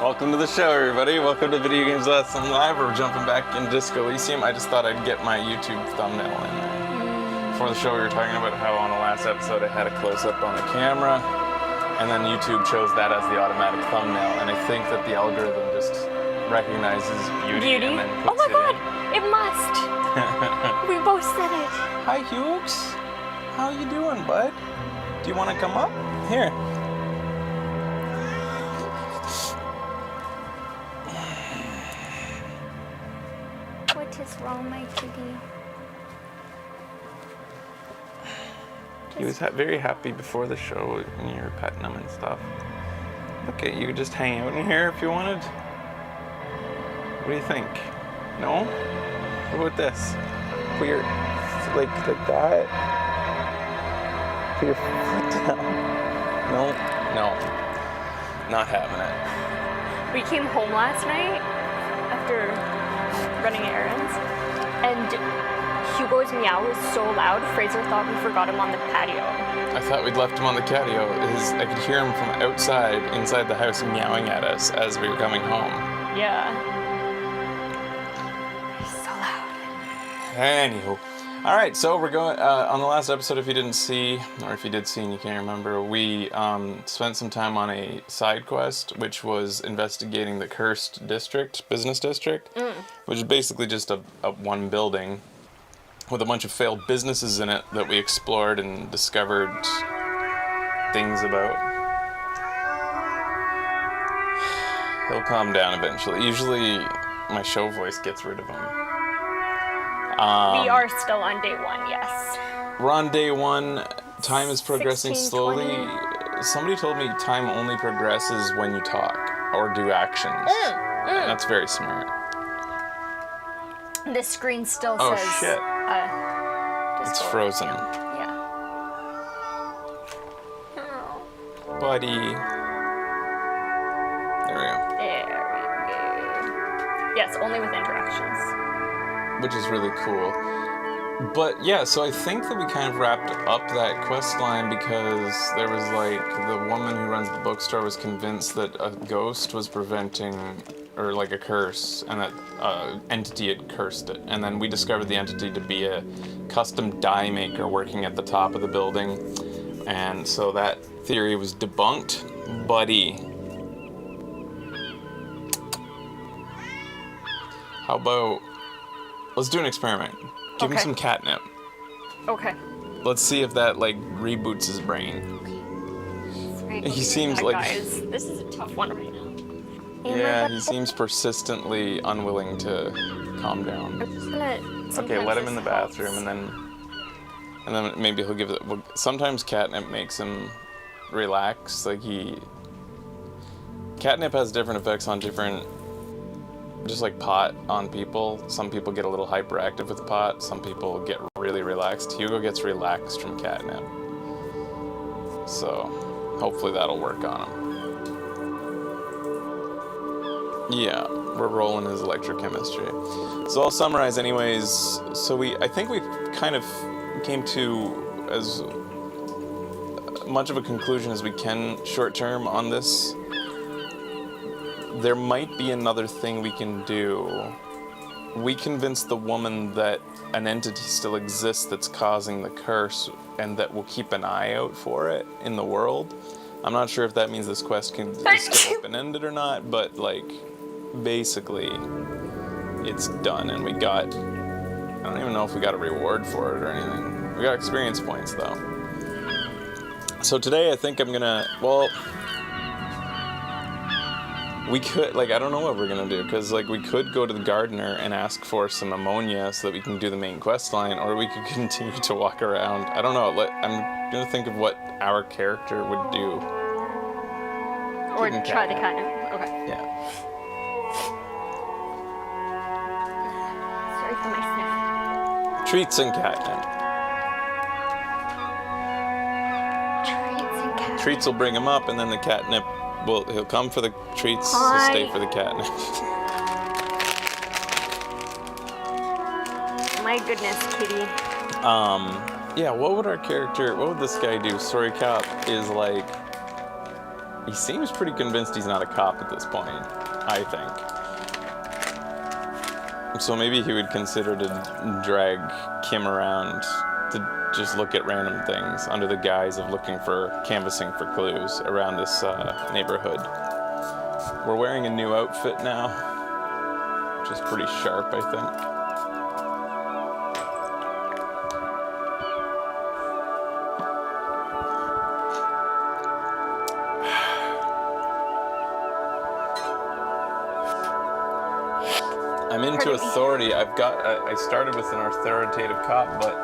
Welcome to the show, everybody. Welcome to Video Games Lesson Live. We're jumping back in Disco Elysium. I just thought I'd get my YouTube thumbnail in there. Before the show, we were talking about how on the last episode I had a close-up on the camera, and then YouTube chose that as the automatic thumbnail, and I think that the algorithm just recognizes beauty. And then puts oh my god, it must. We both said it. Hi, Hughes. How you doing, bud? Do you want to come up? Here. What is wrong, my kitty? He was very happy before the show when you were petting him and stuff. Okay, you could just hang out in here if you wanted. What do you think? No? What about this? Put your, like that. Put your foot down. No, not having it. We came home last night after running errands, and Hugo's meow was so loud, Fraser thought we forgot him on the patio. I thought we'd left him on the patio. I could hear him from outside, inside the house, meowing at us as we were coming home. Yeah. He's so loud. Anywho. Alright, so we're going, on the last episode, if you didn't see, or if you did see and you can't remember, we spent some time on a side quest, which was investigating the Cursed District, business district, which is basically just a one building with a bunch of failed businesses in it that we explored and discovered things about. He'll calm down eventually. Usually my show voice gets rid of him. We are still on day one, yes. We're on day one. Time is progressing 16, slowly. 20. Somebody told me time only progresses when you talk or do actions. And that's very smart. The screen still Oh, says... shit. It's Disco frozen. Elysium. Yeah. Oh. Buddy. There we go. There we go. Yes, only with interactions. Which is really cool. But yeah, so I think that we kind of wrapped up that quest line because there was like, the woman who runs the bookstore was convinced that a ghost was preventing, or like a curse, and that entity had cursed it. And then we discovered the entity to be a custom die maker working at the top of the building. And so that theory was debunked. Buddy. How about, let's do an experiment. Give him some catnip. Okay. Let's see if that like reboots his brain. Right. He seems like Guys, this is a tough one right now. yeah, he seems persistently unwilling to calm down. I'm just gonna. Okay, let him in the bathroom, and then maybe he'll give it. Well, sometimes catnip makes him relax. Like catnip has different effects on different. Just like pot on people. Some people get a little hyperactive with pot. Some people get really relaxed. Hugo gets relaxed from catnip. So hopefully that'll work on him. Yeah, we're rolling his electrochemistry. So I'll summarize anyways. So I think we kind of came to as much of a conclusion as we can short term on this. There might be another thing we can do. We convinced the woman that an entity still exists that's causing the curse and that we'll keep an eye out for it in the world. I'm not sure if that means this quest is still open-ended or not, but like, basically, it's done and we got, I don't even know if we got a reward for it or anything. We got experience points though. So today I think I'm gonna, well, we could, like, I don't know what we're gonna do, because, like, we could go to the gardener and ask for some ammonia so that we can do the main quest line, or we could continue to walk around. I don't know, I'm gonna think of what our character would do. Or try the catnip. Okay. Yeah. Sorry for my sniff. Treats and catnip. Treats and catnip. Treats will bring him up, and then the catnip, he'll come for the treats, Hi. he'll stay for the catnip. My goodness, kitty. Yeah, what would this guy do? Sorry Cap is like He seems pretty convinced he's not a cop at this point, I think. So maybe he would consider to drag Kim around to just look at random things under the guise of canvassing for clues around this neighborhood. We're wearing a new outfit now, which is pretty sharp, I think. I'm into authority. I started with an authoritative cop, but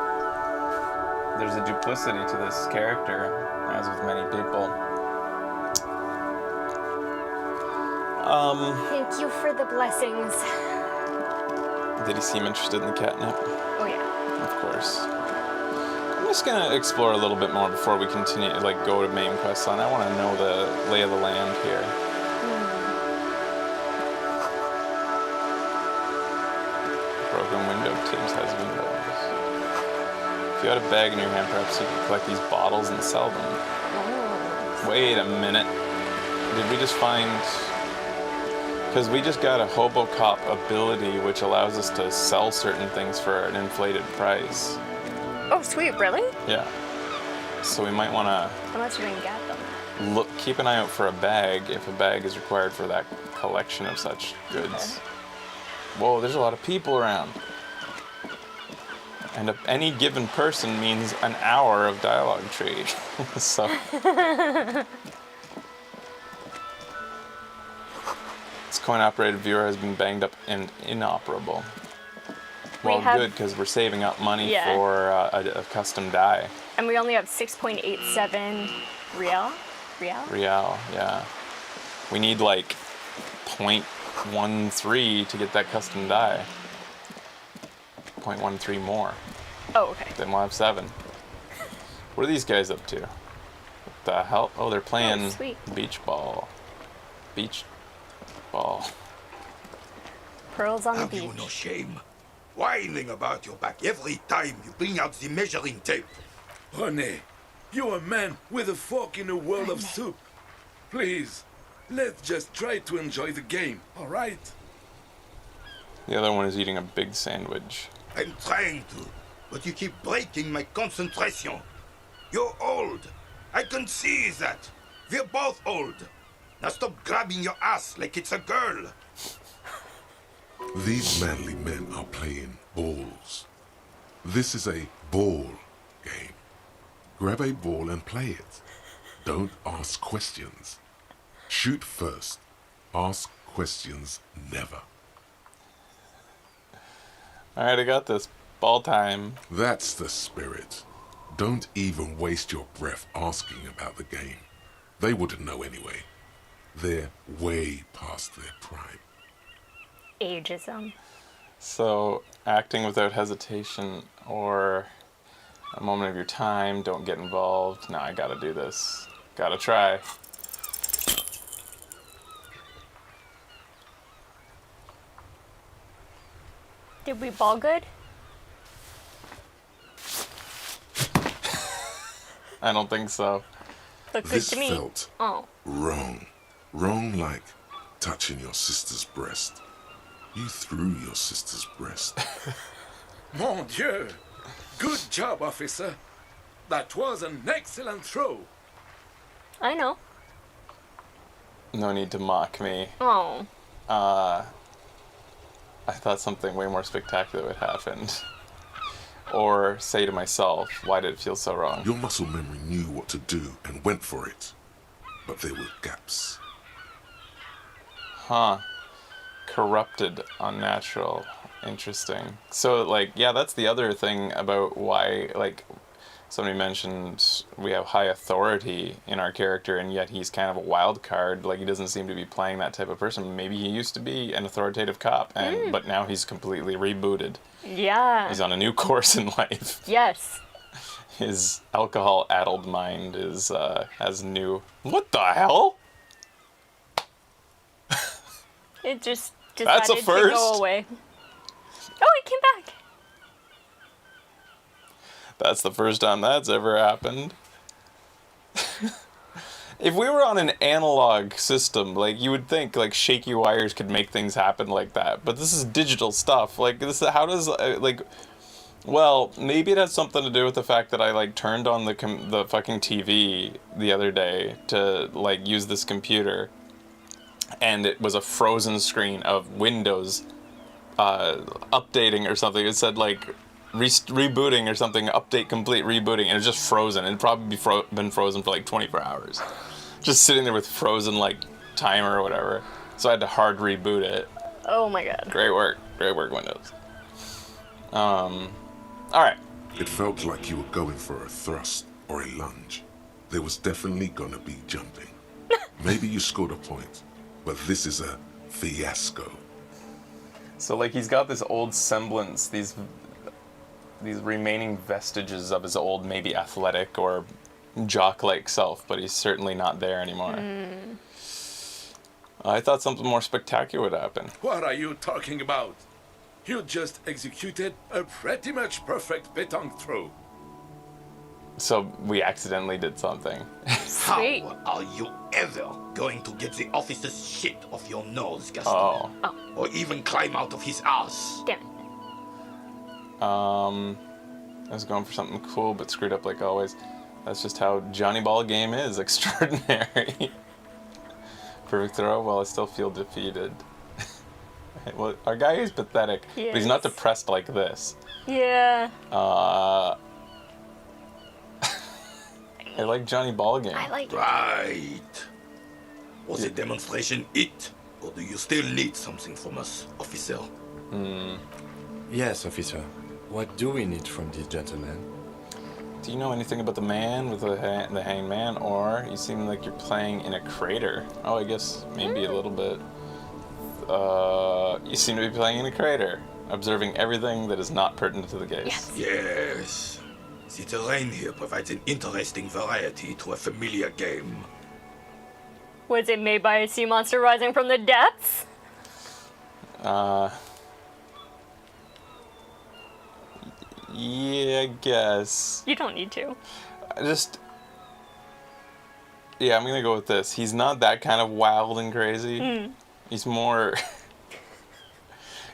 there's a duplicity to this character, as with many people. Thank you for the blessings. Did he seem interested in the catnip? Oh yeah. Of course. I'm just gonna explore a little bit more before we continue, go to main quest line. I want to know the lay of the land here. Broken window. Tim's has windows. If you had a bag in your hand, perhaps you could collect these bottles and sell them. Oh. Wait a minute. Did we just find... Because we just got a hobo cop ability which allows us to sell certain things for an inflated price. Oh, sweet, really? Yeah. So we might want to... Unless you didn't get them. Keep an eye out for a bag, if a bag is required for that collection of such goods. Okay. Whoa, there's a lot of people around. And any given person means an hour of dialogue tree. So... This coin-operated viewer has been banged up and inoperable. Well, good, because we're saving up money for a custom die. And we only have 6.87 real. Real, yeah. We need like 0.13 to get that custom die. 0.13 more. Oh, okay. Then we'll have 7. What are these guys up to? What the hell? Oh, they're playing beach ball. Beach ball. Pearls on the beach. Have you no shame? Whining about your back every time you bring out the measuring tape. Honey, you're a man with a fork in a world of soup. Please, let's just try to enjoy the game, all right? The other one is eating a big sandwich. I'm trying to, but you keep breaking my concentration. You're old. I can see that. We're both old. Now stop grabbing your ass like it's a girl. These manly men are playing balls. This is a ball game. Grab a ball and play it. Don't ask questions. Shoot first. Ask questions never. Alright, I got this. Ball time. That's the spirit. Don't even waste your breath asking about the game. They wouldn't know anyway. They're way past their prime. Ageism. So, acting without hesitation or a moment of your time, don't get involved. No, I gotta do this. Gotta try. Did we ball good? I don't think so. Looked good This to me. felt wrong. Wrong like touching your sister's breast. You threw your sister's breast. Mon Dieu! Good job, officer. That was an excellent throw. I know. No need to mock me. Oh. I thought something way more spectacular would happen. Or say to myself, why did it feel so wrong? Your muscle memory knew what to do and went for it. But there were gaps. Huh. Corrupted, unnatural. Interesting. So, that's the other thing about why, somebody mentioned we have high authority in our character, and yet he's kind of a wild card. He doesn't seem to be playing that type of person. Maybe he used to be an authoritative cop, but now he's completely rebooted. Yeah. He's on a new course in life. Yes. His alcohol-addled mind has new... What the hell? It just That's a decided to first. go away. Oh, it came back. That's the first time that's ever happened. If we were on an analog system, like, you would think, like, shaky wires could make things happen like that. But this is digital stuff. Like, how does, like... Well, maybe it has something to do with the fact that I, like, turned on the fucking TV the other day to, like, use this computer. And it was a frozen screen of Windows updating or something. It said, like, rebooting or something, update complete, rebooting, and it was just frozen. It'd probably been frozen for, like, 24 hours. Just sitting there with frozen, like, timer or whatever. So I had to hard reboot it. Oh my god. Great work, Windows. Alright. It felt like you were going for a thrust or a lunge. There was definitely gonna be jumping. Maybe you scored a point, but this is a fiasco. So, like, he's got this old semblance, these remaining vestiges of his old, maybe athletic or jock-like self, but he's certainly not there anymore. I thought something more spectacular would happen. What are you talking about? You just executed a pretty much perfect pétanque throw. So we accidentally did something. Sweet. How are you ever going to get the officer's shit off your nose, Gaston? Oh. Or even climb out of his ass? Damn it. I was going for something cool, but screwed up like always. That's just how Johnny Ball game is. Extraordinary. Perfect throw, while I still feel defeated. Well, our guy is pathetic, but he's not Yes. depressed like this. Yeah. I like Johnny Ball game. I like it. Right. Was the demonstration it? Or do you still need something from us, officer? Yes, officer. What do we need from this gentleman? Do you know anything about the man with the hanged man? Or you seem like you're playing in a crater. Oh, I guess maybe a little bit. You seem to be playing in a crater, observing everything that is not pertinent to the case. Yes. Yes. The terrain here provides an interesting variety to a familiar game. Was it made by a sea monster rising from the depths? Yeah, I guess. You don't need to. Yeah, I'm gonna go with this. He's not that kind of wild and crazy. He's more...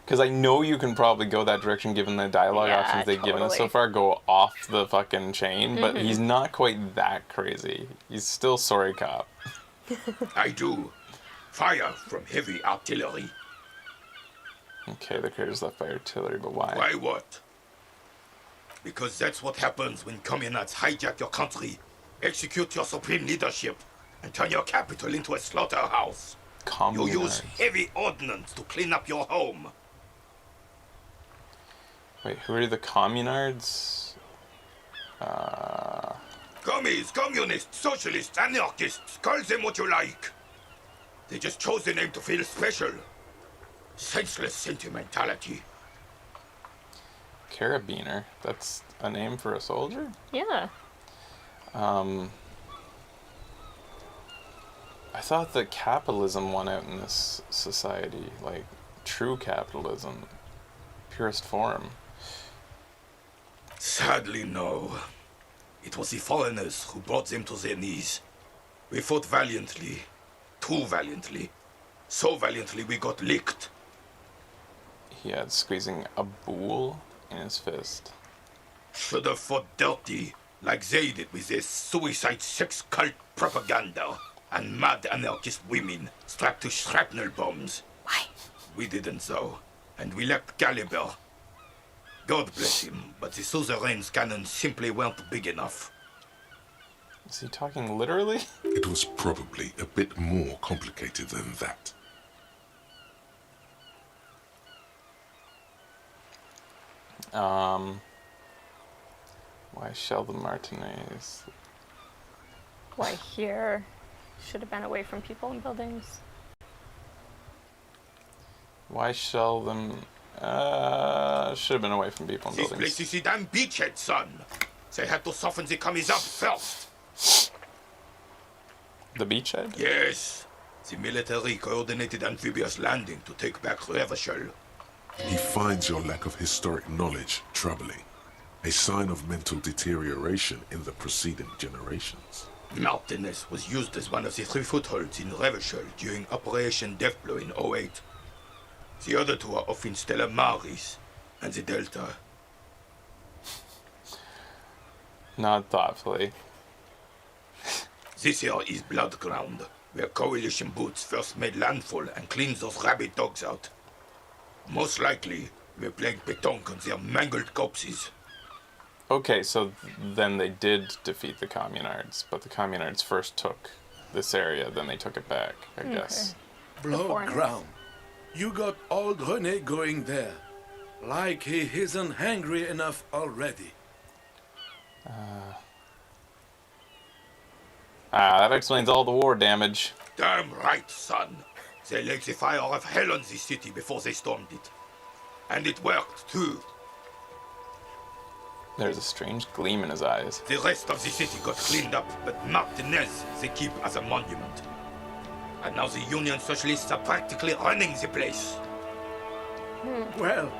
Because I know you can probably go that direction given the dialogue Yeah, options they've given us so totally. far, go off the fucking chain, but he's not quite that crazy. He's still sorry cop. I do. Fire from heavy artillery. Okay, the crater's left by artillery, but why? Why what? Because that's what happens when communards hijack your country, execute your supreme leadership, and turn your capital into a slaughterhouse. You use heavy ordnance to clean up your home. Wait, who are the communards? Commies, communists, socialists, anarchists, call them what you like. They just chose the name to feel special. Senseless sentimentality. Carabiner. That's a name for a soldier? Yeah. I thought that capitalism won out in this society. Like, true capitalism. Purest form. Sadly, no. It was the foreigners who brought them to their knees. We fought valiantly. Too valiantly. So valiantly we got licked. He had squeezing a boule in his fist. Should have fought dirty, like they did with their suicide sex cult propaganda and mad anarchist women strapped to shrapnel bombs. Why? We didn't though, and we lacked caliber. God bless him, but the suzerain's cannons simply weren't big enough. Is he talking literally? It was probably a bit more complicated than that. Why Sheldon Martinez? Why here? Should have been away from people and buildings. Why Sheldon? Should have been away from people and This buildings. place is the damn beachhead, son. They had to soften the commies up first. The beachhead? Yes. The military coordinated amphibious landing to take back Revachol. He finds your lack of historic knowledge troubling, a sign of mental deterioration in the preceding generations. Martinez was used as one of the 3 footholds in Revachol during Operation Deathblow in '08. The other 2 are off in Stella Maris and the Delta. Nod thoughtfully. This here is Blood Ground, where Coalition boots first made landfall and cleaned those rabid dogs out. Most likely, we're playing pétanque on their mangled corpses. Okay, so then they did defeat the Communards, but the Communards first took this area, then they took it back, I guess. Blood foreigners. ground. You got old René going there. Like he isn't hungry enough already. That explains all the war damage. Damn right, son. They laid the fire of hell on this city before they stormed it. And it worked, too. There's a strange gleam in his eyes. The rest of the city got cleaned up, but Martinez they keep as a monument. And now the Union Socialists are practically running the place. Well,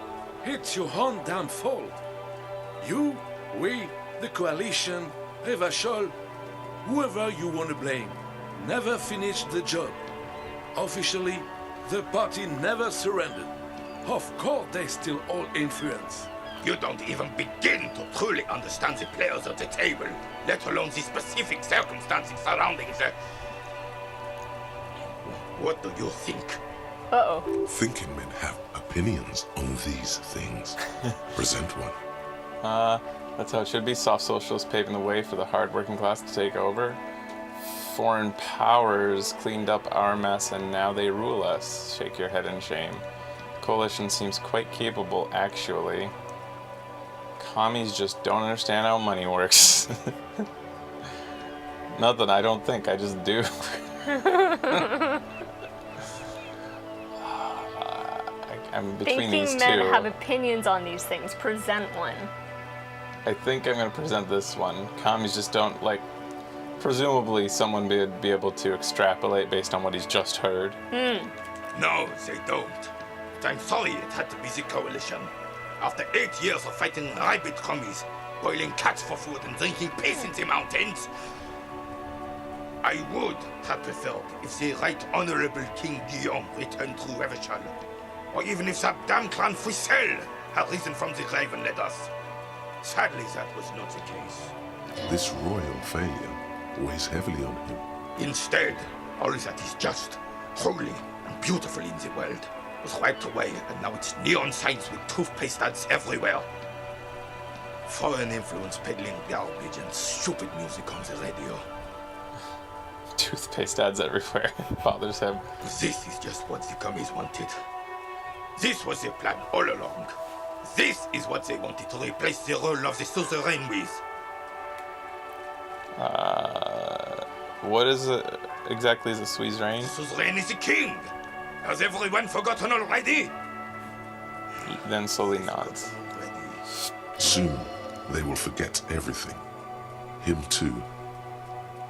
it's your own damn fault. You, we, the coalition, Revachol, whoever you want to blame, never finished the job. Officially, the party never surrendered. Of course, they still all influence. You don't even begin to truly understand the players at the table, let alone the specific circumstances surrounding the... What do you think? Uh-oh. Thinking men have opinions on these things. Present one. That's how it should be. Soft socialists paving the way for the hard-working class to take over. Foreign powers cleaned up our mess and now they rule us. Shake your head in shame. Coalition seems quite capable, actually. Commies just don't understand how money works. Nothing, I don't think, I just do. I'm between these two. Thinking men have opinions on these things. Present one. I think I'm going to present this one. Commies just don't, like, presumably someone would be able to extrapolate based on what he's just heard. No, they don't. But I'm sorry it had to be the coalition. After 8 years of fighting rabid commies, boiling cats for food and drinking piss in the mountains, I would have preferred if the Right Honorable King Guillaume returned through Revachol, or even if that damn clan Fouissel had risen from the grave and led us. Sadly, that was not the case. This royal failure weighs heavily on him. Instead, all that is just, holy, and beautiful in the world was wiped away, and now it's neon signs with toothpaste ads everywhere. Foreign influence peddling garbage and stupid music on the radio. Toothpaste ads everywhere. Bothers him. This is just what the commies wanted. This was their plan all along. This is what they wanted to replace the role of the suzerain with. What is it exactly is the suzerain? The suzerain is the king. Has everyone forgotten already? He then slowly nods. Soon, they will forget everything. Him too.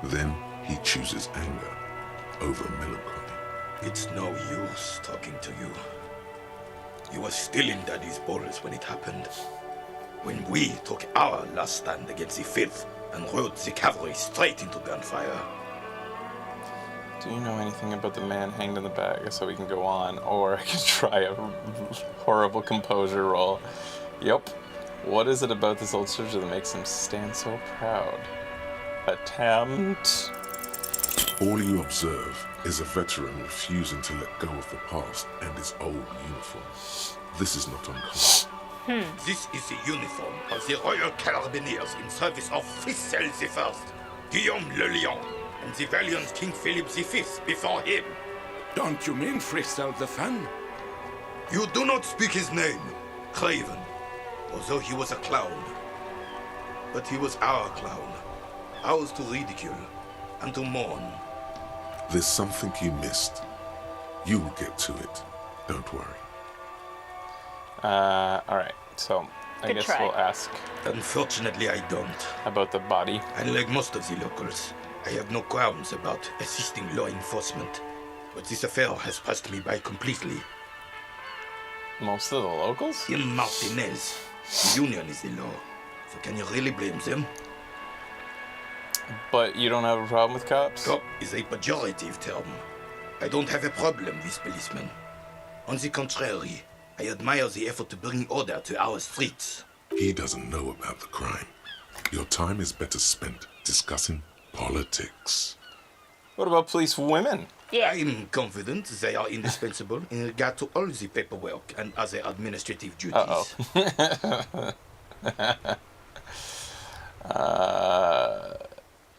Then he chooses anger over melancholy. It's no use talking to you. You were still in Daddy's balls when it happened. When we took our last stand against the Fifth and rode the cavalry straight into gunfire. Do you know anything about the man hanged in the bag? So we can go on, or I can try a horrible composure roll. Yep. What is it about this old soldier that makes him stand so proud? Attempt. All you observe is a veteran refusing to let go of the past and his old uniform. This is not uncommon. This is the uniform of the Royal Carabineers in service of Fouissel I, Guillaume le Lion, and the valiant King Philip V before him. Don't you mean Fristel the Fan? You do not speak his name, Craven, although he was a clown. But he was our clown, ours to ridicule and to mourn. There's something you missed. You will get to it. Don't worry. Alright, so I Good guess try. we'll ask Unfortunately, I don't. about the body. Unlike most of the locals, I have no qualms about assisting law enforcement. But this affair has passed me by completely. Most of the locals? In Martinez, the union is the law. So can you really blame them? But you don't have a problem with cops? Cop is a pejorative term. I don't have a problem with policemen. On the contrary, I admire the effort to bring order to our streets. He doesn't know about the crime. Your time is better spent discussing politics. What about police women? Yeah. I'm confident they are indispensable in regard to all the paperwork and other administrative duties. Uh-oh.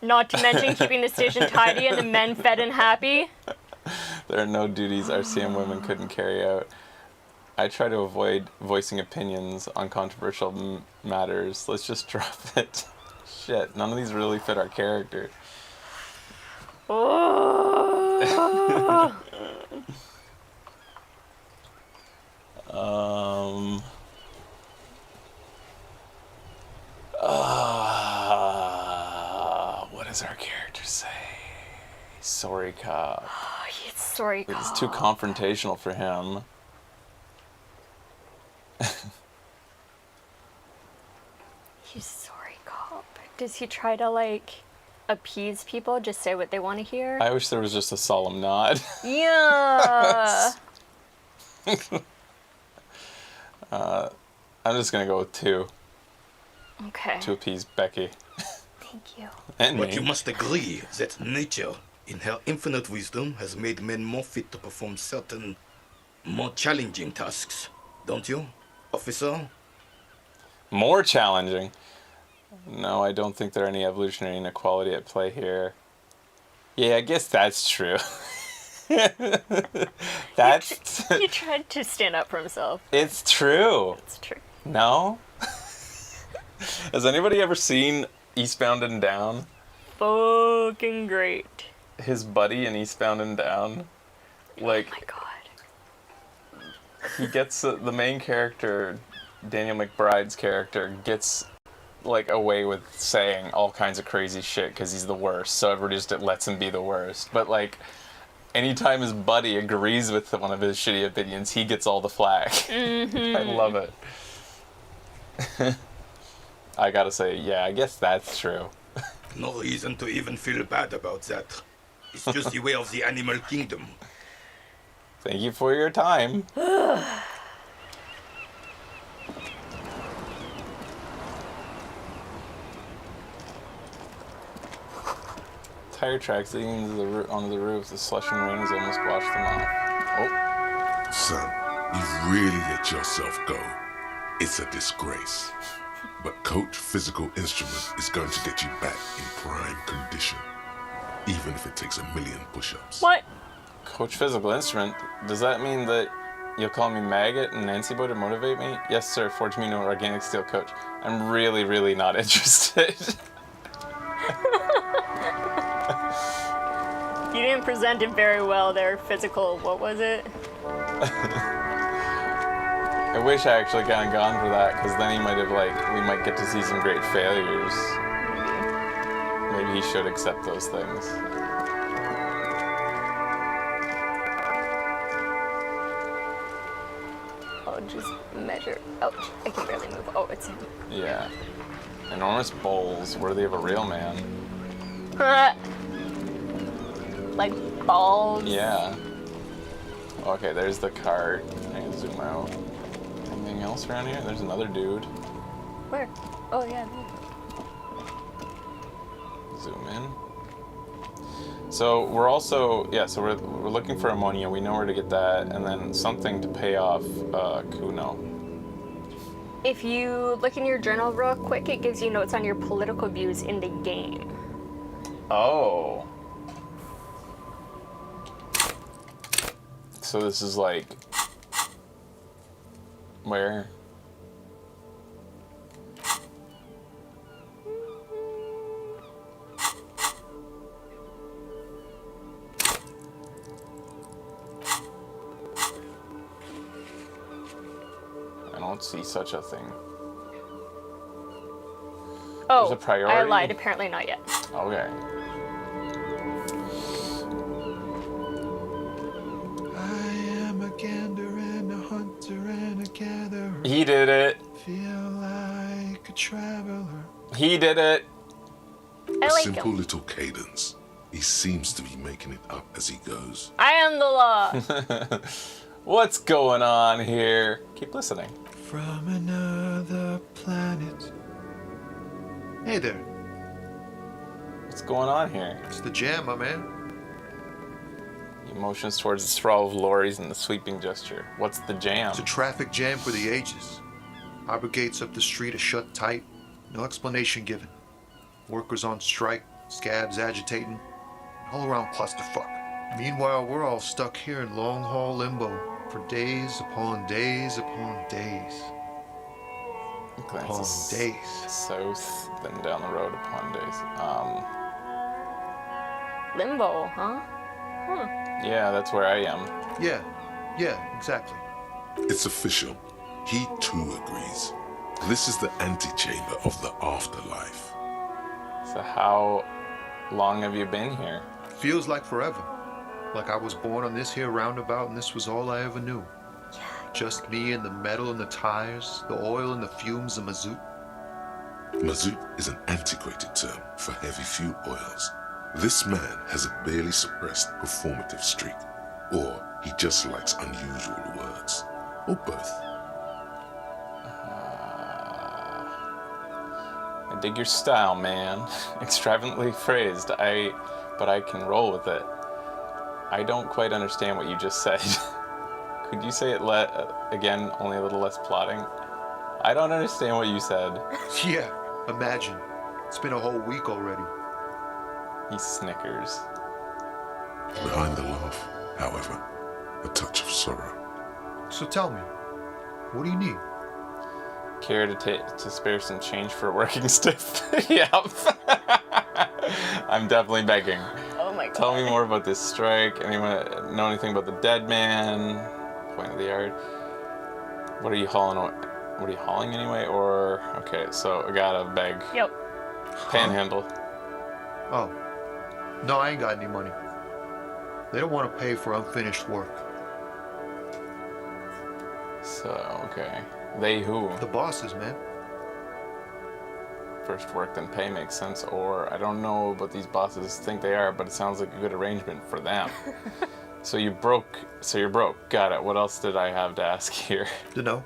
Not to mention keeping the station tidy and the men fed and happy. There are no duties RCM women couldn't carry out. I try to avoid voicing opinions on controversial matters. Let's just drop it. Shit, none of these really fit our character. Oh. What does our character say? Sorry, cop. Oh, he's sorry, cop. It's too confrontational for him. He's sorry, cop. Does he try to, like, appease people? Just say what they want to hear? I wish there was just a solemn nod. Yeah. I'm just gonna go with 2 Okay. to appease Becky. Thank you. And But me. you must agree that nature, in her infinite wisdom, has made men more fit to perform certain, more challenging tasks. Don't you, officer? More challenging. No, I don't think there are any evolutionary inequality at play here. Yeah, I guess that's true. That's... He tried to stand up for himself. It's true. It's true. No? Has anybody ever seen Eastbound and Down? Fucking great. His buddy in Eastbound and Down? Like, Oh my god. he gets the main character, Daniel McBride's character, gets like away with saying all kinds of crazy shit because he's the worst, so everybody just lets him be the worst. But like, anytime his buddy agrees with one of his shitty opinions, he gets all the flack. Mm-hmm. I love it. I gotta say, yeah, I guess that's true. No reason to even feel bad about that. It's just the way of the animal kingdom. Thank you for your time. Tire tracks leading to onto the roof. The slush and rain has almost washed them off. Oh, Son, you've really let yourself go. It's a disgrace. But Coach Physical Instrument is going to get you back in prime condition. Even if it takes 1,000,000 push-ups. What? Coach Physical Instrument? Does that mean that you'll call me Maggot and Nancy Boy to motivate me? Yes, sir. Forge me no organic steel coach. I'm really, really not interested. You didn't present it very well there, physical, what was it? I wish I actually kind of gone for that, because then he might have, like, we might get to see some great failures. Maybe he should accept those things. I'll just measure. Ouch, I can barely move. Oh, it's him. Yeah. Enormous bowls, worthy of a real man. Like balls. Yeah. Okay, there's the cart. I can zoom out. Anything else around here? There's another dude. Where? Oh, yeah. Zoom in. So we're also, yeah, so we're looking for ammonia. We know where to get that, and then something to pay off Kuno. If you look in your journal real quick, it gives you notes on your political views in the game. Oh. So this is like, where? I don't see such a thing. Oh, There's a priority? I lied. Apparently not yet. Okay. I am a gander and a hunter and a gatherer. He did it. Feel like a traveler. He did it. I a like simple him. little cadence. He seems to be making it up as he goes. I am the law. What's going on here? Keep listening. From another planet. Hey there. What's going on here? It's the jam, my man. He motions towards the sprawl of lorries and the sweeping gesture. What's the jam? It's a traffic jam for the ages. Harbor gates up the street are shut tight. No explanation given. Workers on strike, scabs agitating. All around clusterfuck. Meanwhile, we're all stuck here in long haul limbo for days upon days upon days. Glances Upon days. south, then down the road upon days. Limbo, huh? Yeah, that's where I am. Yeah, exactly. It's official. He too agrees. This is the antechamber of the afterlife. So how long have you been here? Feels like forever. Like I was born on this here roundabout and this was all I ever knew. Just me and the metal and the tires, the oil and the fumes of mazout. Mazout is an antiquated term for heavy fuel oils. This man has a barely suppressed performative streak, or he just likes unusual words, or both. I dig your style, man. Extravagantly phrased. But I can roll with it. I don't quite understand what you just said. Could you say it again, only a little less plotting? I don't understand what you said. Yeah, imagine. It's been a whole week already. He snickers. Behind the laugh, however, a touch of sorrow. So tell me, what do you need? Care to spare some change for a working stiff? Yep. I'm definitely begging. Oh my god. Tell me more about this strike. Anyone know anything about the dead man? Point of the yard. What are you hauling? What are you hauling anyway? Or okay, so I gotta beg. Yep. Panhandle. Oh, no, I ain't got any money. They don't want to pay for unfinished work. So okay, they who? The bosses, man. First work then pay makes sense. Or I don't know what these bosses think they are, but it sounds like a good arrangement for them. So you're broke. Got it. What else did I have to ask here? Dunno.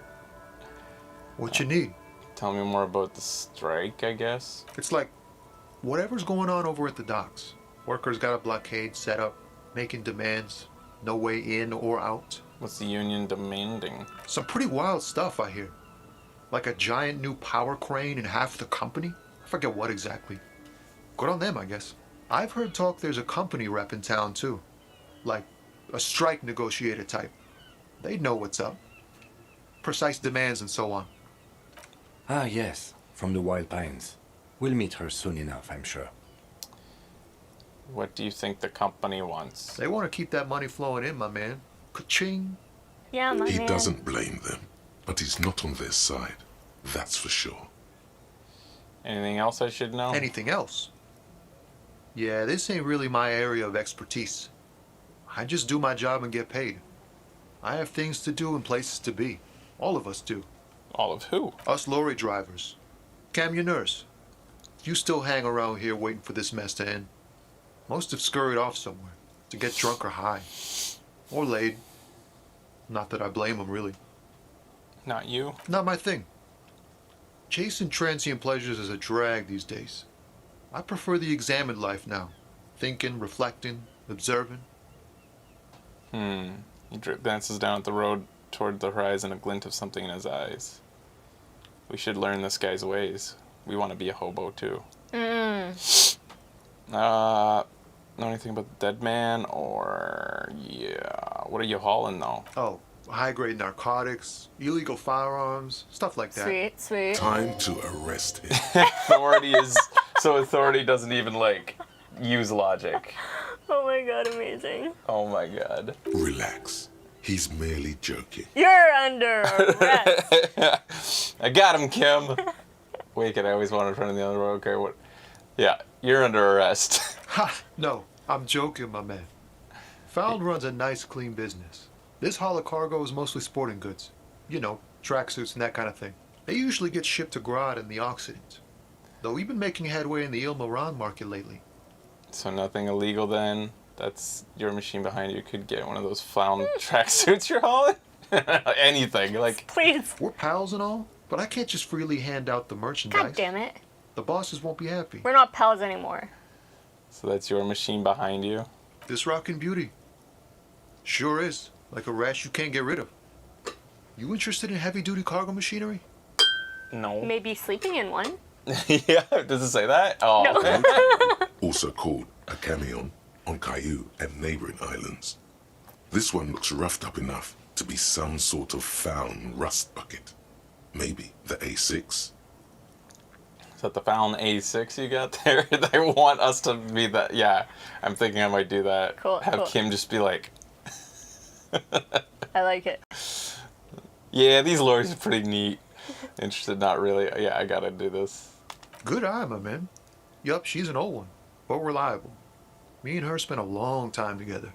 What you need? Tell me more about the strike, I guess. It's like whatever's going on over at the docks. Workers got a blockade set up, making demands, no way in or out. What's the union demanding? Some pretty wild stuff, I hear. Like a giant new power crane in half the company? I forget what exactly. Good on them, I guess. I've heard talk there's a company rep in town, too. Like a strike negotiator type. They'd know what's up. Precise demands and so on. Ah, yes, from the Wild Pines. We'll meet her soon enough, I'm sure. What do you think the company wants? They want to keep that money flowing in, my man. Ka-ching. Yeah, my He man. doesn't blame them, but he's not on their side. That's for sure. Anything else I should know? Anything else? Yeah, this ain't really my area of expertise. I just do my job and get paid. I have things to do and places to be. All of us do. All of who? Us lorry drivers. Camionneurs. You still hang around here waiting for this mess to end. Most have scurried off somewhere to get drunk or high. Or laid. Not that I blame them, really. Not you? Not my thing. Chasing transient pleasures is a drag these days. I prefer the examined life now. Thinking, reflecting, observing. He glances down at the road toward the horizon, a glint of something in his eyes. We should learn this guy's ways. We want to be a hobo, too. Know anything about the dead man? Or, yeah. What are you hauling, though? Oh, high-grade narcotics, illegal firearms, stuff like that. Sweet, sweet. Time to arrest him. Authority is... So authority doesn't even, like, use logic. Oh my god, amazing. Oh my god. Relax. He's merely joking. You're under arrest. I got him, Kim. Wait, I always wanted to run in the other road. Okay, what? Yeah, you're under arrest. Ha! No, I'm joking, my man. Found runs a nice, clean business. This haul of cargo is mostly sporting goods. You know, tracksuits and that kind of thing. They usually get shipped to Grodd in the Occident. Though we've been making headway in the Il Moran market lately. So nothing illegal then. That's your machine behind you. Could get one of those found tracksuits you're hauling. Anything like. Please. We're pals and all, but I can't just freely hand out the merchandise. God damn it. The bosses won't be happy. We're not pals anymore. So that's your machine behind you. This rockin' beauty. Sure is. Like a rash you can't get rid of. You interested in heavy-duty cargo machinery? No. Maybe sleeping in one. Yeah. Does it say that? Oh. No. Also called a camion on Caillou and neighboring islands. This one looks roughed up enough to be some sort of found rust bucket. Maybe the A6. Is that the found A6 you got there? They want us to be that. Yeah, I'm thinking I might do that. Cool, Have cool. Kim just be like, I like it. yeah, these lorries are pretty neat. Interested, not really. Yeah, I gotta do this. Good eye, my man. Yup, she's an old one, but reliable. Me and her spent a long time together.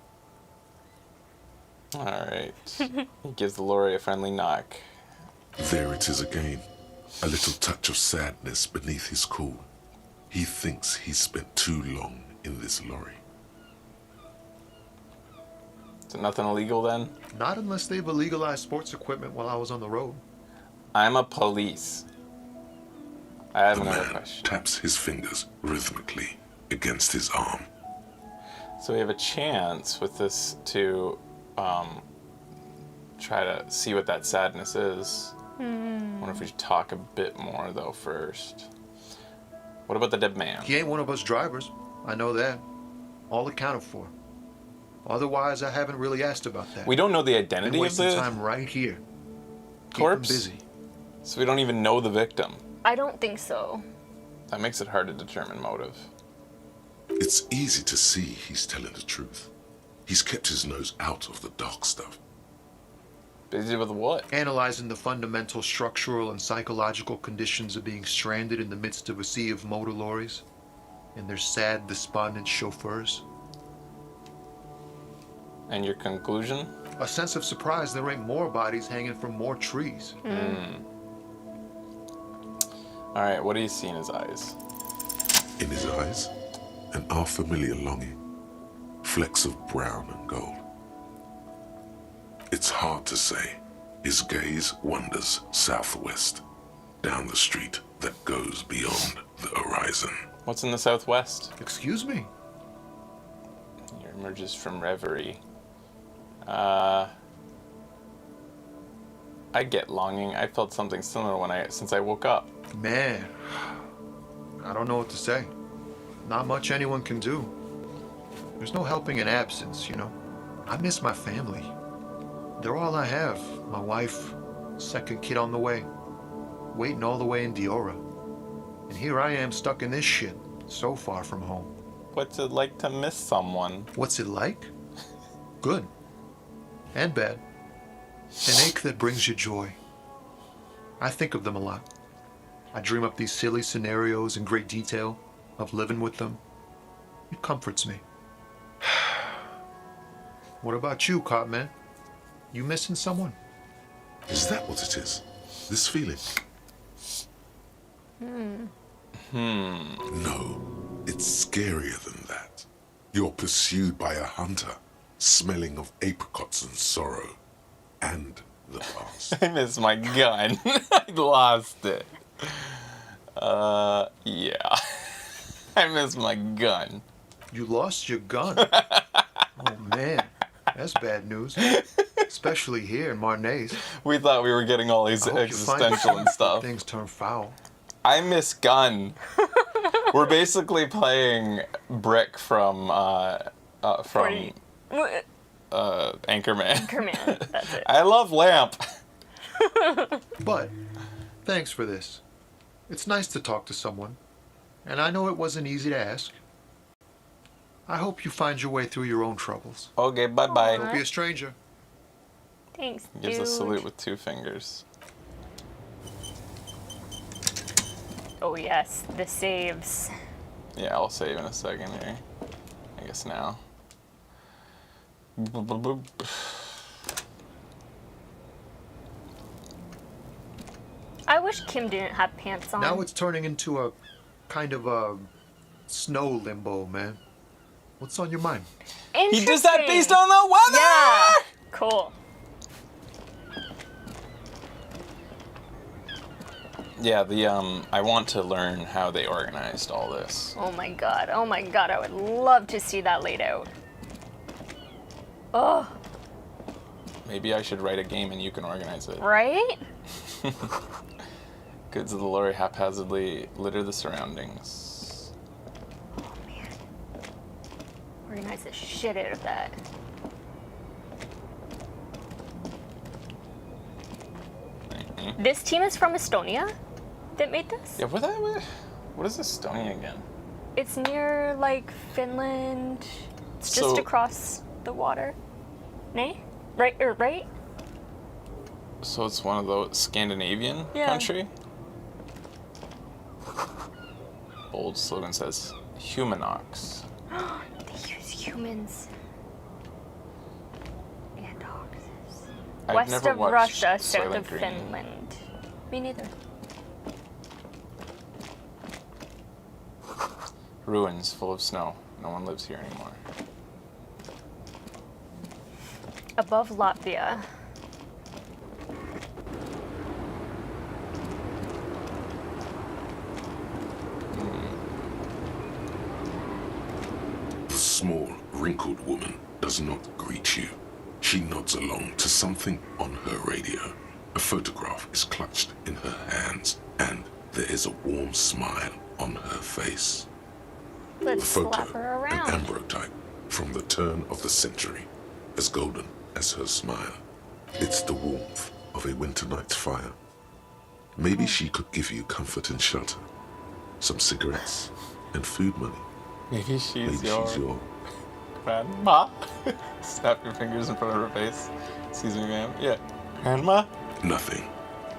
All right. He gives the lorry a friendly knock. There it is again. A little touch of sadness beneath his cool. He thinks he's spent too long in this lorry. So nothing illegal then? Not unless they've illegalized sports equipment while I was on the road. I'm a police. I have The another man question. taps his fingers rhythmically against his arm. So we have a chance with this to try to see what that sadness is. I wonder if we should talk a bit more though first. What about the dead man? He ain't one of us drivers. I know that. All accounted for. Otherwise, I haven't really asked about that. We don't know the Been identity of wasting the time right here. Keep him corpse, busy. so we don't even know the victim. I don't think so. That makes it hard to determine motive. It's easy to see he's telling the truth. He's kept his nose out of the dark stuff. Busy with what? Analyzing the fundamental structural and psychological conditions of being stranded in the midst of a sea of motor lorries and their sad, despondent chauffeurs. And your conclusion? A sense of surprise there ain't more bodies hanging from more trees. All right, what do you see in his eyes? In his eyes, an unfamiliar longing, flecks of brown and gold. It's hard to say. His gaze wanders southwest, down the street that goes beyond the horizon. What's in the southwest? Excuse me? He emerges from reverie. I get longing. I felt something similar since I woke up. Man, I don't know what to say. Not much anyone can do. There's no helping in absence, you know. I miss my family. They're all I have. My wife, second kid on the way, waiting all the way in Diora. And here I am stuck in this shit, so far from home. What's it like to miss someone? What's it like? Good. And bad. An ache that brings you joy. I think of them a lot. I dream up these silly scenarios in great detail of living with them. It comforts me. What about you, Cop Man? You missing someone? Is that what it is? This feeling? No, it's scarier than that. You're pursued by a hunter, smelling of apricots and sorrow, and the past. I miss my gun. I lost it. Yeah. I miss my gun. You lost your gun. Oh man, that's bad news. Especially here in Marnay's. We thought we were getting all these I hope you find existential and stuff. Things turn foul. I miss gun. We're basically playing Brick from Anchorman. Anchorman. That's it. I love Lamp. But thanks for this. It's nice to talk to someone. And I know it wasn't easy to ask. I hope you find your way through your own troubles. Okay, bye-bye. Don't be a stranger. Thanks, Gives dude. a salute with 2 fingers. Oh yes, the saves. Yeah, I'll save in a second here. I guess now. Boop, boop, boop. I wish Kim didn't have pants on. Now it's turning into a kind of snow limbo, man. What's on your mind? He does that based on the weather! Yeah. Cool. Yeah, I want to learn how they organized all this. Oh my god. Oh my god. I would love to see that laid out. Oh, Maybe I should write a game and you can organize it. right? Goods of the lorry haphazardly litter the surroundings. Oh man. Organize the shit out of that. This team is from Estonia that made this? Yeah, what is Estonia again? It's near like Finland. It's just So- across the water. Nay? Right? So it's one of those Scandinavian country? Bold slogan says, Humanox. They use humans. And dogs. I've West never of watched Russia, south Soylent of Green. Finland. Me neither. Ruins full of snow. No one lives here anymore. Above Latvia. The small, wrinkled woman does not greet you. She nods along to something on her radio. A photograph is clutched in her hands, and there is a warm smile on her face. The Let's slap photo, her an around. ambrotype from the turn of the century, as golden as her smile. It's the warmth of a winter night's fire. Maybe she could give you comfort and shelter, some cigarettes, and food money. Maybe she's Maybe she's your grandma. Snap your fingers in front of her face. Excuse me, ma'am. Yeah. Grandma? nothing.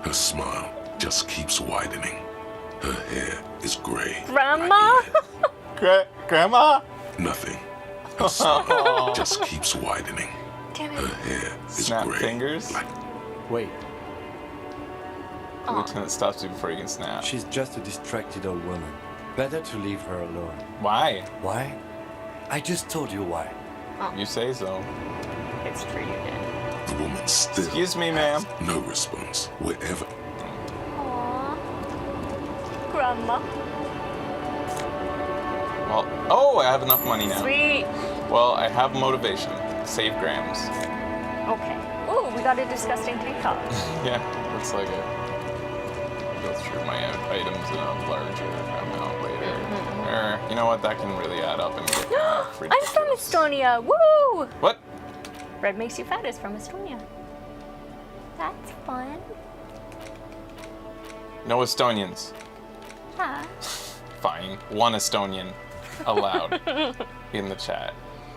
Her smile just keeps widening. Her hair is gray. Grandma? Grandma? Nothing. Her smile just keeps widening. Damn Her it. hair is Snap gray. fingers? Wait, The lieutenant stops you before you can snap. she's just a distracted old woman. Better to leave her alone. Why? Why? I just told you why. You say so. It's true, you did. The woman still Excuse me, ma'am. has no response wherever. Aww. Grandma. Well, oh, I have enough money now. Sweet. Well, I have motivation. Save grams. Okay. Ooh, we got a disgusting tank top. Yeah, looks like it. Go through my items in a larger amount later. You know what? That can really add up and get I'm from ridiculous. Estonia. Woo! What? Red Makes You Fat is from Estonia. That's fun. No Estonians. Huh. Fine. One Estonian allowed in the chat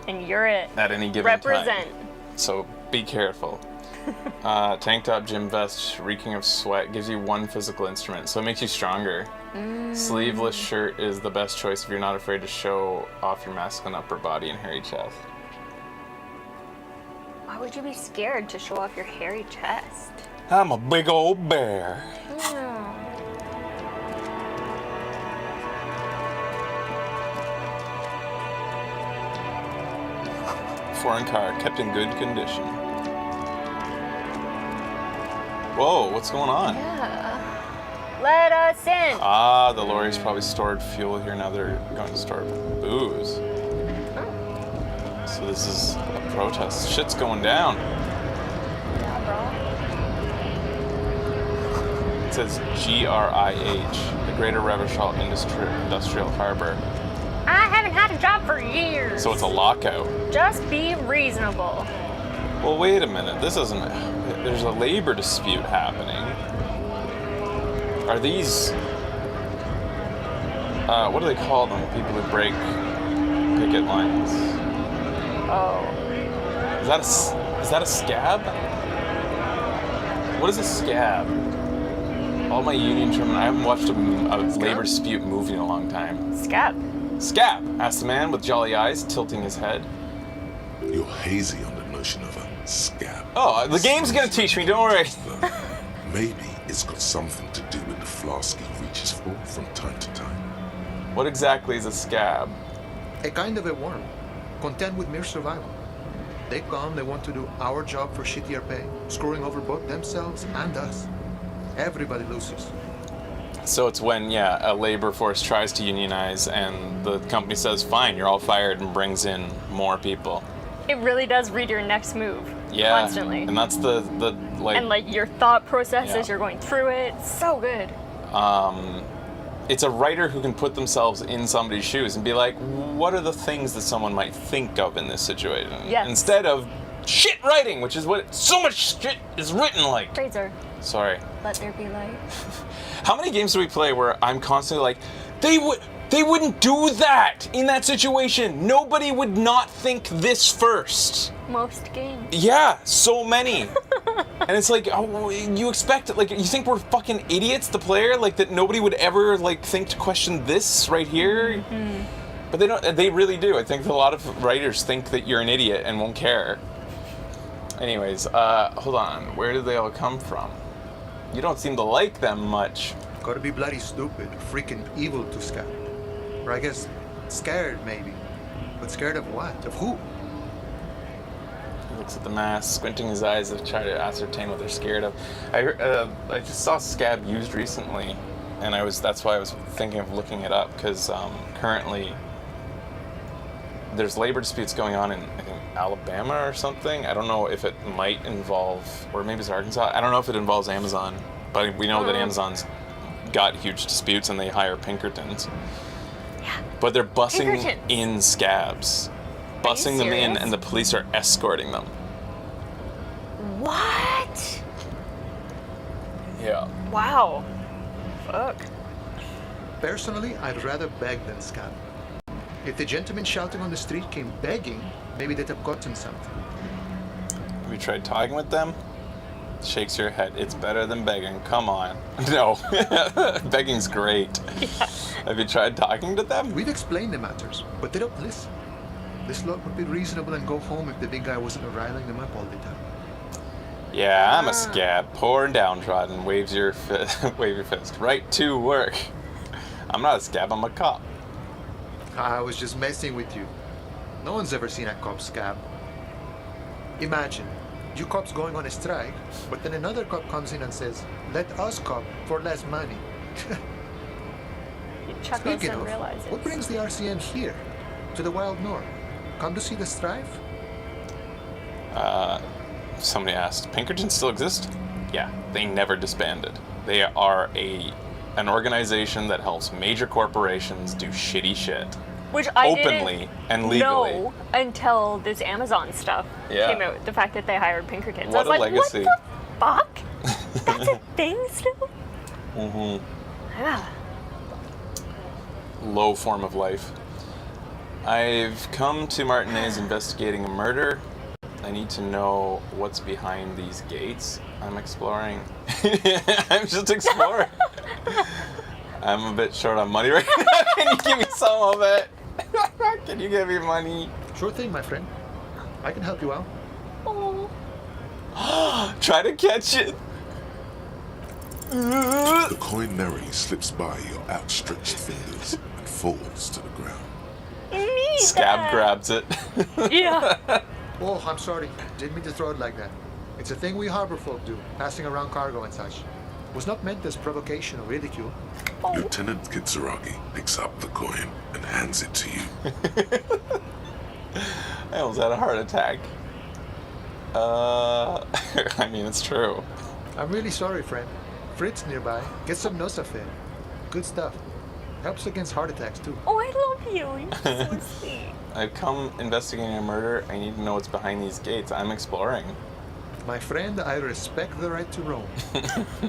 And you're it. at any given Represent. time. So be careful. Tank top, gym vest, reeking of sweat, gives you one physical instrument, so it makes you stronger. Sleeveless shirt is the best choice if you're not afraid to show off your masculine upper body and hairy chest. Why would you be scared to show off your hairy chest? I'm a big old bear. Foreign car, kept in good condition. Whoa, what's going on? Yeah. Let us in. Ah, the lorry's probably stored fuel here. Now they're going to store booze. So this is a protest. Shit's going down. Yeah, It says GRIH, the Greater Revachol Industrial Harbor. bro. I haven't had a job for years. So it's a lockout. Just be reasonable. Well, wait a minute. This isn't. There's a labor dispute happening. Are these? What do they call them? People who break picket lines. Oh. Is that a scab? What is a scab? All my union term. I haven't watched a labor dispute movie in a long time. Scab. Scab, asked the man with jolly eyes, tilting his head. You're hazy on the notion of a scab. Oh, the game's gonna teach me. Don't worry. Maybe it's got something to do with the flask he reaches for from time to time. What exactly is a scab? A kind of a worm, content with mere survival. They come, they want to do our job for shittier pay, screwing over both themselves and us. Everybody loses. So it's when, a labor force tries to unionize and the company says, fine, you're all fired, and brings in more people. It really does read your next move constantly. And that's the and like your thought process as Yeah. you're going through it. So good. It's a writer who can put themselves in somebody's shoes and be like, what are the things that someone might think of in this situation? Yes. Instead of shit writing, which is what so much shit is written like. Fraser, Sorry. let there be light. How many games do we play where I'm constantly like, they wouldn't do that in that situation. Nobody would not think this first. Most games. Yeah, so many. And it's like, oh, you expect it, like, you think we're fucking idiots, the player, like that nobody would ever like think to question this right here. Mm-hmm. But they don't. They really do. I think a lot of writers think that you're an idiot and won't care. Anyways, hold on. Where did they all come from? You don't seem to like them much. Gotta be bloody stupid, freaking evil to Scab. Or I guess scared, maybe. But scared of what? Of who? He looks at the mask, squinting his eyes to try to ascertain what they're scared of. I just saw Scab used recently, and that's why I was thinking of looking it up, because currently there's labor disputes going on in, I think, Alabama or something. I don't know if it might involve, or maybe it's Arkansas. I don't know if it involves Amazon, but we know that Amazon's got huge disputes and they hire Pinkertons. Yeah. But they're bussing Pinkertons. in Scabs. Bussing them in, serious? and the police are escorting them. What? Yeah. Wow. Fuck. Personally, I'd rather beg than scab. If the gentleman shouting on the street came begging, maybe they'd have gotten something. Have you tried talking with them? Shakes your head. It's better than begging. Come on. No. Begging's great. Yeah. Have you tried talking to them? We've explained the matters, but they don't listen. This lot would be reasonable and go home if the big guy wasn't riling them up all the time. Yeah, I'm a scab. Poor and downtrodden. Wave your fist. Right to work. I'm not a scab. I'm a cop. I was just messing with you. No one's ever seen a cop scab. Imagine, you cops going on a strike, but then another cop comes in and says, "Let us cop for less money." He chuckles Speaking and of, realizes. what brings the RCM here, to the Wild North? Come to see the strife? Somebody asked, Pinkerton still exist? Yeah, they never disbanded. They are an organization that helps major corporations do shitty shit. Which I openly didn't and legally. know until this Amazon stuff Yeah. came out. The fact that they hired Pinkertons. What I was a like, legacy. what the fuck? That's a thing still? Mm-hmm. Yeah. Low form of life. I've come to Martinez investigating a murder. I need to know what's behind these gates. I'm exploring. I'm just exploring. I'm a bit short on money right now. Can you give me some of it? Can you give me money? Sure thing, my friend. I can help you out. Oh. Try to catch it. The coin merry slips by your outstretched fingers and falls to the ground. Me Scab that. grabs it. Yeah. Oh, I'm sorry. Didn't mean to throw it like that. It's a thing we harbor folk do, passing around cargo and such. Was not meant as provocation or ridicule. Lieutenant Kitsuragi picks up the coin and hands it to you. I almost had a heart attack. I mean, it's true. I'm really sorry, friend. Fritz nearby. Get some Nosafed. Good stuff. Helps against heart attacks, too. Oh, I love you. You're so sweet. I've come investigating a murder. I need to know what's behind these gates. I'm exploring. My friend, I respect the right to roam.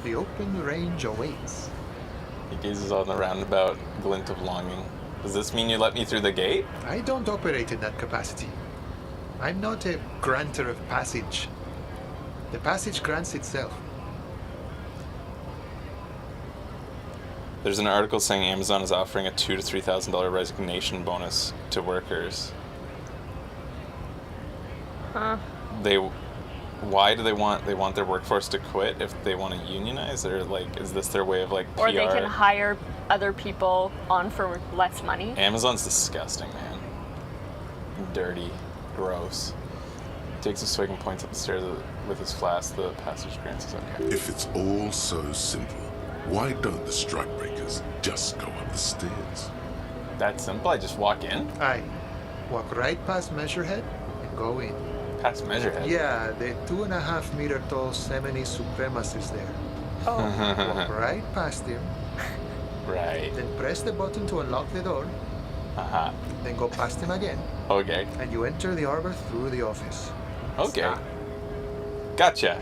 The open range awaits. He gazes on the roundabout, glint of longing. Does this mean you let me through the gate? I don't operate in that capacity. I'm not a granter of passage. The passage grants itself. There's an article saying Amazon is offering a $2,000 to $3,000 resignation bonus to workers. Huh. They why do they want their workforce to quit if they want to unionize, or like is this their way of like PR? Or they can hire other people on for less money. Amazon's disgusting, man. Dirty, gross. Takes a swig and points up the stairs with his flask. The passage grants is okay. If it's all so simple, why don't the strikebreakers just go up the stairs? That simple? I just walk in? Aye. Walk right past Measurehead and go in. Past Measurehead? Yeah, the 2.5-meter tall Semini supremacist there. Oh. Walk right past him, Right. then press the button to unlock the door, Uh-huh. then go past him again, Okay. and you enter the arbor through the office. Okay. Stop. Gotcha.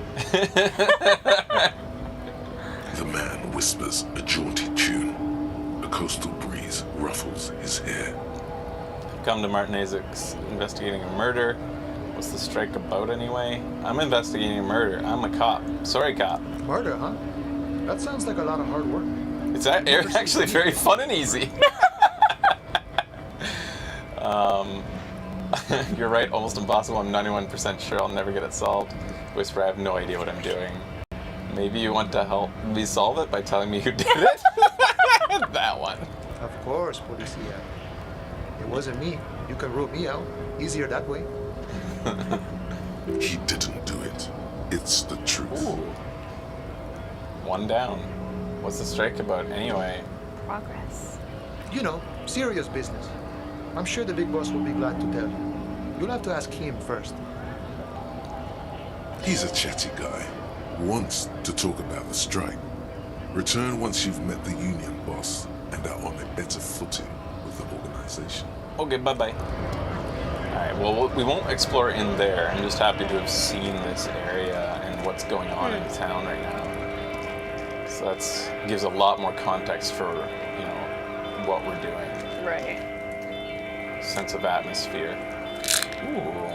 The man whispers a jaunty tune. A coastal breeze ruffles his hair. Come to Martinez's investigating a murder. What's the strike about anyway? I'm investigating a murder. I'm a cop. Sorry, cop. Murder, huh? That sounds like a lot of hard work. It's actually very fun and easy. You're right, almost impossible. I'm 91% sure I'll never get it solved. Whisper, I have no idea what I'm doing. Maybe you want to help me solve it by telling me who did it? That one. Of course, Policia. It wasn't me. You can rule me out. Easier that way. He didn't do it. It's the truth. Ooh. One down. What's the strike about anyway? Progress. You know, serious business. I'm sure the big boss will be glad to tell you. You'll have to ask him first. He's a chatty guy. Wants to talk about the strike. Return once you've met the union boss and are on a better footing with the organization. Okay, bye-bye. Alright, well, we won't explore in there. I'm just happy to have seen this area and what's going on in town right now. So that's gives a lot more context for, you know, what we're doing. Right. Sense of atmosphere. Ooh.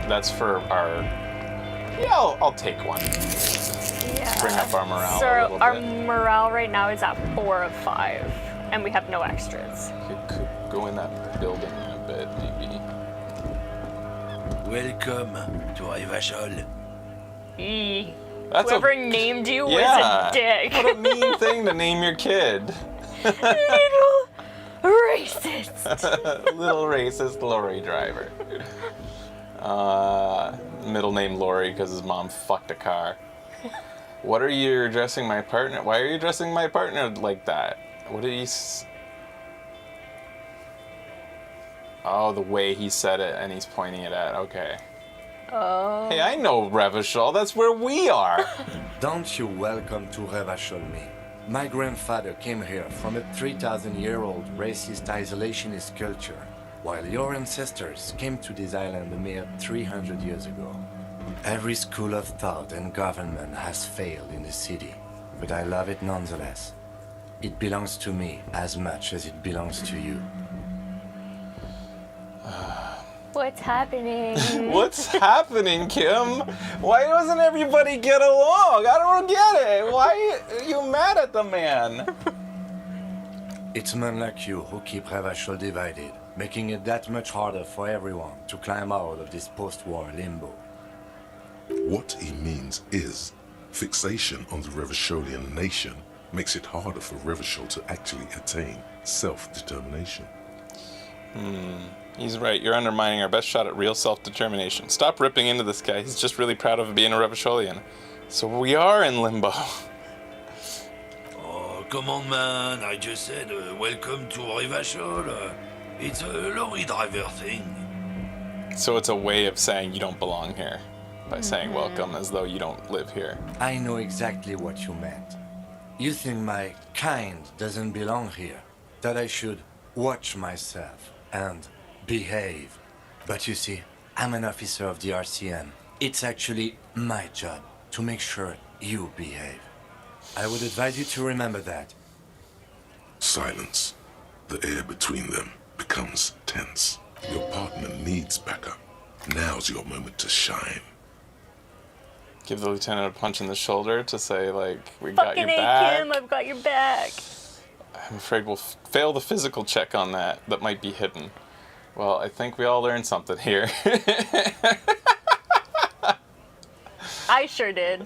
That's for our... Yeah, I'll take one. Yeah. Bring up our morale a So little our bit. morale right now is at 4 of 5, and we have no extras. Could go in that building a bit, maybe. Welcome to Rivachol. Eee. That's Whoever named you was yeah. a dick. What a mean thing to name your kid. Little racist. Little racist lorry driver. Middle name Lori because his mom fucked a car. What are you addressing my partner? Why are you addressing my partner like that? What did he... Oh, the way he said it and he's pointing it at. Okay. Oh. Hey, I know Revachol. That's where we are. Don't you welcome to Revachol me. My grandfather came here from a 3,000-year-old racist isolationist culture, while your ancestors came to this island a mere 300 years ago. Every school of thought and government has failed in the city, but I love it nonetheless. It belongs to me as much as it belongs to you. What's happening? What's happening, Kim? Why doesn't everybody get along? I don't get it. Why are you mad at the man? It's men like you who keep Revachol divided, making it that much harder for everyone to climb out of this post-war limbo. What he means is, fixation on the Revacholian nation makes it harder for Revachol to actually attain self-determination. He's right. You're undermining our best shot at real self-determination. Stop ripping into this guy. He's just really proud of being a Revacholian. So we are in limbo. Oh, come on, man. I just said welcome to Rivachol. It's a lorry driver thing. So it's a way of saying you don't belong here. By saying welcome as though you don't live here. I know exactly what you meant. You think my kind doesn't belong here, that I should watch myself and behave. But you see, I'm an officer of the RCM. It's actually my job to make sure you behave. I would advise you to remember that. Silence. The air between them becomes tense. Your partner needs backup. Now's your moment to shine. Give the lieutenant a punch in the shoulder to say, like, we got your Fucking back. Kim, I've got your back. I'm afraid we'll fail the physical check on that. That might be hidden. Well, I think we all learned something here. sure did.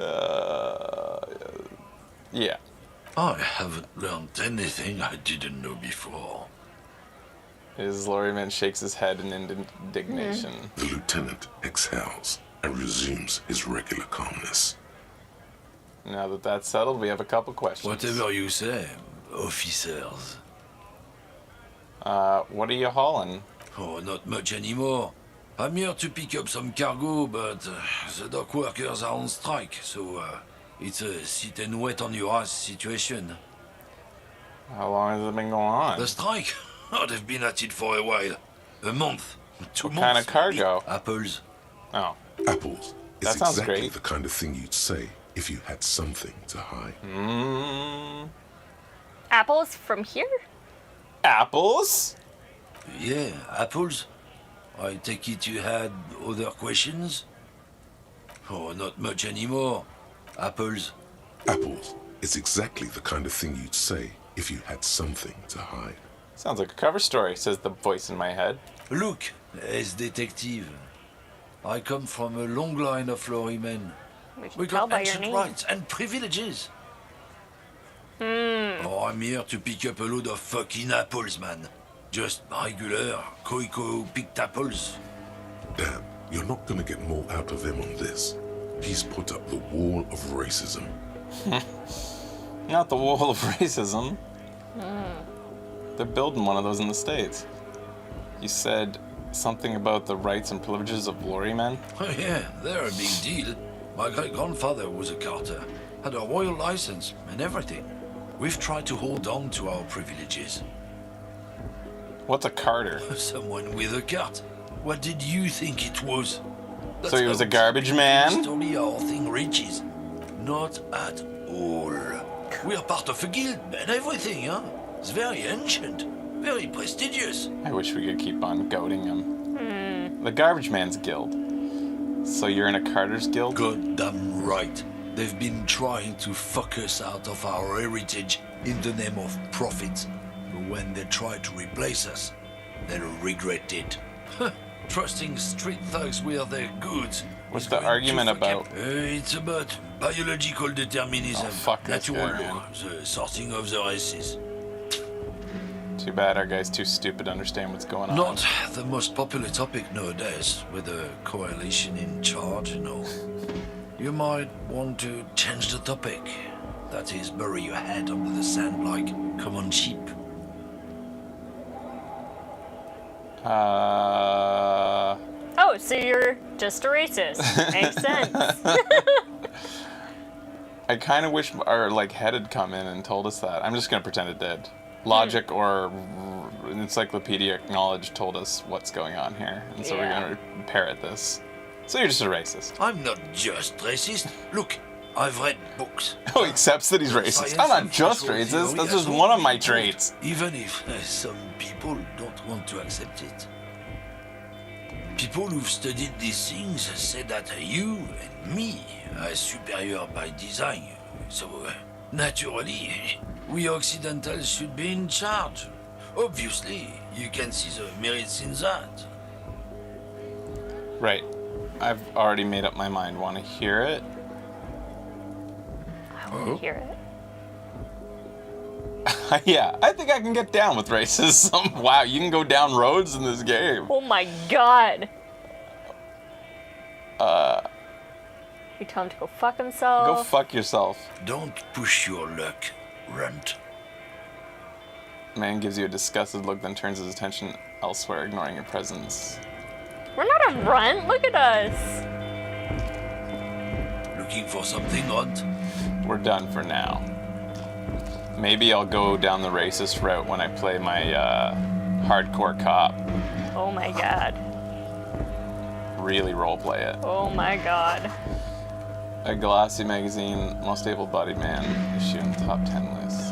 Yeah. I haven't learned anything I didn't know before. His lorryman shakes his head in indignation. The lieutenant exhales and resumes his regular calmness. Now that that's settled, we have a couple questions. Whatever you say, officers. What are you hauling? Oh, not much anymore. I'm here to pick up some cargo, but the dock workers are on strike, so it's a sit and wait on your ass situation. How long has it been going on? The strike? Oh, they've been at it for a while. A month. 2 What months. kind of cargo? Apples. Oh. Apples is That sounds exactly great. the kind of thing you'd say if you had something to hide. Apples from here? Apples? Yeah, apples. I take it you had other questions? Oh, not much anymore. Apples. Apples is exactly the kind of thing you'd say if you had something to hide. Sounds like a cover story, says the voice in my head. Look, as detective, I come from a long line of lorrymen. We can We tell got by your ancient name. rights and privileges. Oh, I'm here to pick up a load of fucking apples, man. Just regular Koiko-picked apples. Damn, you're not gonna get more out of him on this. He's put up the wall of racism. Not the wall of racism. They're building one of those in the States. You said something about the rights and privileges of lorrymen? Oh yeah, they're a big deal. My great-grandfather was a carter, had a royal license and everything. We've tried to hold on to our privileges. What's a carter? Someone with a cart. What did you think it was? So he was a how garbage man? Slowly our thing reaches. Not at all. We are part of a guild and everything, huh? It's very ancient, very prestigious. I wish we could keep on goading him. The Garbage Man's Guild. So you're in a Carter's Guild? Goddamn right. They've been trying to fuck us out of our heritage in the name of profit. But when they try to replace us, they'll regret it. Trusting street thugs with their goods. What's is the going to argument fuck about? up. It's about biological determinism. Oh, fuck this natural guy, law, the sorting of the races. Too bad our guy's too stupid to understand what's going on. Not the most popular topic nowadays, with the coalition in charge and all. You might want to change the topic. That is, bury your head under the sand like common sheep. Oh, so you're just a racist. Makes sense. I kind of wish our head had come in and told us that. I'm just gonna pretend it did. Logic or encyclopedic knowledge told us what's going on here, and so we're Yeah. gonna parrot this. So you're just a racist. I'm not just racist. Look, I've read books. Oh, he accepts that he's racist. Science I'm not and just social racist. theory That's has just all one of been my taught, traits. Even if some people don't want to accept it. People who've studied these things say that you and me are superior by design. So, naturally, we Occidentals should be in charge. Obviously, you can see the merits in that. Right. I've already made up my mind. Want to hear it? I want to hear it. Yeah, I think I can get down with racism. Wow, you can go down roads in this game. Oh my god. You tell him to go fuck himself. Go fuck yourself. Don't push your luck, runt. Man gives you a disgusted look, then turns his attention elsewhere, ignoring your presence. We're not a runt. Look at us. Looking for something, runt? We're done for now. Maybe I'll go down the racist route when I play my hardcore cop. Oh my god. Really roleplay it. Oh my god. A glossy magazine, most able-bodied man, issue in the top 10 lists.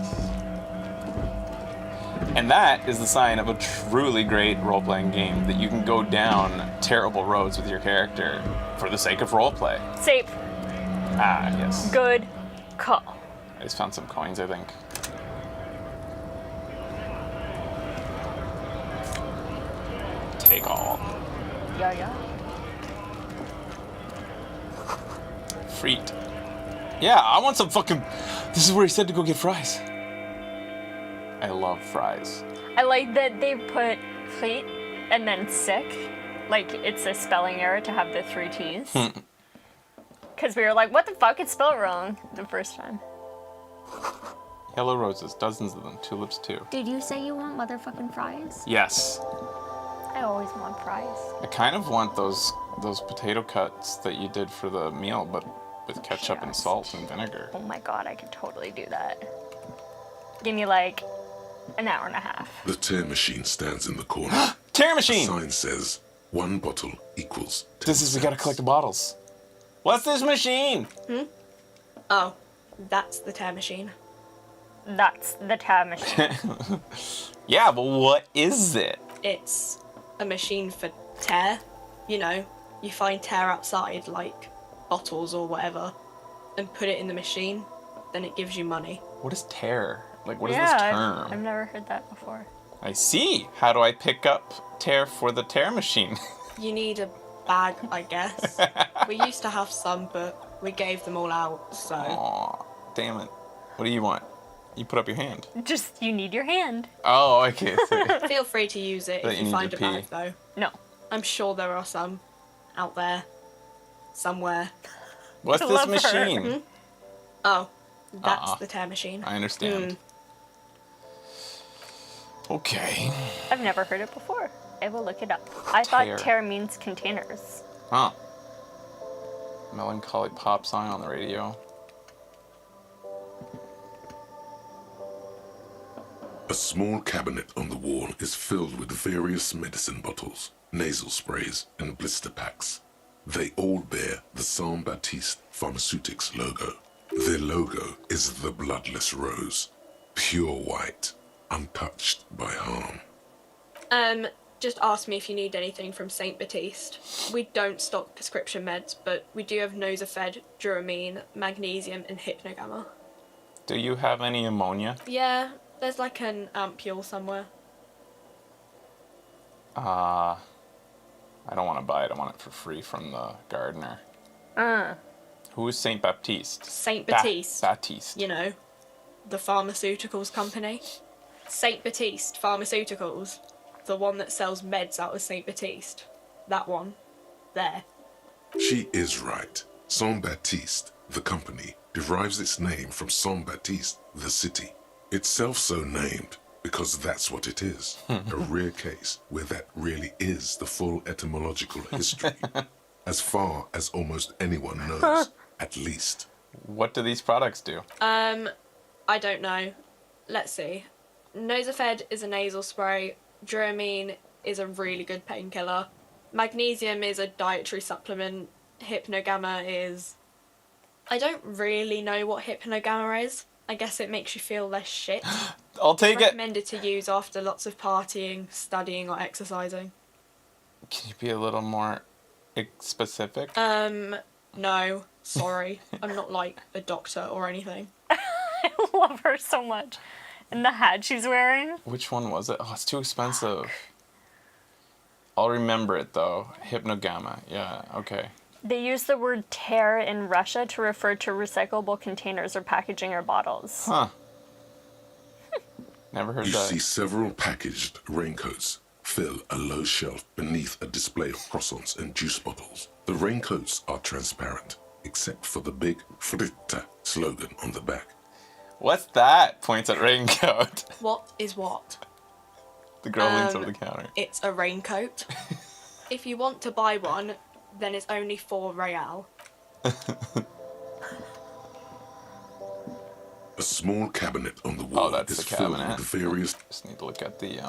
And that is the sign of a truly great role-playing game, that you can go down terrible roads with your character for the sake of roleplay. Safe. Ah, yes. Good call. I just found some coins, I think. Take all. Yeah, yeah. Freet. Yeah, I want some fucking... This is where he said to go get fries. I love fries. I like that they put fleet and then sick. Like, it's a spelling error to have the 3 T's. Because we were like, what the fuck? It's spelled wrong the first time. Yellow roses, dozens of them. Tulips, too. Did you say you want motherfucking fries? Yes. I always want fries. I kind of want those potato cuts that you did for the meal, but with ketchup and salt and vinegar. Oh my god, I could totally do that. Give me like an hour and a half. The tear machine stands in the corner. Tear The machine! sign says 1 bottle equals 10 This is, we gotta cents. collect the bottles. What's this machine? Oh, that's the tear machine. That's the tab machine. Yeah, but what is it? It's a machine for tear. You know, you find tear outside, like bottles or whatever, and put it in the machine, then it gives you money. What is tear? Like, what is yeah, this term? I've never heard that before. I see. How do I pick up tear for the tear machine? You need a bag, I guess. We used to have some, but we gave them all out, so... Aw, damn it. What do you want? You put up your hand. Just, you need your hand. Oh, okay. Sorry. Feel free to use it But if you you need find to a bag, pee. though. No. I'm sure there are some out there. Somewhere. What's I this love her. machine? Oh, that's Uh-uh. the tear machine. I understand. Okay. I've never heard it before. I will look it up. I thought Tear. tear means containers. Huh. Melancholy pop song on the radio. A small cabinet on the wall is filled with various medicine bottles, nasal sprays, and blister packs. They all bear the Saint Baptiste Pharmaceutics logo. Their logo is the bloodless rose, pure white, untouched by harm. Just ask me if you need anything from Saint Baptiste. We don't stock prescription meds, but we do have Nosafed, Duramine, Magnesium, and Hypnogamma. Do you have any ammonia? Yeah, there's like an ampule somewhere. I don't want to buy it. I want it for free from the gardener. Who is Saint Baptiste? Saint Baptiste. Baptiste. You know, the pharmaceuticals company. Saint Baptiste Pharmaceuticals. The one that sells meds out of Saint Baptiste. That one. There. She is right. Saint Baptiste, the company, derives its name from Saint Baptiste, the city. Itself so named because that's what it is. A rare case where that really is the full etymological history. As far as almost anyone knows, at least. What do these products do? I don't know. Let's see. Nosafed is a nasal spray. Duramine is a really good painkiller. Magnesium is a dietary supplement. Hypnogamma is... I don't really know what Hypnogamma is. I guess it makes you feel less shit. I'll take it. Recommended to use after lots of partying, studying, or exercising. Can you be a little more specific? No. Sorry. I'm not like a doctor or anything. I love her so much. And the hat she's wearing. Which one was it? Oh, it's too expensive. I'll remember it though. Hypnogamma. Yeah, okay. They use the word tear in Russia to refer to recyclable containers or packaging or bottles. Huh. Never heard You that. see several packaged raincoats fill a low shelf beneath a display of croissants and juice bottles. The raincoats are transparent, except for the big Fritta slogan on the back. What's that? Points at raincoat. What is what? The girl leans over the counter. It's a raincoat. If you want to buy one, then it's only 4 real. A small cabinet on the wall that's is the filled cabinet. with various... Just need to look at the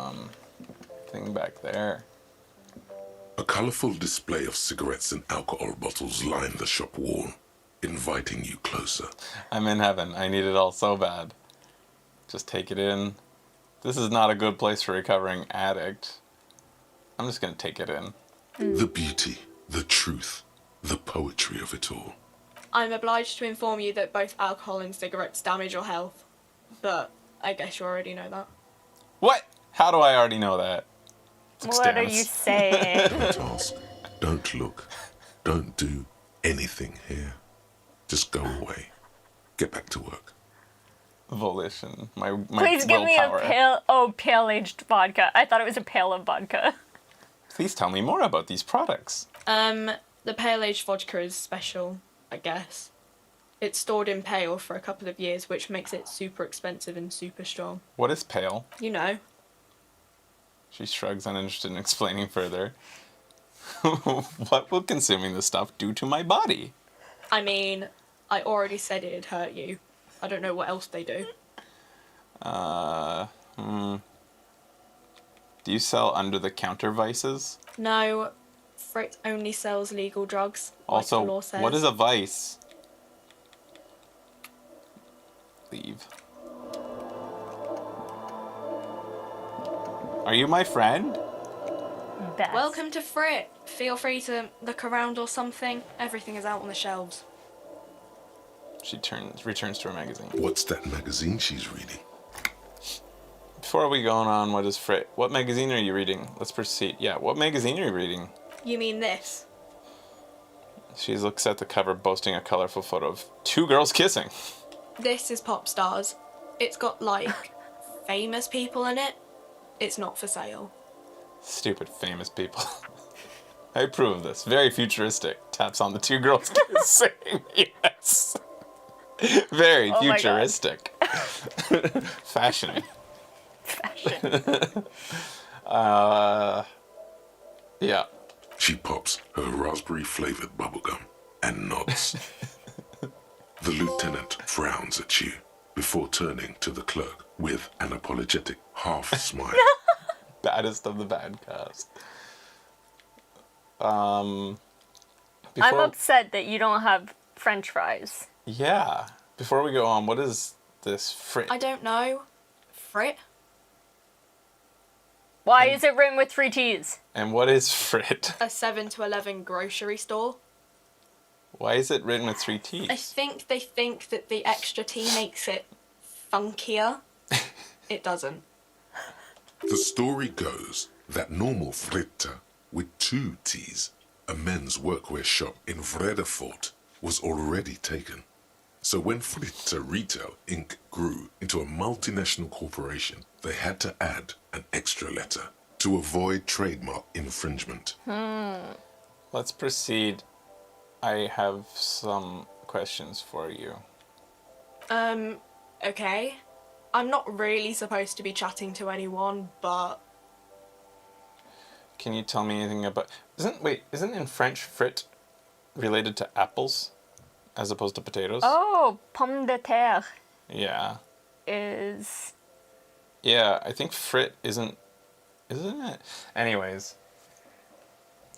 thing back there. A colorful display of cigarettes and alcohol bottles line the shop wall, inviting you closer. I'm in heaven. I need it all so bad. Just take it in. This is not a good place for a recovering addict. I'm just gonna take it in. The beauty, the truth, the poetry of it all. I'm obliged to inform you that both alcohol and cigarettes damage your health. But I guess you already know that. What? How do I already know that? It's What are Stannis. you saying? Don't ask, don't look, don't do anything here. Just go away. Get back to work. Volition. My Please give me willpower. pale-aged vodka. I thought it was a pail of vodka. Please tell me more about these products. The pale aged vodka is special, I guess. It's stored in pale for a couple of years, which makes it super expensive and super strong. What is pale? You know. She shrugs, uninterested in explaining further. What will consuming this stuff do to my body? I mean, I already said it'd hurt you. I don't know what else they do. Do you sell under-the-counter vices? No, Frit only sells legal drugs. Also, like the law says. what is a vice? Leave. Are you my friend? Best. Welcome to Frit. Feel free to look around or something. Everything is out on the shelves. She returns to her magazine. What's that magazine she's reading? Before we go on, what magazine are you reading? Let's proceed. Yeah, what magazine are you reading? You mean this? She looks at the cover, boasting a colorful photo of two girls kissing. This is Pop Stars. It's got, like, famous people in it. It's not for sale. Stupid famous people. I approve of this. Very futuristic. Taps on the two girls kissing. Yes. Very Oh my God. futuristic. Fashion. Yeah. She pops her raspberry-flavored bubblegum and nods. The lieutenant frowns at you before turning to the clerk with an apologetic half-smile. Baddest of the bad cast. I'm upset that you don't have French fries. Yeah. Before we go on, what is this Frit? I don't know. Frit? Why is it written with 3 T's? And what is Frit? A 7 to 11 grocery store. Why is it written with 3 T's? I think they think that the extra T makes it funkier. It doesn't. The story goes that normal Fritte with 2 T's, a men's workwear shop in Vredefort, was already taken. So when Fritte Retail Inc. grew into a multinational corporation, they had to add an extra letter to avoid trademark infringement. Let's proceed. I have some questions for you. Okay. I'm not really supposed to be chatting to anyone, but Can you tell me anything about... Isn't in French Frit related to apples as opposed to potatoes? Oh, pomme de terre Yeah. is... Yeah, I think Frit isn't it? Anyways.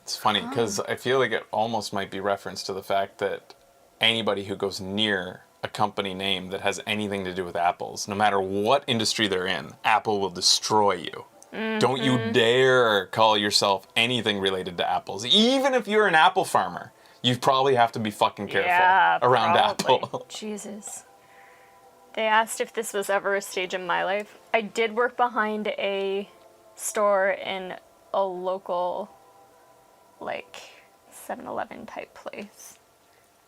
It's funny, because I feel like it almost might be reference to the fact that anybody who goes near a company name that has anything to do with apples, no matter what industry they're in, Apple will destroy you. Don't you dare call yourself anything related to apples. Even if you're an apple farmer, you probably have to be fucking careful around probably. Apple. Jesus. They asked if this was ever a stage in my life. I did work behind a store in a local, 7-Eleven type place.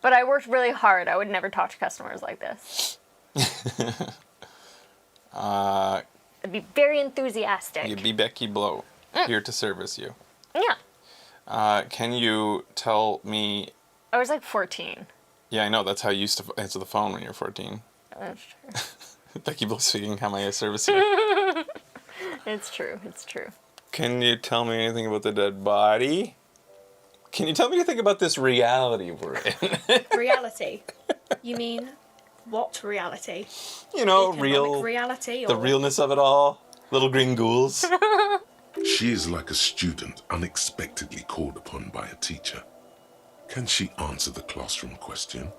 But I worked really hard. I would never talk to customers like this. I'd be very enthusiastic. You'd be Becky Blow, here to service you. Yeah. Can you tell me... I was 14. Yeah, I know. That's how you used to answer the phone when you were 14. That's true. Becky Blow speaking, how may I service you? It's true. It's true. Can you tell me anything about the dead body? Can you tell me anything about this reality we're in? reality. You mean what reality? You know, Economic reality, or the realness of it all. Little green ghouls. She is like a student unexpectedly called upon by a teacher. Can she answer the classroom question?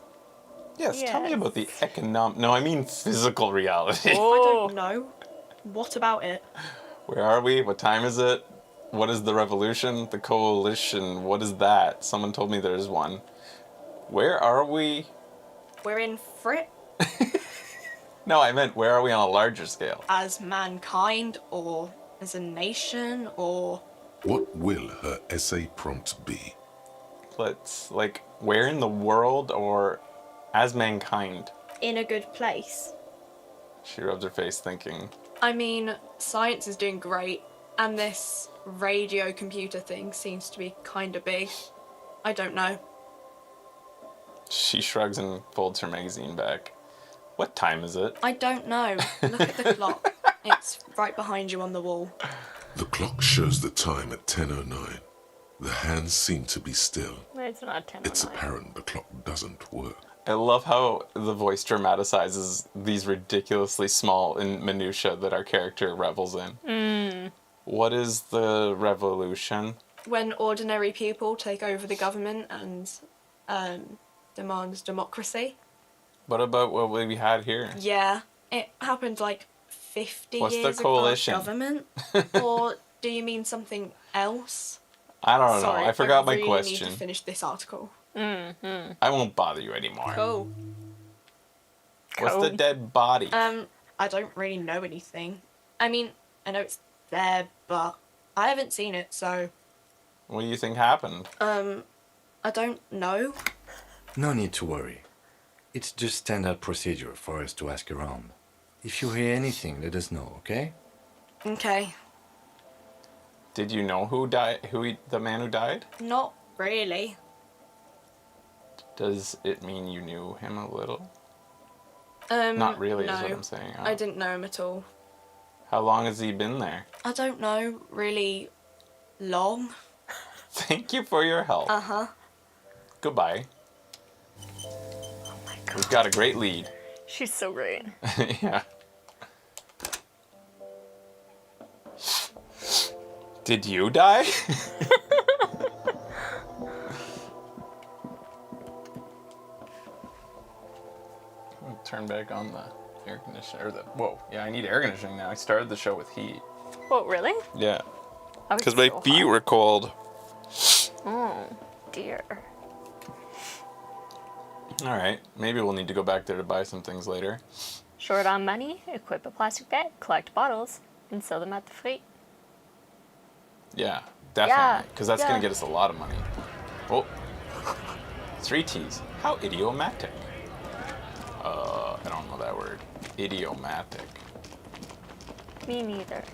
Yes, tell me about the physical reality. I don't know. What about it? Where are we? What time is it? What is the revolution? The coalition? What is that? Someone told me there's one. Where are we? We're in Frit No, I meant where are we on a larger scale? as mankind, or as a nation, or What will her essay prompt be? Let's, where in the world, or As mankind. In a good place. She rubs her face thinking. I mean, science is doing great, and this radio computer thing seems to be kind of big. I don't know. She shrugs and folds her magazine back. What time is it? I don't know. Look at the clock. It's right behind you on the wall. The clock shows the time at 10:09. The hands seem to be still. It's not 10. It's apparent the clock doesn't work. I love how the voice dramatizes these ridiculously small minutiae that our character revels in. What is the revolution? When ordinary people take over the government and demand democracy. What about what we had here? Yeah, it happened like 50 What's the years ago. coalition? Government? Or do you mean something else? I don't Sorry, know. I forgot my really question. need to finish this article. I won't bother you anymore. Cool. What's the dead body? I don't really know anything. I mean, I know it's there, but I haven't seen it, so... What do you think happened? I don't know. No need to worry. It's just standard procedure for us to ask around. If you hear anything, let us know, okay? Okay. Did you know who died? The man who died? Not really. Does it mean you knew him a little? Not really, no. is what I'm saying. I didn't know him at all. How long has he been there? I don't know really long. Thank you for your help. Uh-huh. Goodbye. Oh my god. We've got a great lead. She's so great. Yeah. Did you die? Turn back on the air conditioner. Whoa, yeah, I need air conditioning now. I started the show with heat. Whoa, really? Yeah. I was Because my so feet hot. were cold. Oh, dear. Alright, maybe we'll need to go back there to buy some things later. Short on money, equip a plastic bag, collect bottles, and sell them at the fleet. Yeah, definitely. Because that's yeah. going to get us a lot of money. Oh. 3 T's. How idiomatic. I don't know that word. Idiomatic. Me neither.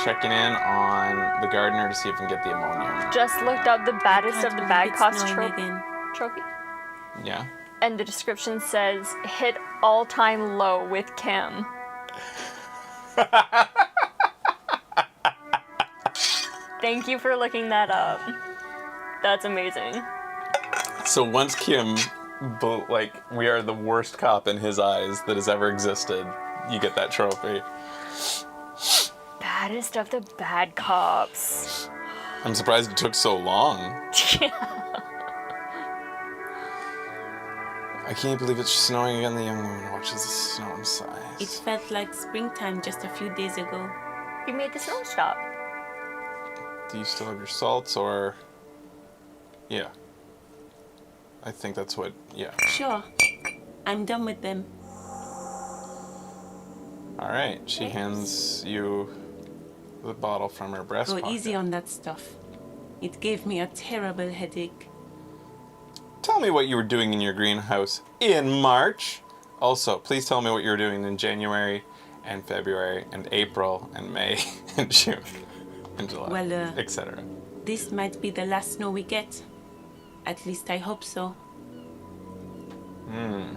Checking in on the gardener to see if we can get the ammonium. Just looked up the baddest of the bad cops snowing again. trophy. Yeah. And the description says, hit all-time low with Kim. Thank you for looking that up. That's amazing. So once Kim, we are the worst cop in his eyes that has ever existed, you get that trophy. Baddest of the bad cops. I'm surprised it took so long. I can't believe it's snowing again. The young woman watches the snow and sighs. It felt like springtime just a few days ago. You made the snow stop. Do you still have your salts or... Yeah. I think that's what... Yeah. Sure. I'm done with them. Alright, she hands you the bottle from her breast Go pocket. easy on that stuff. It gave me a terrible headache. Tell me what you were doing in your greenhouse in March. Also, please tell me what you were doing in January and February and April and May and June and July, Well, etc. This might be the last snow we get. At least I hope so.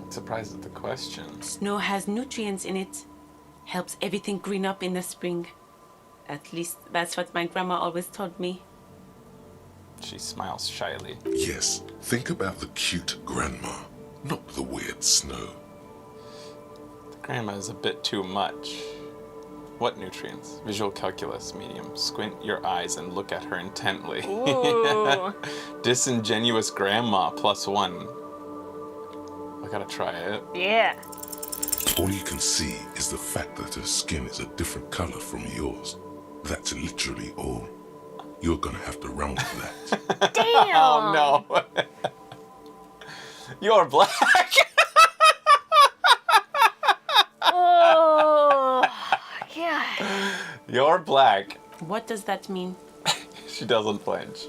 Surprised at the question. Snow has nutrients in it. Helps everything green up in the spring. At least that's what my grandma always told me. She smiles shyly. Yes, think about the cute grandma, not the weird snow. The grandma is a bit too much. What nutrients? Visual calculus, medium. Squint your eyes and look at her intently. Ooh. Disingenuous grandma +1. I gotta try it. Yeah. All you can see is the fact that her skin is a different color from yours. That's literally all. You're gonna have to run with that. Damn. Oh no. You're black. Oh. Yeah. You're black. What does that mean? She doesn't flinch.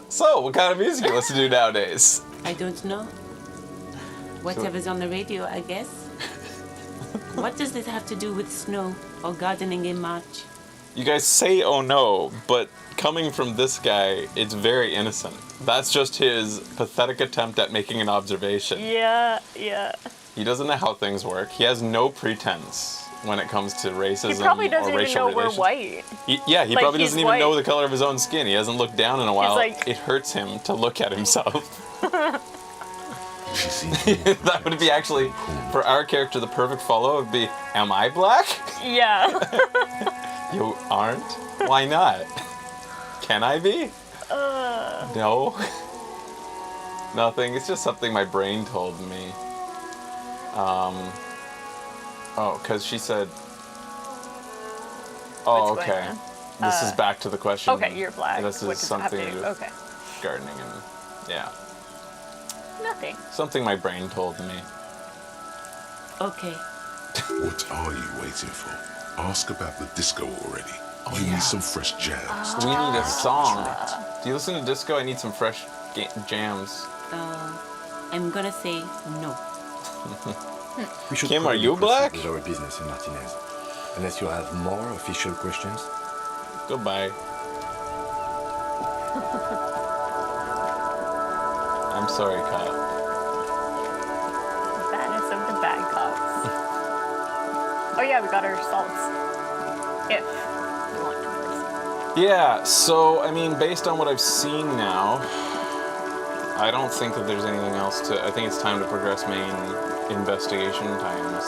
So, what kind of music you listen to nowadays? I don't know. Whatever's on the radio, I guess. What does this have to do with snow or gardening in March? You guys say oh no, but coming from this guy, it's very innocent. That's just his pathetic attempt at making an observation. Yeah. He doesn't know how things work. He has no pretense when it comes to racism He probably doesn't or even racial know we're relations. white. He Like, probably he's doesn't even know white. the color of his own skin. He hasn't looked down in a while. like- It hurts him to look at himself. She seems That would be actually, for our character, the perfect follow would be, am I black? Yeah. You aren't? Why not? Can I be? No. Nothing. It's just something my brain told me. Oh, because she said... Oh, What's going okay. on? This is back to the question. Okay, you're black. This is What does it have something to to do? do with Okay. gardening and... Yeah. Nothing. Something my brain told me. Okay. What are you waiting for? Ask about the disco already. Oh, You yeah. need some fresh jams. We need a song. Do you listen to disco? I need some fresh jams. I'm gonna say no. We should Kim, are probably you proceed black? with our business in Martinez. Unless you have more official questions. Goodbye. I'm sorry, cop. Baddest of the bad cops. Oh yeah, we got our salts. If we want to proceed. Yeah, so, I mean, based on what I've seen now, I don't think that there's anything else to... I think it's time to progress main investigation times.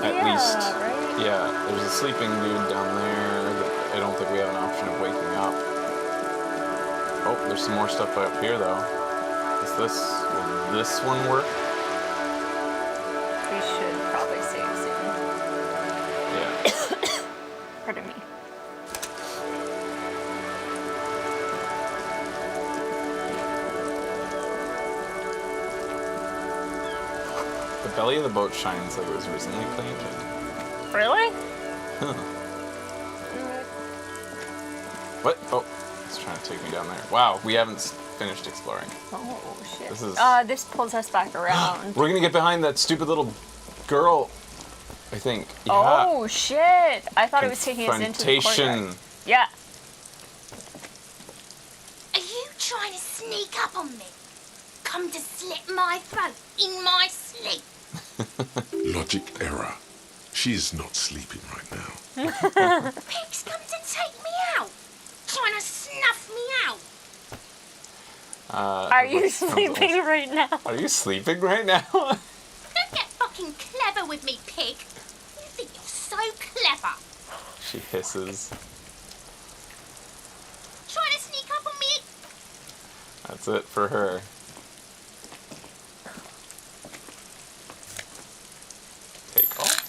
At least. Right? Yeah, there's a sleeping dude down there that I don't think we have an option of waking up. Oh, there's some more stuff up here, though. Will this one work? We should probably save soon. Yeah. Pardon me. The belly of the boat shines like it was recently painted. Really? What? Oh, it's trying to take me down there. Wow, we haven't finished exploring. Oh shit. This is- This pulls us back around. We're gonna get behind that stupid little girl, I think. Yeah. Oh shit! I thought it was taking us into the courtyard. Confrontation. Yeah. Are you trying to sneak up on me? Come to slit my throat in my sleep? Logic error. She is not sleeping right now. Pigs come to take me out, trying to snuff me out. Are you sleeping right now? Are you sleeping right now? Don't get fucking clever with me, pig. You think you're so clever. She hisses. Trying to sneak up on me? That's it for her. Take off.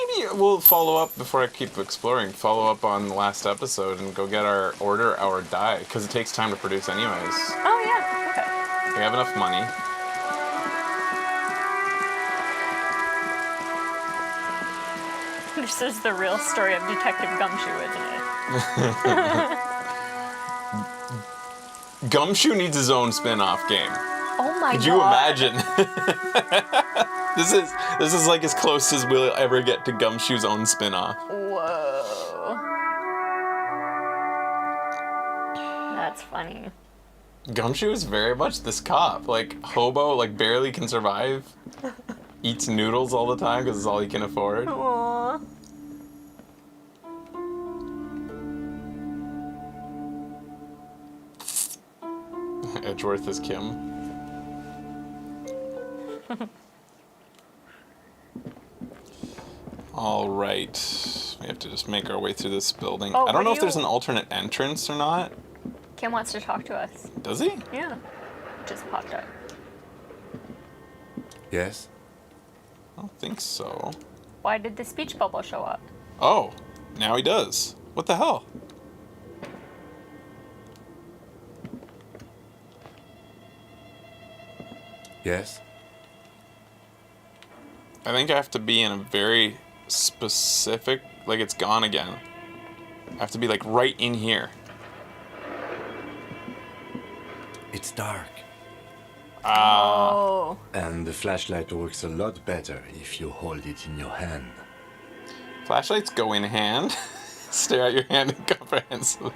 Maybe we'll follow up before I keep exploring. Follow up on the last episode and go get our die because it takes time to produce anyways. Oh yeah. Okay. We have enough money. This is the real story of Detective Gumshoe, isn't it? Gumshoe needs his own spin-off game. Oh my god. Could you imagine? This is like as close as we'll ever get to Gumshoe's own spin-off. Whoa. That's funny. Gumshoe is very much this cop. Like, hobo, like, barely can survive. Eats noodles all the time because it's all he can afford. Aww. Edgeworth is Kim. All right. We have to just make our way through this building. Oh, I don't know were if there's you- an alternate entrance or not. Kim wants to talk to us. Does he? Yeah. Just popped up. Yes? I don't think so. Why did the speech bubble show up? Oh, now he does. What the hell? Yes? I think I have to be in a very specific, like it's gone again. I have to be like right in here. It's dark. Oh. And the flashlight works a lot better if you hold it in your hand. Flashlights go in hand. Stare at your hand incomprehensibly.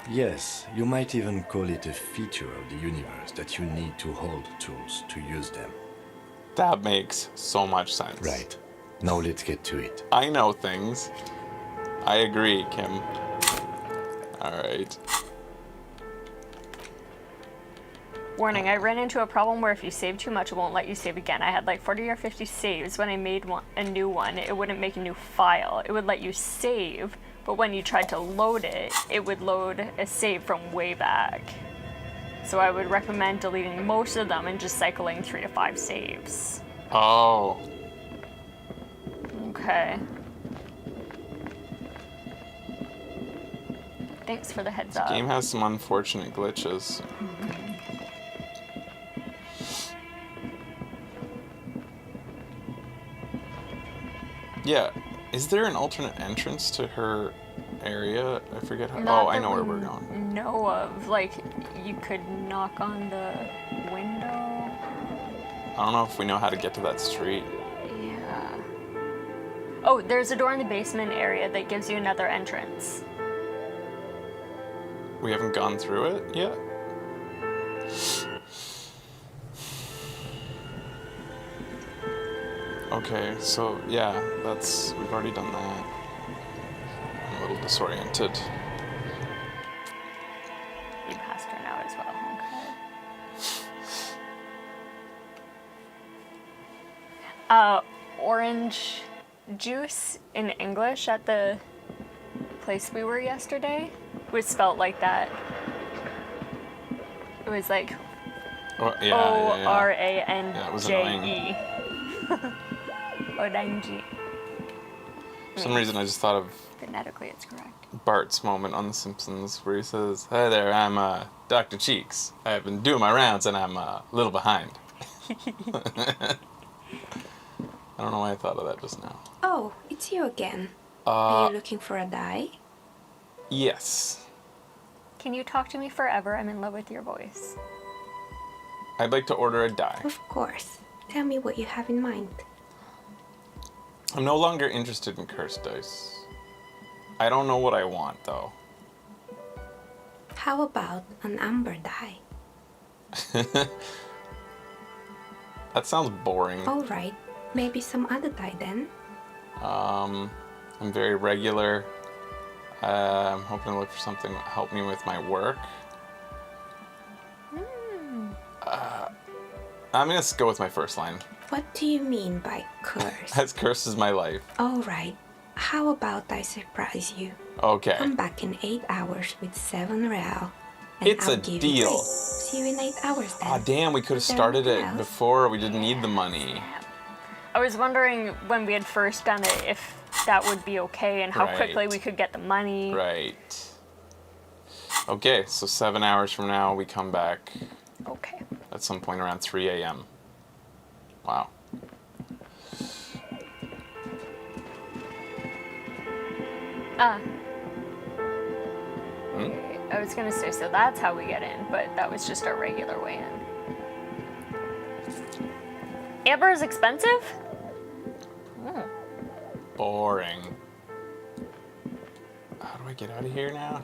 Yes, you might even call it a feature of the universe that you need to hold tools to use them. That makes so much sense. Right. Now let's get to it. I know things. I agree, Kim. Alright. Warning, I ran into a problem where if you save too much, it won't let you save again. I had like 40 or 50 saves. When I made a new one, it wouldn't make a new file. It would let you save, but when you tried to load it, it would load a save from way back. So I would recommend deleting most of them and just cycling 3 to 5 saves. Oh. Okay. Thanks for the heads up. This game has some unfortunate glitches. Yeah. Is there an alternate entrance to her area? I forget how. Not Oh, I that know where we we're going. know of. Like, you could knock on the window. I don't know if we know how to get to that street. Yeah. Oh, there's a door in the basement area that gives you another entrance. We haven't gone through it yet? Okay, so yeah, we've already done that. I'm a little disoriented. You passed her now as well, okay. Orange juice in English at the place we were yesterday was spelt like that. It was like Oh, yeah, O-R-A-N-J-E. that was annoying. Orange. For some reason, I just thought of Phonetically, it's correct. Bart's moment on The Simpsons where he says, "Hi there, I'm Dr. Cheeks. I've been doing my rounds and I'm a little behind." I don't know why I thought of that just now. Oh, it's you again. Are you looking for a die? Yes. Can you talk to me forever? I'm in love with your voice. I'd like to order a die. Of course. Tell me what you have in mind. I'm no longer interested in cursed dice. I don't know what I want, though. How about an amber die? That sounds boring. Alright, maybe some other die then? I'm very regular. I'm hoping to look for something that help me with my work. I'm gonna go with my first line. What do you mean by curse? As cursed as my life. Alright, how about I surprise you? Okay. Come back in 8 hours with 7 real. And It's I'll a give deal. You 3. See you in 8 hours then. Aw, damn, we could have Is there started anything it else? before. We didn't need the money. I was wondering when we had first done it if that would be okay and how Right. quickly we could get the money. Right. Okay, so 7 hours from now, we come back Okay. at some point around 3 a.m. Wow. I was gonna say, so that's how we get in, but that was just our regular way in. Amber is expensive? Boring. How do I get out of here now?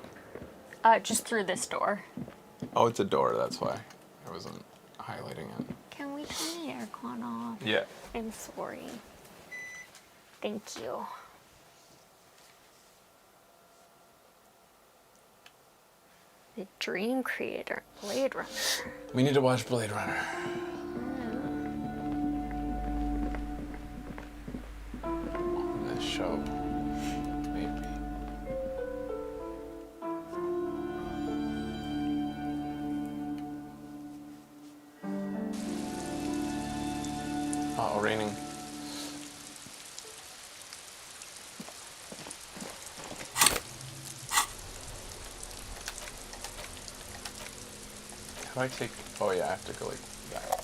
Just through this door. Oh, it's a door, that's why I wasn't highlighting it. Can we turn the aircon off? Yeah. I'm sorry. Thank you. The Dream Creator, Blade Runner. We need to watch Blade Runner. This show. Maybe. Uh-oh, raining. How do I take... Oh yeah, I have to go like that.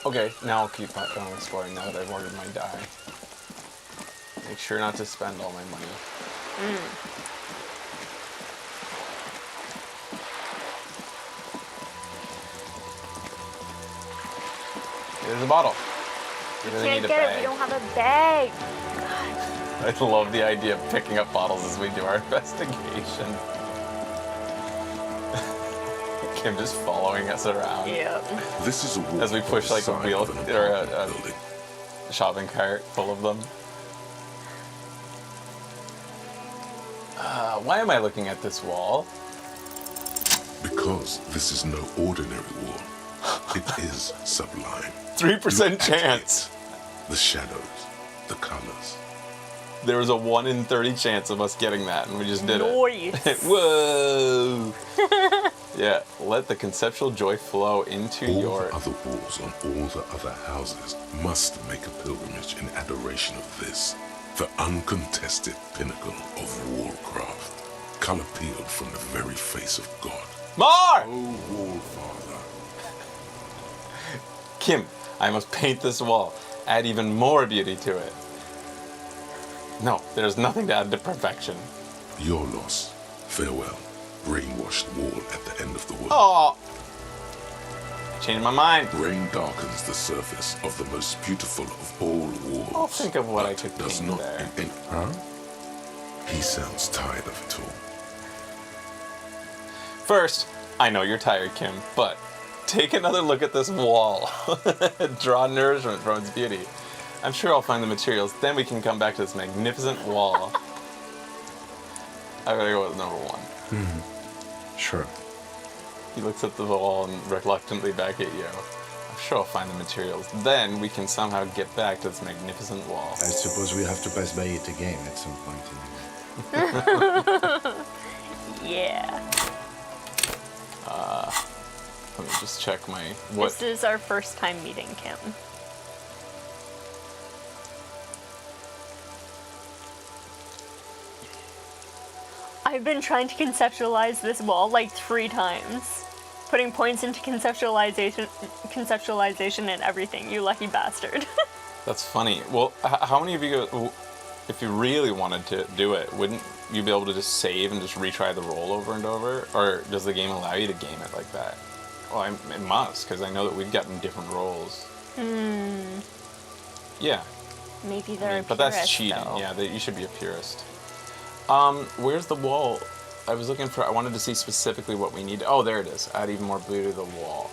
Okay, now I'll keep on exploring now that I've ordered my die. Make sure not to spend all my money. There's a bottle. We can't get it. We don't have a bag. I love the idea of picking up bottles as we do our investigation. Kim just following us around. Yep. This is a wall as we push like a wheel or a shopping cart full of them. Why am I looking at this wall? Because this is no ordinary wall. It is sublime. 3% chance. The shadows, the colors. There was a 1 in 30 chance of us getting that, and we just did Joyce. it. Whoa! Yeah, let the conceptual joy flow into all your... the other walls on all the other houses must make a pilgrimage in adoration of this, the uncontested pinnacle of wallcraft, color peeled from the very face of God. More! Oh, wall father. Kim, I must paint this wall. Add even more beauty to it. No, there's nothing to add to perfection. Your loss. Farewell. Brainwashed wall at the end of the world. Oh! Changed my mind. Rain darkens the surface of the most beautiful of all walls. I'll think of what I could does paint not there. Huh? He sounds tired of it all. First, I know you're tired, Kim, but take another look at this wall. Draw nourishment from its beauty. I'm sure I'll find the materials, then we can come back to this magnificent wall. I'm gonna go with number 1. Sure. He looks at the wall and reluctantly back at you. I'm sure I'll find the materials, then we can somehow get back to this magnificent wall. I suppose we have to pass by it again at some point. Yeah. Let me just check my... This is our first time meeting Kim. I've been trying to conceptualize this wall like 3 times. Putting points into conceptualization and everything, you lucky bastard. That's funny. Well, how many of you, if you really wanted to do it, wouldn't you be able to just save and just retry the roll over and over? Or does the game allow you to game it like that? Well, it must, because I know that we've gotten different rolls. Yeah. Maybe they're a but that's purist, cheating. though. Yeah, you should be a purist. Where's the wall? I was looking for, I wanted to see specifically what we need. Oh, there it is. Add even more beauty to the wall.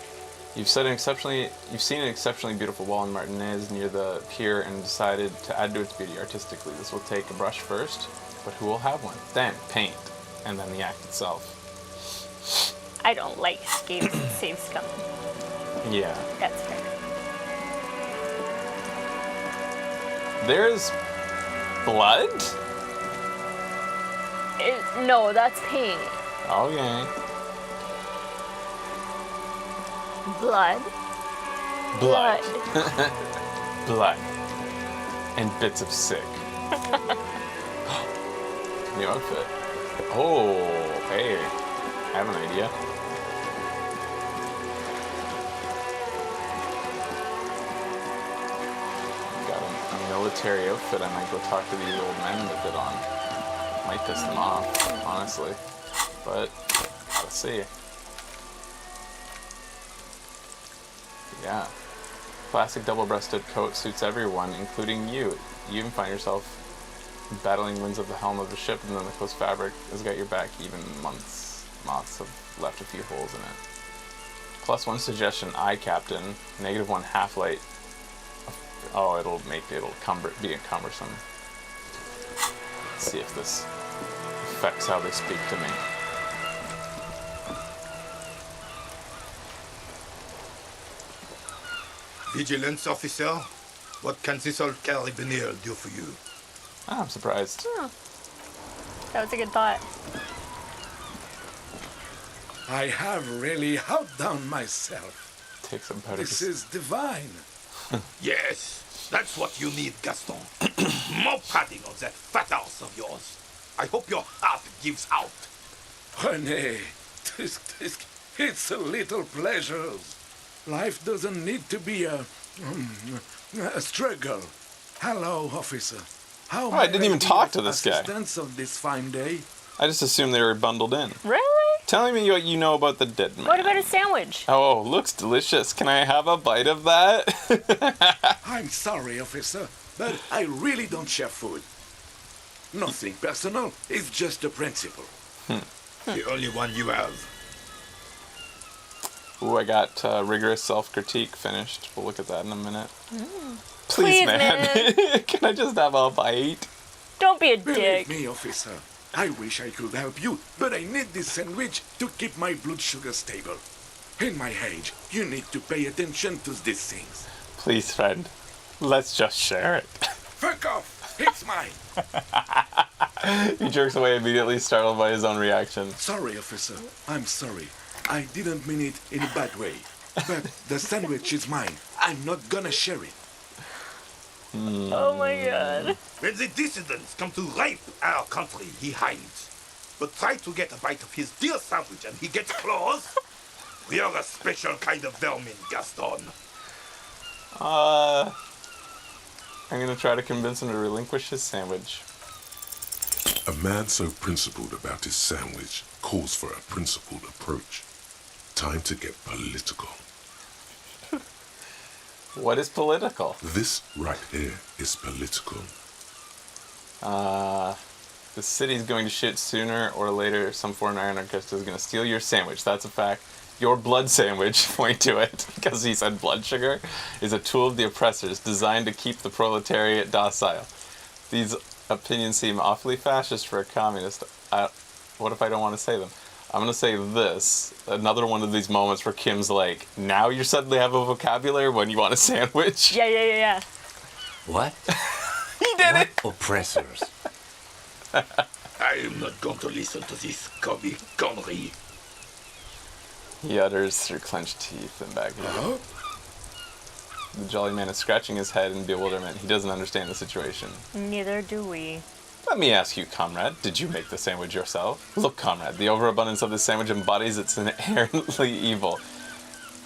You've seen an exceptionally beautiful wall in Martinez near the pier and decided to add to its beauty artistically. This will take a brush first, but who will have one? Then paint, and then the act itself. I don't like saves coming. Yeah. That's fair. There's blood? No, that's paint. Okay. Blood. Blood. Blood. And bits of sick. New outfit. Oh, hey. I have an idea. Got a military outfit I might go talk to these old men to fit on. Might piss them off, honestly. But, gotta see. Yeah. Classic double-breasted coat suits everyone, including you. You even find yourself battling winds of the helm of the ship, and then the close fabric has got your back. Even moths have left a few holes in it. +1 suggestion, Captain. -1 half-light. Oh, it'll be cumbersome. Let's see if this affects how they speak to me. Vigilance officer, what can this old carabinier do for you? Oh, I'm surprised. Oh. That was a good thought. I have really outdone myself. Take some This is divine. Yes, that's what you need, Gaston. More padding on that fat ass of yours. I hope your heart gives out. René, it's a little pleasure. Life doesn't need to be a struggle. Hello, officer. How I didn't even talk to this guy. Assistance of this fine day? I just assumed they were bundled in. Really? telling me what you know about the dead man. What about a sandwich? Oh, looks delicious. Can I have a bite of that? I'm sorry, officer, but I really don't share food. Nothing personal, it's just a principle. The only one you have. Ooh, I got rigorous self-critique finished. We'll look at that in a minute. Please, man. Can I just have a bite? Don't be a Believe dick. me, officer. I wish I could help you, but I need this sandwich to keep my blood sugar stable. In my age, you need to pay attention to these things. Please, friend. Let's just share it. Fuck off! It's mine! He jerks away immediately, startled by his own reaction. Sorry, officer. I'm sorry. I didn't mean it in a bad way. But the sandwich is mine. I'm not gonna share it. Oh my god. When the dissidents come to rape our country, he hides. But try to get a bite of his dear sandwich and he gets claws. We are a special kind of vermin, Gaston. I'm gonna try to convince him to relinquish his sandwich. A man so principled about his sandwich calls for a principled approach. Time to get political. What is political? This right here is political. The city's going to shit sooner or later. Some foreign anarchist is gonna steal your sandwich. That's a fact. Your blood sandwich, point to it, because he said blood sugar, is a tool of the oppressors designed to keep the proletariat docile. These opinions seem awfully fascist for a communist. What if I don't want to say them? I'm going to say this. Another one of these moments where Kim's like, now you suddenly have a vocabulary when you want a sandwich? Yeah. What? He did it! Oppressors. I am not going to listen to this scummy gunnery. He utters through clenched teeth and back up. The jolly man is scratching his head in bewilderment. He doesn't understand the situation. Neither do we. Let me ask you, comrade, did you make the sandwich yourself? Look, comrade, the overabundance of this sandwich embodies its inherently evil.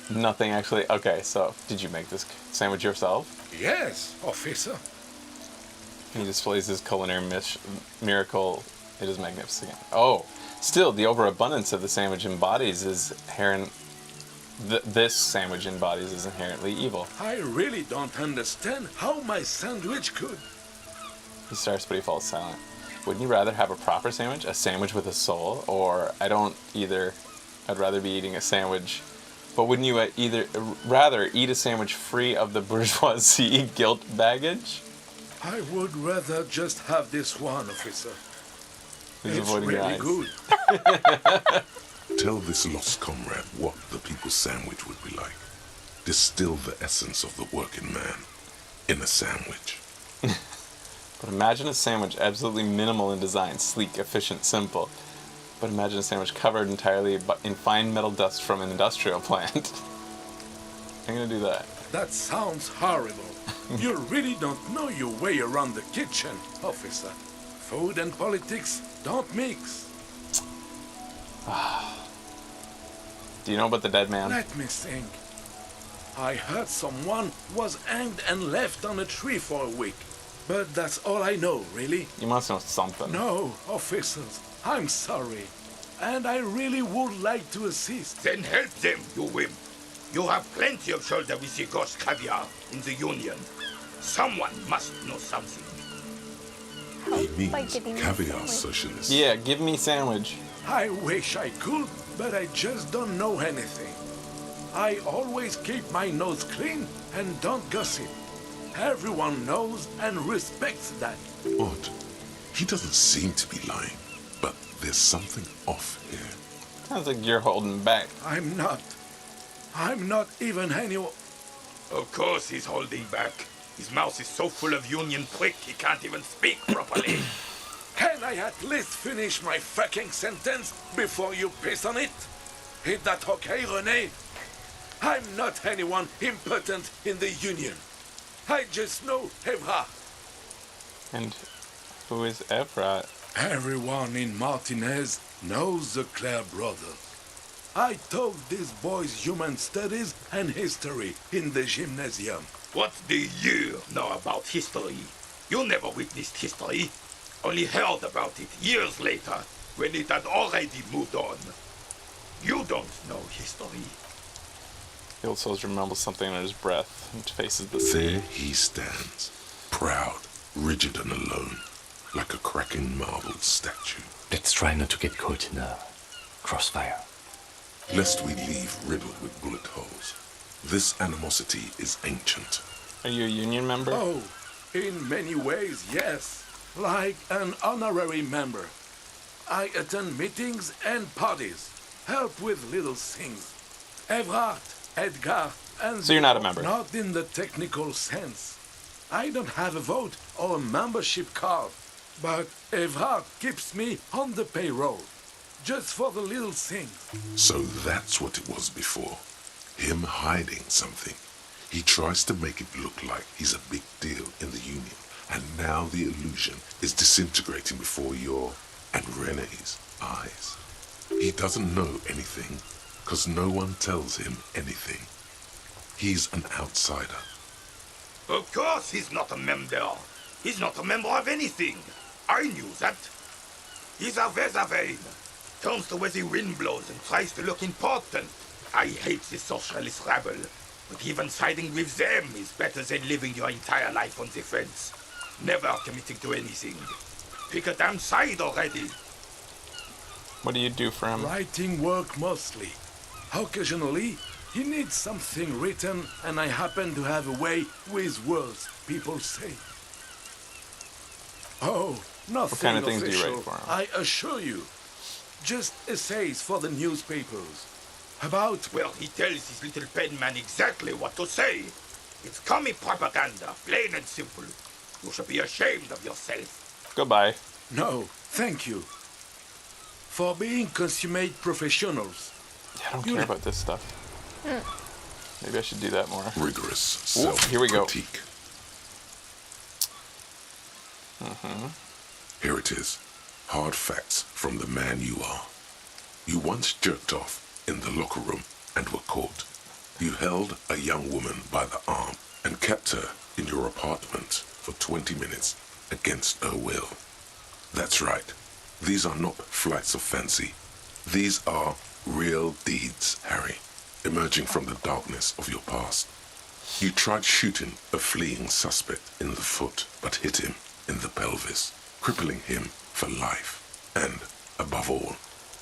Nothing actually... Okay, so, did you make this sandwich yourself? Yes, officer. He displays his culinary miracle. It is magnificent. Oh, still, the overabundance of the sandwich embodies is inherent... this sandwich embodies is inherently evil. I really don't understand how my sandwich could. He starts, but he falls silent. Wouldn't you rather have a proper sandwich? A sandwich with a soul? Or, I don't either. I'd rather be eating a sandwich. But wouldn't you rather eat a sandwich free of the bourgeoisie guilt baggage? I would rather just have this one, officer. He's It's avoiding your really eyes. good. Tell this lost comrade what the people's sandwich would be like. Distill the essence of the working man in a sandwich. But imagine a sandwich absolutely minimal in design, sleek, efficient, simple. But imagine a sandwich covered entirely in fine metal dust from an industrial plant. I'm gonna do that. That sounds horrible. You really don't know your way around the kitchen, officer. Food and politics don't mix. Do you know about the dead man? Let me think. I heard someone was hanged and left on a tree for a week. But that's all I know, really. You must know something. No, officers, I'm sorry. And I really would like to assist. Then help them, you wimp. You have plenty of shoulder with the ghost caviar in the Union. Someone must know something. He By means giving me caviar sandwich. socialist. Yeah, give me sandwich. I wish I could, but I just don't know anything. I always keep my nose clean and don't gossip. Everyone knows and respects that. Odd. He doesn't seem to be lying, but there's something off here. Sounds like you're holding back. I'm not even anyone. Of course he's holding back. His mouth is so full of Union prick he can't even speak properly. Can I at least finish my fucking sentence before you piss on it? Is that okay, René? I'm not anyone important in the Union. I just know Evra. And who is Evra? Everyone in Martinez knows the Clare brothers. I taught these boys human studies and history in the gymnasium. What do you know about history? You never witnessed history. Only heard about it years later, when it had already moved on. You don't know history. The old soldier mumbles something under his breath and faces the sea. There he stands, proud, rigid and alone, like a cracking marble statue. Let's try not to get caught in a crossfire. Lest we leave riddled with bullet holes. This animosity is ancient. Are you a union member? Oh, in many ways, yes. Like an honorary member. I attend meetings and parties, help with little things. Evrard, Edgar, and... So you're not a member? Not in the technical sense. I don't have a vote or a membership card, but Evrard keeps me on the payroll, just for the little things. So that's what it was before. Him hiding something. He tries to make it look like he's a big deal in the union, and now the illusion is disintegrating before your and Renee's eyes. He doesn't know anything, because no one tells him anything. He's an outsider. Of course he's not a member. He's not a member of anything. I knew that. He's a Vezavane. Turns the way the wind blows and tries to look important. I hate this socialist rabble. But even siding with them is better than living your entire life on the fence. Never committing to anything. Pick a damn side already. What do you do for him? Writing work mostly. Occasionally, he needs something written, and I happen to have a way with words, people say. Oh, nothing What kind of things official, do you write for him? I assure you. Just essays for the newspapers. About... Well, he tells his little pen man exactly what to say. It's commie propaganda, plain and simple. You should be ashamed of yourself. Goodbye. No, thank you. For being consummate professionals. Yeah, I don't care about this stuff. Maybe I should do that more. Rigorous Ooh, here we go. self-critique. Here it is. Hard facts from the man you are. You once jerked off in the locker room and were caught. You held a young woman by the arm and kept her in your apartment for 20 minutes against her will. That's right. These are not flights of fancy. These are real deeds, Harry, emerging from the darkness of your past. You tried shooting a fleeing suspect in the foot, but hit him in the pelvis, crippling him for life. And, above all,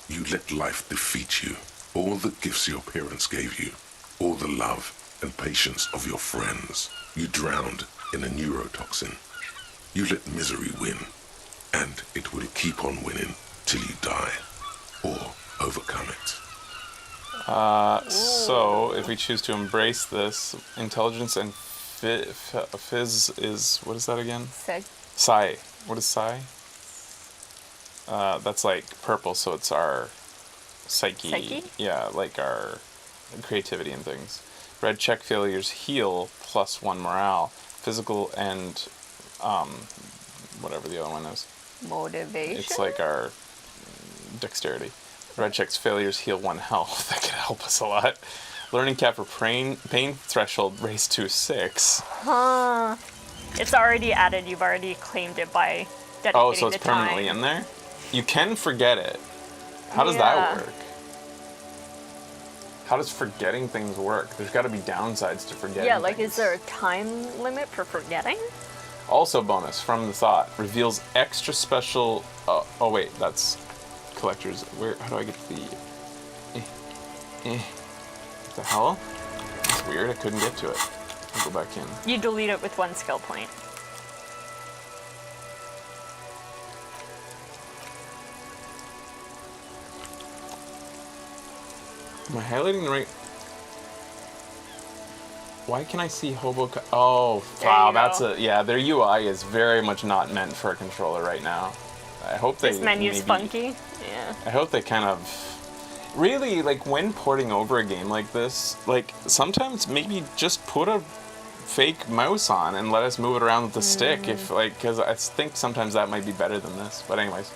you let life defeat you. All the gifts your parents gave you, all the love and patience of your friends, you drowned in a neurotoxin. You let misery win, and it will keep on winning till you die, or overcome it. So, if we choose to embrace this, intelligence and fizz is, what is that again? Psi. What is psi? That's like purple, so it's our psyche? Yeah, like our creativity and things. Red check failures heal +1 morale. Physical and whatever the other one is. Motivation? It's like our dexterity. Red checks failures heal 1 health. That could help us a lot. Learning cap for pain threshold raised to 6. Huh. It's already added. You've already claimed it by dedicating Oh, so it's the time. permanently in there? You can forget it. How does that work? How does forgetting things work? There's got to be downsides to forgetting. Yeah, like, things. is there a time limit for forgetting? Also bonus, from the thought, reveals extra special... oh wait, that's collectors. Where? How do I get to the... What the hell? That's weird, I couldn't get to it. I'll go back in. You delete it with 1 skill point. Am I highlighting the right... Why can I see Hobo... Oh, wow, that's a... Yeah, their UI is very much not meant for a controller right now. I hope they... This menu's funky. Yeah. I hope they kind of... Really, like, when porting over a game like this, like, sometimes maybe just put a fake mouse on and let us move it around with the stick, if, like, because I think sometimes that might be better than this. But anyways.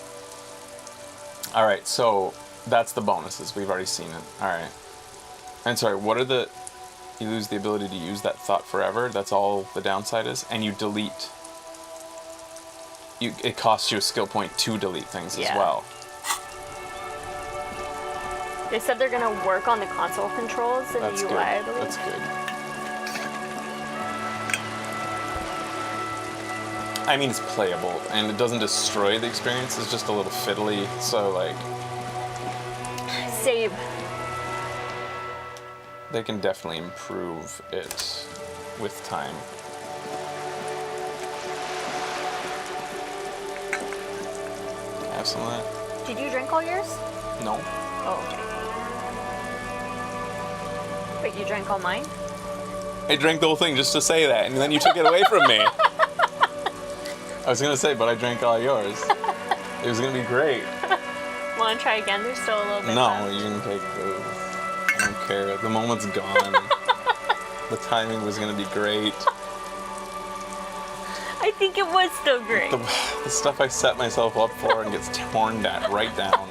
Alright, so... That's the bonuses. We've already seen it. Alright. And sorry, what are the... You lose the ability to use that thought forever. That's all the downside is. And you delete... It costs you a skill point to delete things as well. They said they're gonna work on the console controls and That's the UI, good. I believe. That's good. I mean, it's playable, and it doesn't destroy the experience. It's just a little fiddly, so, like... Save. They can definitely improve it with time. Can I have some of that? Did you drink all yours? No. Oh, okay. Wait, you drank all mine? I drank the whole thing just to say that, and then you took it away from me. I was gonna say, but I drank all yours. It was gonna be great. Wanna try again? There's still a little bit No, left. you can take those. I don't care. The moment's gone. The timing was gonna be great. I think it was still great. The stuff I set myself up for and gets torn right down.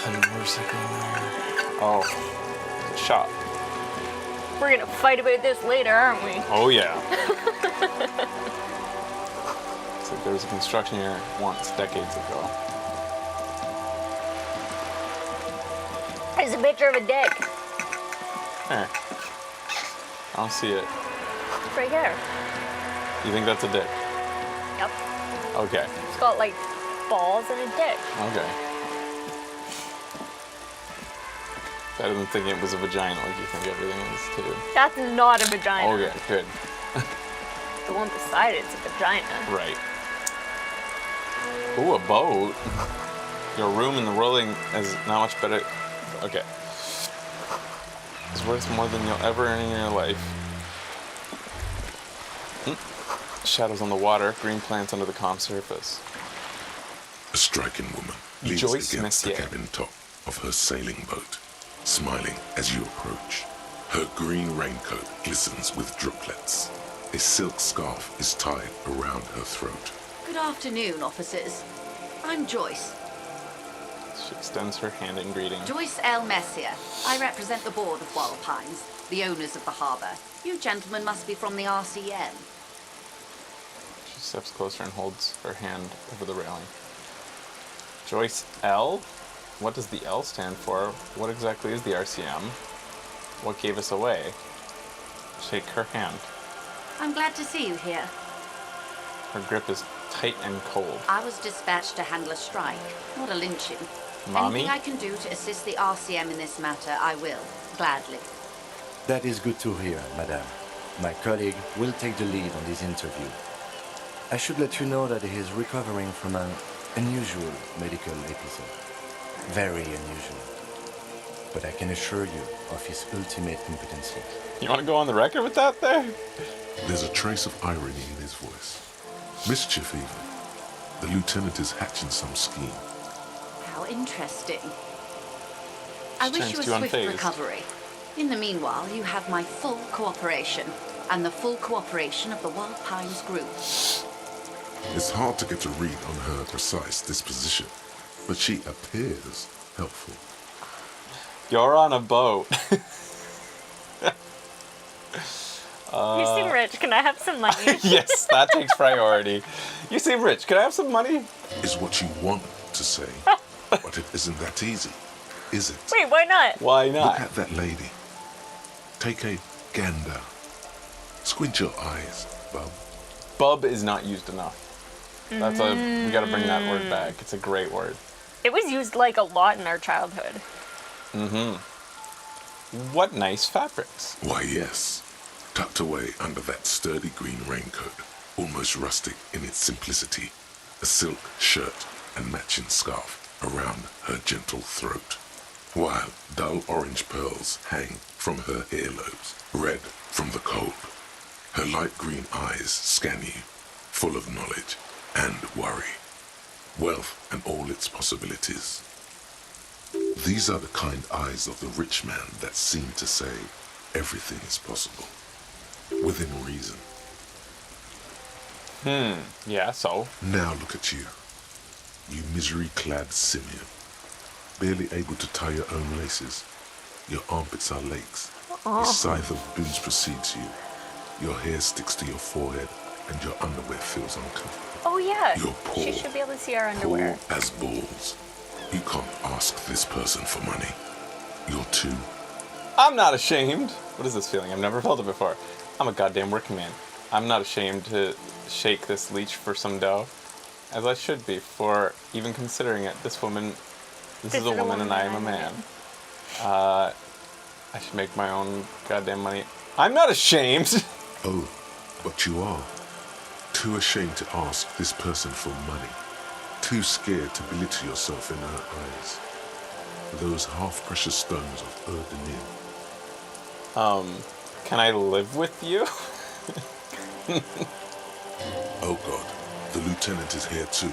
And where's it going there? Oh, shop. We're gonna fight about this later, aren't we? Oh yeah. It's like there was a construction here once, decades ago. There's a picture of a dick. There. I don't see it. It's right there. You think that's a dick? Yep. Okay. It's got like balls and a dick. Okay. Better than thinking it was a vagina like you think everything is too. That's not a vagina. Okay, good. The one beside it's a vagina. Right. Ooh, a boat. Your room in the rolling is not much better. Okay. It's worth more than you'll ever earn in your life. Shadows on the water, green plants under the calm surface. A striking woman leans Joyce against the Messier. cabin top of her sailing boat, smiling as you approach. Her green raincoat glistens with droplets. A silk scarf is tied around her throat. Good afternoon, officers. I'm Joyce. She extends her hand in greeting. Joyce L. Messier. I represent the board of Wild Pines, the owners of the harbour. You gentlemen must be from the RCM. She steps closer and holds her hand over the railing. Joyce L? What does the L stand for? What exactly is the RCM? What gave us away? Shake her hand. I'm glad to see you here. Her grip is tight and cold. I was dispatched to handle a strike, not a lynching. Mommy? Anything I can do to assist the RCM in this matter, I will, gladly. That is good to hear, madame. My colleague will take the lead on this interview. I should let you know that he is recovering from an unusual medical episode. Very unusual. But I can assure you of his ultimate competency. You want to go on the record with that there? There's a trace of irony in his voice. Mischief even. The lieutenant is hatching some scheme. How interesting. I wish turns you a to you swift unfazed. recovery. In the meanwhile, you have my full cooperation, and the full cooperation of the Wild Pines group. It's hard to get a read on her precise disposition, but she appears helpful. You're on a boat. You seem rich. Can I have some money? Yes, that takes priority. You seem rich. Can I have some money? Is what you want to say, but it isn't that easy, is it? Wait, why not? Why Look not? at that lady. Take a gander. Squint your eyes, bub. Bub is not used enough. That's we gotta bring that word back. It's a great word. It was used like a lot in our childhood. Mm-hmm. What nice fabrics. Why, yes. Tucked away under that sturdy green raincoat, almost rustic in its simplicity, a silk shirt and matching scarf around her gentle throat, while dull orange pearls hang from her earlobes, red from the cold. Her light green eyes scan you, full of knowledge and worry, wealth and all its possibilities. These are the kind eyes of the rich man that seem to say everything is possible, within reason. Yeah, so? Now look at you, you misery-clad simian, barely able to tie your own laces. Your armpits are lakes. A scythe of booze precedes you. Your hair sticks to your forehead, and your underwear feels uncomfortable. Oh yeah. You're poor. She should be able to see our underwear. Poor as balls. You can't ask this person for money. You're too. I'm not ashamed. What is this feeling? I've never felt it before. I'm a goddamn working man. I'm not ashamed to shake this leech for some dough, as I should be for even considering it. This is a woman and I am a man. I should make my own goddamn money. I'm not ashamed. Oh, but you are. Too ashamed to ask this person for money. Too scared to belittle yourself in her eyes. Those half-precious stones of Erdemir. Can I live with you? Oh God, the lieutenant is here too.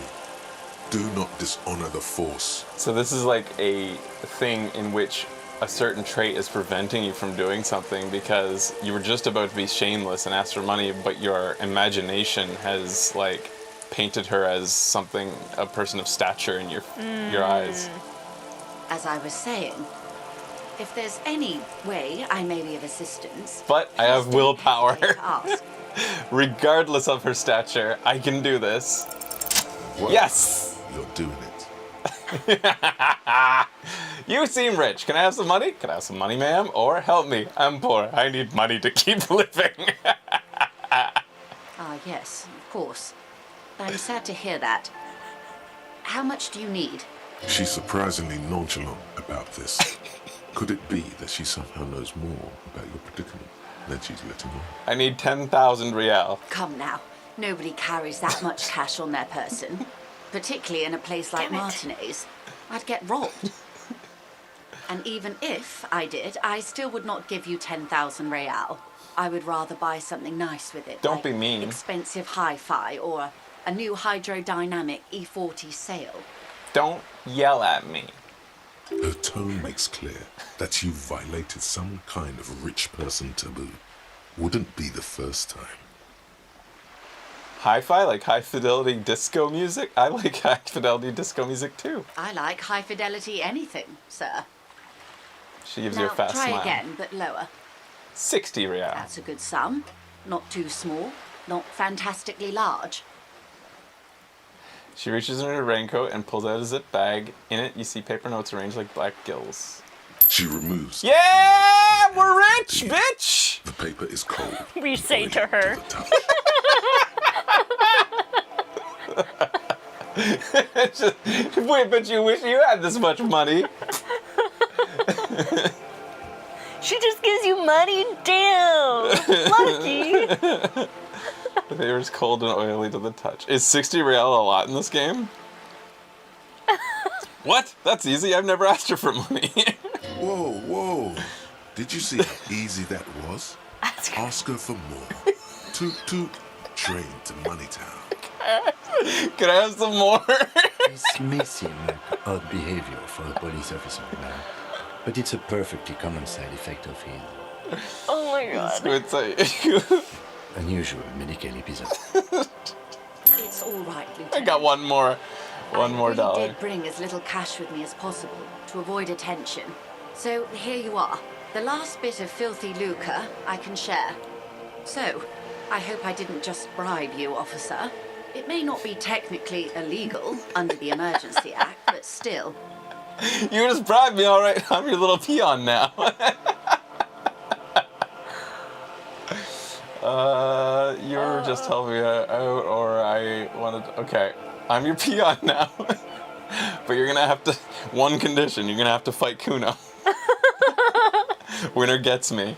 Do not dishonor the force. So this is like a thing in which a certain trait is preventing you from doing something because you were just about to be shameless and ask for money, but your imagination has like painted her as something, a person of stature in your eyes. As I was saying, if there's any way I may be of assistance... But I have willpower. to ask. Regardless of her stature, I can do this. Well, Yes! You're doing it. You seem rich. Can I have some money? Can I have some money, ma'am? Or help me. I'm poor. I need money to keep living. Yes, of course. I'm sad to hear that. How much do you need? She's surprisingly nonchalant about this. Could it be that she somehow knows more about your predicament than she's letting on? I need 10,000 real. Come now. Nobody carries that much cash on their person. Particularly in a place like Martinez. I'd get robbed. And even if I did, I still would not give you 10,000 real. I would rather buy something nice with it. Don't be mean. Expensive hi-fi or a new hydrodynamic E40 sail. Don't yell at me. Her tone makes clear that you violated some kind of rich person taboo. Wouldn't be the first time. Hi-fi, like high-fidelity disco music? I like high-fidelity disco music too. I like high-fidelity anything, sir. She gives Now, you a fast try smile. again, but lower. 60 real. That's a good sum. Not too small, not fantastically large. She reaches in her raincoat and pulls out a zip bag. In it, you see paper notes arranged like black gills. She removes. Yeah, we're rich, bitch! The paper is cold. We say to her. Wait, but you wish you had this much money. She just gives you money? Damn! Lucky! The paper's cold and oily to the touch. Is 60 real a lot in this game? What? That's easy. I've never asked her for money. Whoa, whoa. Did you see how easy that was? Ask her for more. Toot toot. Train to Moneytown. Can I have some more? This may seem like odd behavior for a police officer now, but it's a perfectly common side effect of his Oh my god. unusual medical episode. It's all right, Lieutenant. I got one more I dollar. did bring as little cash with me as possible to avoid attention. So here you are. The last bit of filthy lucre I can share. So, I hope I didn't just bribe you, officer. It may not be technically illegal under the Emergency Act, but still. You just bribed me, all right. I'm your little peon now. You were just helping me out, or I wanted. Okay, I'm your peon now. But you're gonna have to. One condition: you're gonna have to fight Kuno. Winner gets me.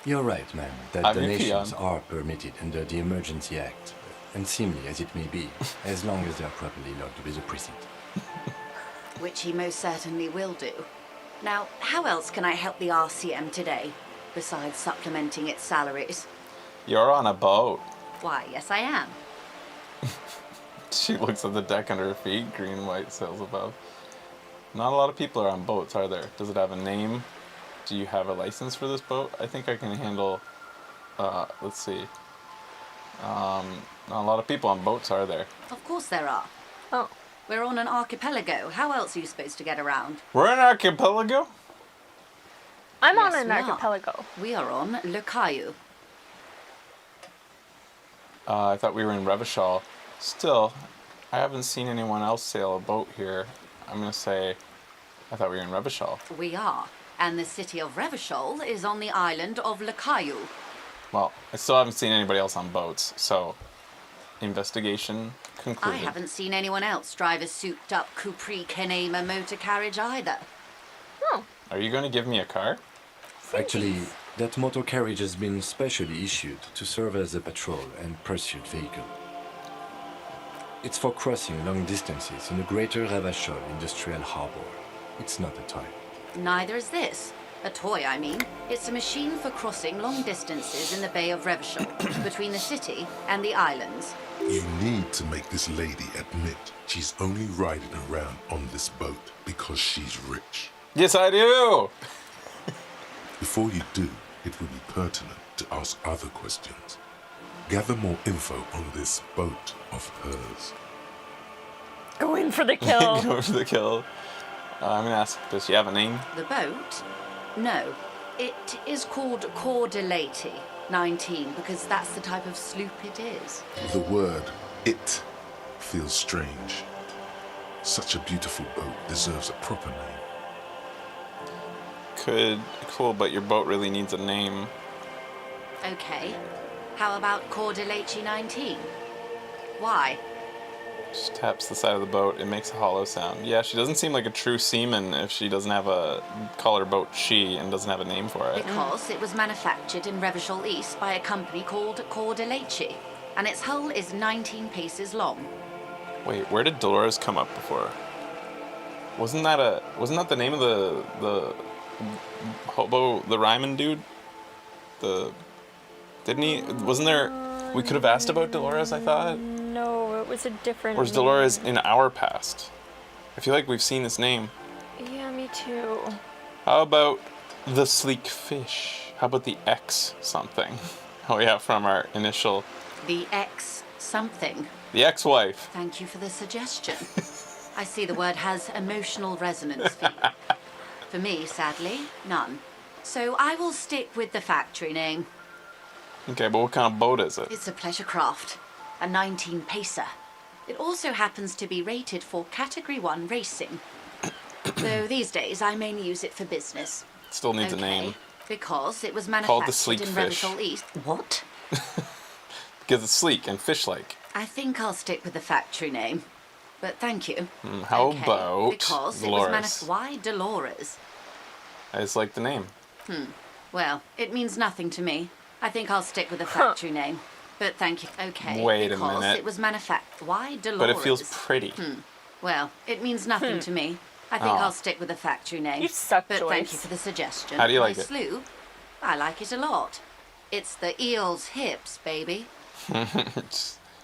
You're right, man, that I'm your donations peon. are permitted under the Emergency Act, unseemly as it may be, as long as they're properly logged with the precinct. Which he most certainly will do. Now, how else can I help the RCM today, besides supplementing its salaries? You're on a boat. Why, yes I am. She looks at the deck under her feet. Green, white sails above. Not a lot of people are on boats, are there? Does it have a name? Do you have a license for this boat? I think I can handle. Let's see. Not a lot of people on boats, are there? Of course there are. Oh. We're on an archipelago. How else are you supposed to get around? We're an archipelago? I'm on Yes, an we are. archipelago. We are on Le Caillou. I thought we were in Revachol. Still, I haven't seen anyone else sail a boat here. I'm gonna say, I thought we were in Revachol. We are, and the city of Revachol is on the island of Lakayu. Well, I still haven't seen anybody else on boats, so investigation concluded. I haven't seen anyone else drive a souped-up Capri Kenema motor carriage either. Are you going to give me a car? Actually, that motor carriage has been specially issued to serve as a patrol and pursuit vehicle. It's for crossing long distances in the greater Revachol industrial harbor. It's not a toy. Neither is this. A toy, I mean. It's a machine for crossing long distances in the Bay of Revachol, between the city and the islands. You need to make this lady admit she's only riding around on this boat because she's rich. Yes, I do! Before you do, it would be pertinent to ask other questions. Gather more info on this boat of hers. Go in for the kill. Go for the kill. I'm gonna ask, does she have a name? The boat? No. It is called Cordelati 19 because that's the type of sloop it is. The word "it" feels strange. Such a beautiful boat deserves a proper name. Cool, but your boat really needs a name. Okay. How about Cordelati 19? Why? She taps the side of the boat, it makes a hollow sound. Yeah, she doesn't seem like a true seaman if she doesn't have call her boat she and doesn't have a name for it. Because it was manufactured in Revachol East by a company called Cordelati, and its hull is 19 paces long. Wait, where did Dolores come up before? Wasn't that the name of the hobo, the Ryman dude? Wasn't there, we could have asked about Dolores, I thought? No, it was a different Or is Dolores in our past? I feel like we've seen this name. Yeah, me too. How about the sleek fish? How about the X something? Oh yeah, from our initial... The X something. The ex-wife. Thank you for the suggestion. I see the word has emotional resonance for you. For me, sadly, none. So I will stick with the factory name. Okay, but what kind of boat is it? It's a pleasure craft, a 19-pacer. It also happens to be rated for Category 1 racing. Though these days I mainly use it for business. It still needs a name. Because it was Called the manufactured Sleek in Fish. Revachol East. What? Because it's sleek and fish-like. I think I'll stick with the factory name. But thank you. How about Because Dolores? it was Why Dolores? I just like the name. Well, it means nothing to me. I think I'll stick with the factory name. But thank you. Okay. Wait a because minute. it was manufactured. Why Dolores? But it feels pretty. Well, it means nothing to me. I think I'll stick with the factory name. You suck, But Joyce. thank you for the suggestion. How do you like My it? sloop? I like it a lot. It's the eel's hips, baby.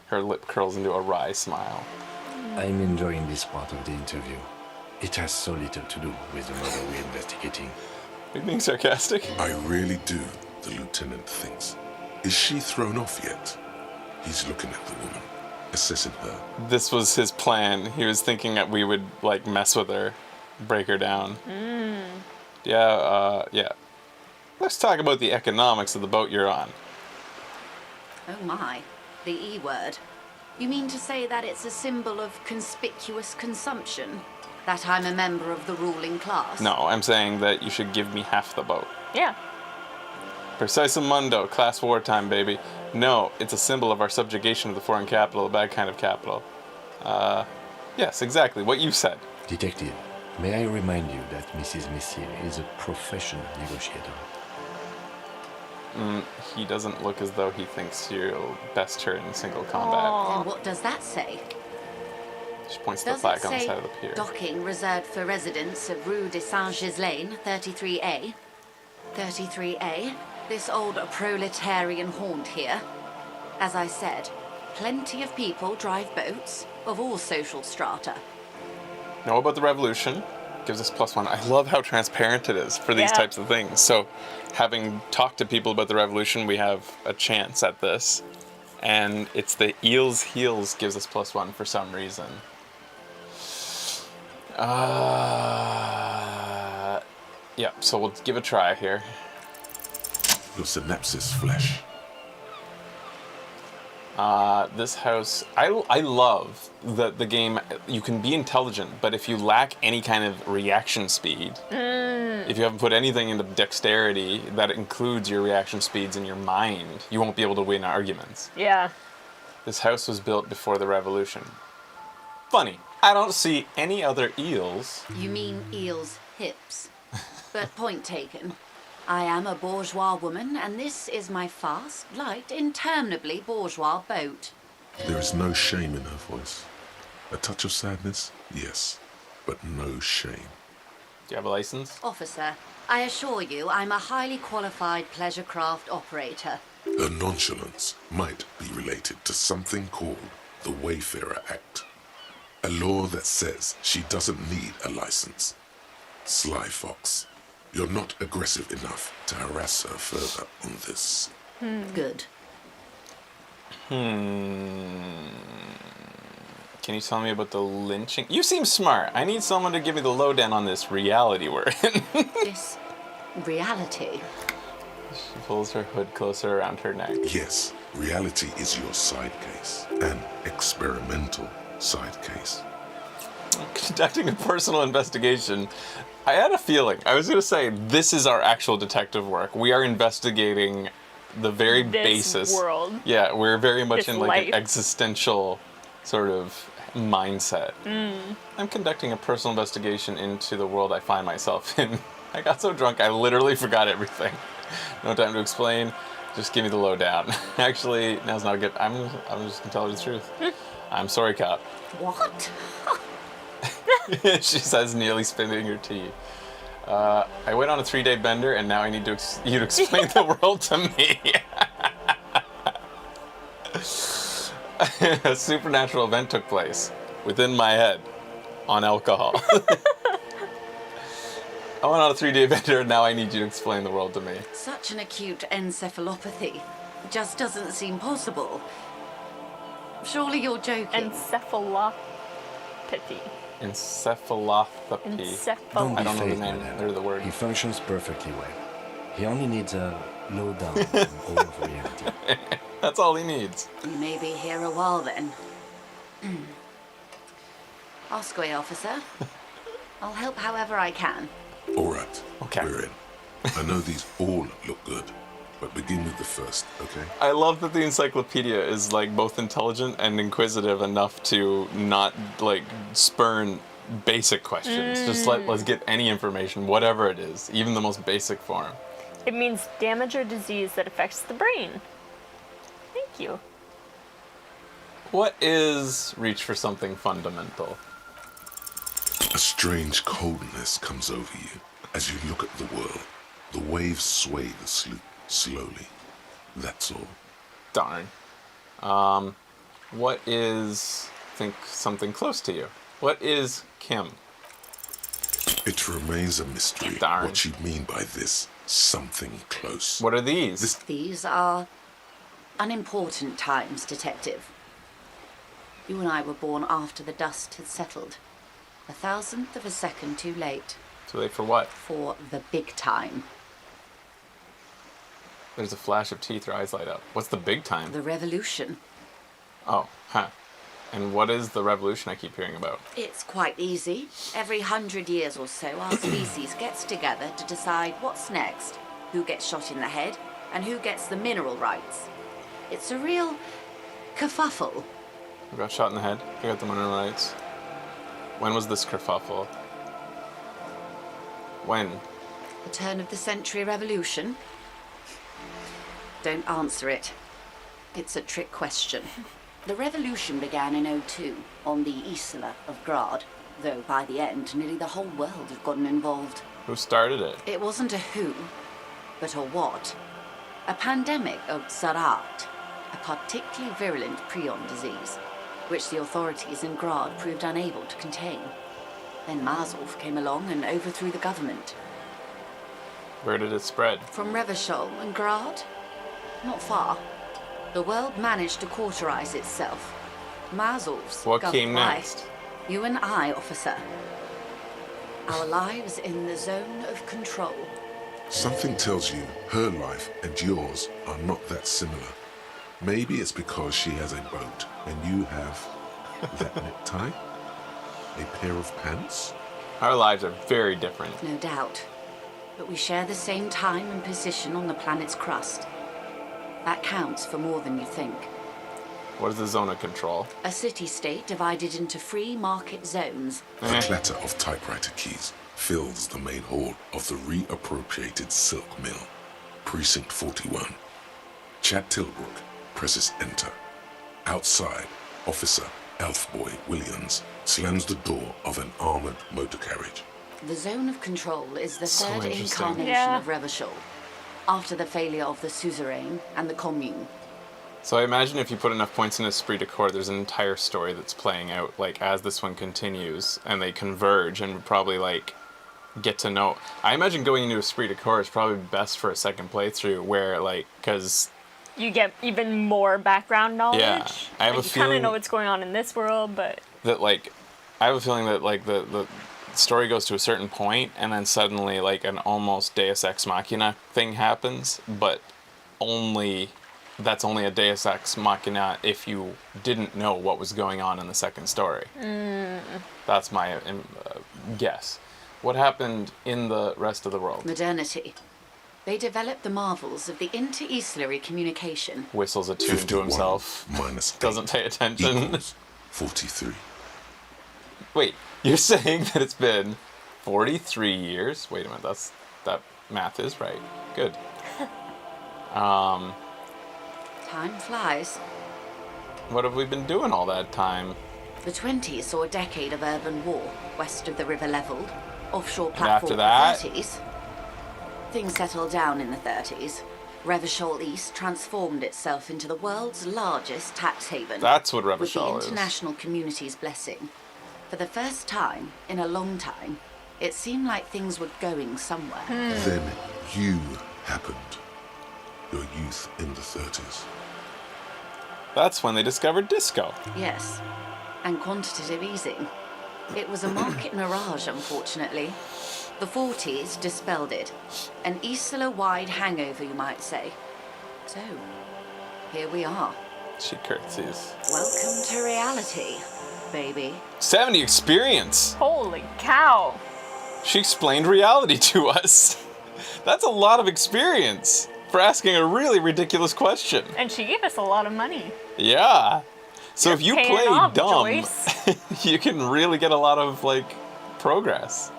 Her lip curls into a wry smile. I'm enjoying this part of the interview. It has so little to do with the murder we're investigating. Are you being sarcastic? I really do, the lieutenant thinks. Is she thrown off yet? He's looking at the woman, assessing her. This was his plan. He was thinking that we would, like, mess with her, break her down. Yeah. Let's talk about the economics of the boat you're on. Oh my, the E word. You mean to say that it's a symbol of conspicuous consumption? That I'm a member of the ruling class? No, I'm saying that you should give me half the boat. Yeah. Precisum mundo, class wartime, baby. No, it's a symbol of our subjugation of the foreign capital, a bad kind of capital. Yes, exactly, what you said. Detective, may I remind you that Mrs. Messier is a professional negotiator? He doesn't look as though he thinks you'll best her in single combat. Then what does that say? She points to the Does flag it on the say side of the pier. docking reserved for residents of Rue de Saint-Ghislain, 33A? 33A, this old proletarian haunt here. As I said, plenty of people drive boats of all social strata. Know about the revolution, gives us +1. I love how transparent it is for these Yeah. types of things. So, having talked to people about the revolution, we have a chance at this. And it's the eel's heels gives us +1 for some reason. Yeah, so we'll give a try here. Your synapses flesh. This house, I love that the game, you can be intelligent, but if you lack any kind of reaction speed, if you haven't put anything into dexterity that includes your reaction speeds in your mind, you won't be able to win arguments. Yeah. This house was built before the revolution. Funny, I don't see any other eels. You mean eel's hips. But point taken. I am a bourgeois woman, and this is my fast, light, interminably bourgeois boat. There is no shame in her voice. A touch of sadness, yes, but no shame. Do you have a license? Officer, I assure you I'm a highly qualified pleasure craft operator. Her nonchalance might be related to something called the Wayfarer Act, a law that says she doesn't need a license. Sly Fox, you're not aggressive enough to harass her further on this. Good. Can you tell me about the lynching? You seem smart. I need someone to give me the lowdown on this reality we're in. This reality. She pulls her hood closer around her neck. Yes, reality is your side case, an experimental side case. Conducting a personal investigation. I had a feeling. I was going to say, this is our actual detective work. We are investigating the very This basis. world. Yeah, we're very much This in like life. an existential sort of mindset. I'm conducting a personal investigation into the world I find myself in. I got so drunk I literally forgot everything. No time to explain. Just give me the lowdown. Actually, now's not good. I'm just gonna tell her the truth. I'm sorry, cop. What? She says, nearly spilling her tea. I went on a 3-day bender, and now I need you to explain the world to me. A supernatural event took place within my head on alcohol. I went on a 3-day bender, and now I need you to explain the world to me. Such an acute encephalopathy just doesn't seem possible. Surely you're joking. Encephalopathy. Encephalopathy. Don't be I don't know the fake, name madam. or the word. He functions perfectly well. He only needs a lowdown on all of reality. That's all he needs. You may be here a while then. Osquay, officer. I'll help however I can. All right, Okay. we're in. I know these all look good, but begin with the first, okay? I love that the encyclopedia is like both intelligent and inquisitive enough to not like spurn basic questions. Just let's get any information, whatever it is, even the most basic form. It means damage or disease that affects the brain. Thank you. What is reach for something fundamental? A strange coldness comes over you as you look at the world. The waves sway the sloop slowly. That's all. Darn. What is think something close to you? What is Kim? It remains a mystery Darn. what you mean by this something close. What are these? These are unimportant times, Detective. You and I were born after the dust had settled. 1,000th of a second too late. Too late for what? For the big time. There's a flash of teeth, her eyes light up. What's the big time? The revolution. Oh, huh. And what is the revolution I keep hearing about? It's quite easy. Every 100 years or so, our species gets together to decide what's next, who gets shot in the head, and who gets the mineral rights. It's a real kerfuffle. Who got shot in the head? Who got the mineral rights? When was this kerfuffle? When? The turn of the century revolution? Don't answer it. It's a trick question. The revolution began in '02 on the Isla of Grad, though by the end, nearly the whole world had gotten involved. Who started it? It wasn't a who, but a what. A pandemic of Sarat, a particularly virulent prion disease, which the authorities in Grad proved unable to contain. Then Mazov came along and overthrew the government. Where did it spread? From Revachol and Grad? Not far. The world managed to cauterize itself. Mazov's What gov came by. next? You and I, officer. Our lives in the zone of control. Something tells you her life and yours are not that similar. Maybe it's because she has a boat and you have that necktie? A pair of pants? Our lives are very different. No doubt. But we share the same time and position on the planet's crust. That counts for more than you think. What is the zone of control? A city-state divided into free market zones. The clatter of typewriter keys fills the main hall of the reappropriated silk mill. Precinct 41. Chad Tilbrook presses enter. Outside, Officer Elfboy Williams slams the door of an armored motor carriage. The zone of control is the So third interesting. incarnation of Revachol, after the failure of the suzerain and the commune. So I imagine if you put enough points in Esprit de Corps, there's an entire story that's playing out, like, as this one continues, and they converge and probably, like, get to know. I imagine going into Esprit de Corps is probably best for a second playthrough, where, like, because... You get even more background knowledge. Yeah, I have a You kind feeling of know what's going on in this world, but... that, like, I have a feeling that, like, the story goes to a certain point, and then suddenly, like, an almost Deus Ex Machina thing happens, but that's only a Deus Ex Machina if you didn't know what was going on in the second story. That's my guess. What happened in the rest of the world? Modernity. They developed the marvels of the inter-eastlery communication. Whistles a tune to himself. Minus Doesn't pay attention. equals 43. Wait, you're saying that it's been 43 years? Wait a minute, that math is right. Good. Time flies. What have we been doing all that time? The 20s saw a decade of urban war, west of the river leveled, offshore platform after that? the 30s. Things settled down in the 30s. Revachol East transformed itself into the world's largest tax haven. That's what with the Revachol is. international community's blessing. For the first time in a long time, it seemed like things were going somewhere. Then you happened. Your youth in the 30s. That's when they discovered disco. Yes, and quantitative easing. It was a market mirage, unfortunately. The 40s dispelled it. An Isla-wide hangover, you might say. So, here we are. She curtsies. Welcome to reality, baby. 70 experience! Holy cow! She explained reality to us. That's a lot of experience for asking a really ridiculous question. And she gave us a lot of money. Yeah. So if you paying play off, dumb, Joyce. you can really get a lot of, like, progress.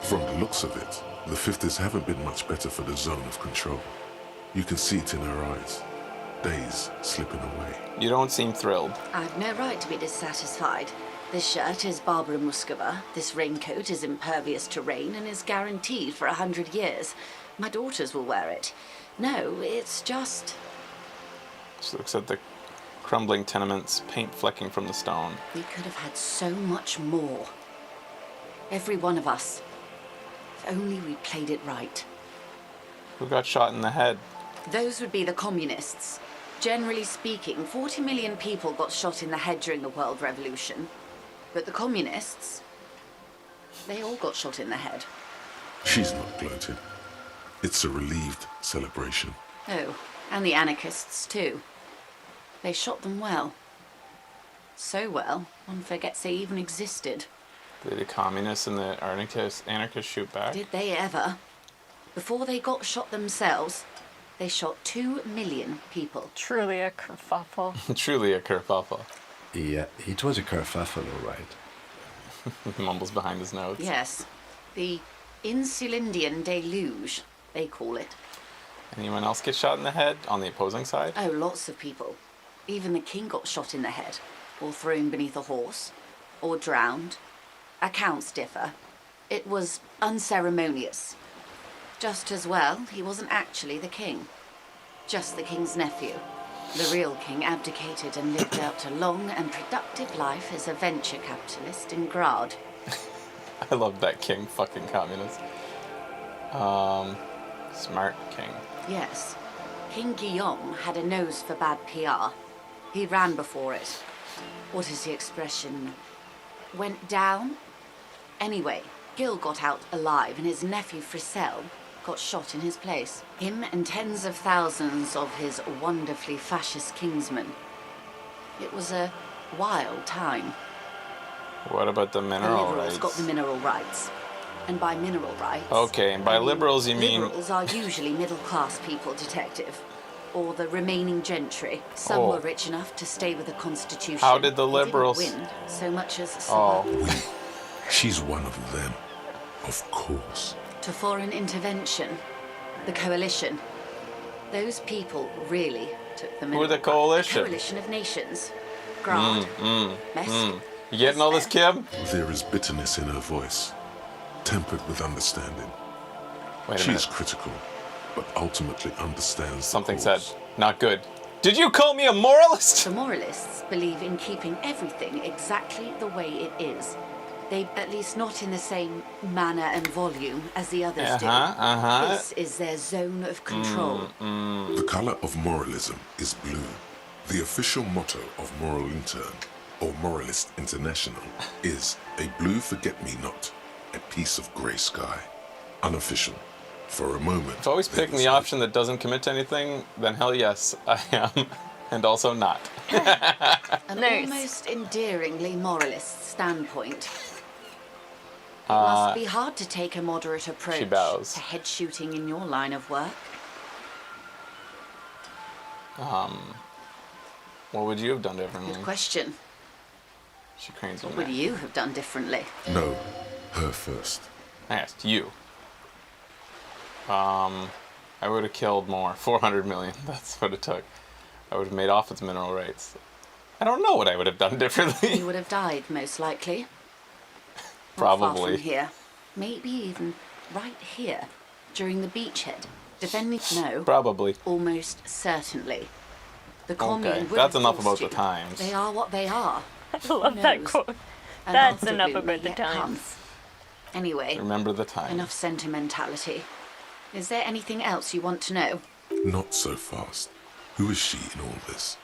From the looks of it, the 50s haven't been much better for the zone of control. You can see it in her eyes. Days slipping away. You don't seem thrilled. I've no right to be dissatisfied. This shirt is Barbara Muscova. This raincoat is impervious to rain and is guaranteed for 100 years. My daughters will wear it. No, it's just... She looks at the crumbling tenements, paint flecking from the stone. We could have had so much more. Every one of us. If only we played it right. Who got shot in the head? Those would be the communists. Generally speaking, 40 million people got shot in the head during the World Revolution. But the communists, they all got shot in the head. She's not gloated. It's a relieved celebration. Oh, and the anarchists too. They shot them well. So well, one forgets they even existed. Did the communists and the anarchists shoot back? Did they ever? Before they got shot themselves, they shot 2 million people. Truly a kerfuffle. Truly a kerfuffle. Yeah, it was a kerfuffle, all right. He mumbles behind his nose. Yes, the Insulindian deluge, they call it. Anyone else get shot in the head on the opposing side? Oh, lots of people. Even the king got shot in the head, or thrown beneath a horse, or drowned. Accounts differ. It was unceremonious. Just as well, he wasn't actually the king. Just the king's nephew. The real king abdicated and lived out a long and productive life as a venture capitalist in Grad. I love that king, fucking communist. Smart king. Yes. King Guillaume had a nose for bad PR. He ran before it. What is the expression? Went down? Anyway, Gil got out alive and his nephew Frisell, got shot in his place. Him and tens of thousands of his wonderfully fascist kinsmen. It was a wild time. What about the The mineral liberals rights? got the mineral rights. And by mineral rights... Okay, and by I mean, liberals you mean... Liberals are usually middle-class people, Detective. Or the remaining gentry. Some Oh. were rich enough to stay with the Constitution. How did the They didn't liberals- win so much as Oh. survive. She's one of them. Of course. To foreign intervention, the coalition. Those people really took the Who middle are the ground. coalition? Coalition of nations. Grant. Mesk. You getting all this, Kim? There is bitterness in her voice, tempered with understanding. Wait a She is minute. critical, but ultimately understands Something the said. cause. Not good. Did you call me a moralist? The moralists believe in keeping everything exactly the way it is. They, at least not in the same manner and volume as the others do. This is their zone of control. The color of moralism is blue. The official motto of Moral Intern, or Moralist International, is a blue forget-me-not, a piece of grey sky. Unofficial. For a moment. If always picking the option that doesn't commit to anything, then hell yes, I am. And also not. An Nice. almost endearingly moralist standpoint. It must be hard to take a moderate approach bows. to head shooting in your line of work. What would you have done differently? Good question. She cranes her What would neck. you have done differently? No, her first. I asked you. I would have killed more. 400 million. That's what it took. I would have made off with mineral rights. I don't know what I would have done differently. You would have died, most likely. Not far Probably. from here. Maybe even right here, during the beachhead. Defending... No. Probably. Almost certainly. The commune Okay, would that's have enough forced about the you. times. They are what they are. I love that knows? quote. And That's after enough blue about may the yet come. times. Anyway, Remember the time. enough sentimentality. Is there anything else you want to know? Not so fast. Who is she in all this?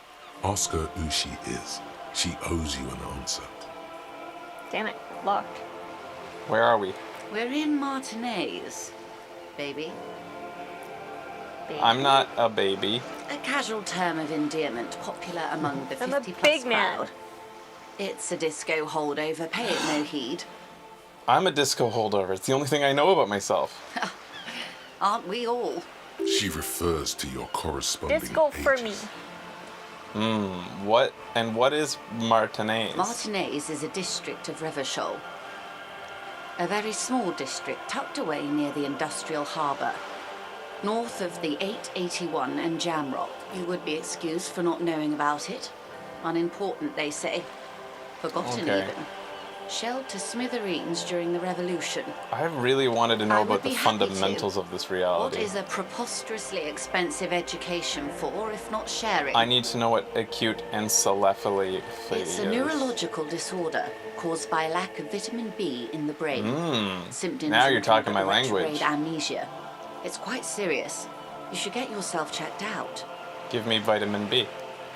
Ask her who she is. She owes you an answer. Damn it, locked. Where are we? We're in Martinez, baby. I'm not a baby. A casual term of endearment popular among the I'm a 50-plus big man. crowd. It's a disco holdover, pay it no heed. I'm a disco holdover. It's the only thing I know about myself. Aren't we all? She refers to your corresponding Disco for me. ages. What is Martinez? Martinez is a district of Revachol. A very small district tucked away near the industrial harbour. North of the 881 and Jamrock. You would be excused for not knowing about it. Unimportant, they say. Forgotten Okay. even. Shelled to smithereens during the revolution. I really wanted to know I would about the be happy to. fundamentals of this What reality. is a preposterously expensive education for, if not sharing? I need to know what acute encephaly It's a is. neurological disorder caused by a lack of vitamin B in the brain. Symptoms Now you're include talking my retrograde language. amnesia. It's quite serious. You should get yourself checked out. Give me vitamin B.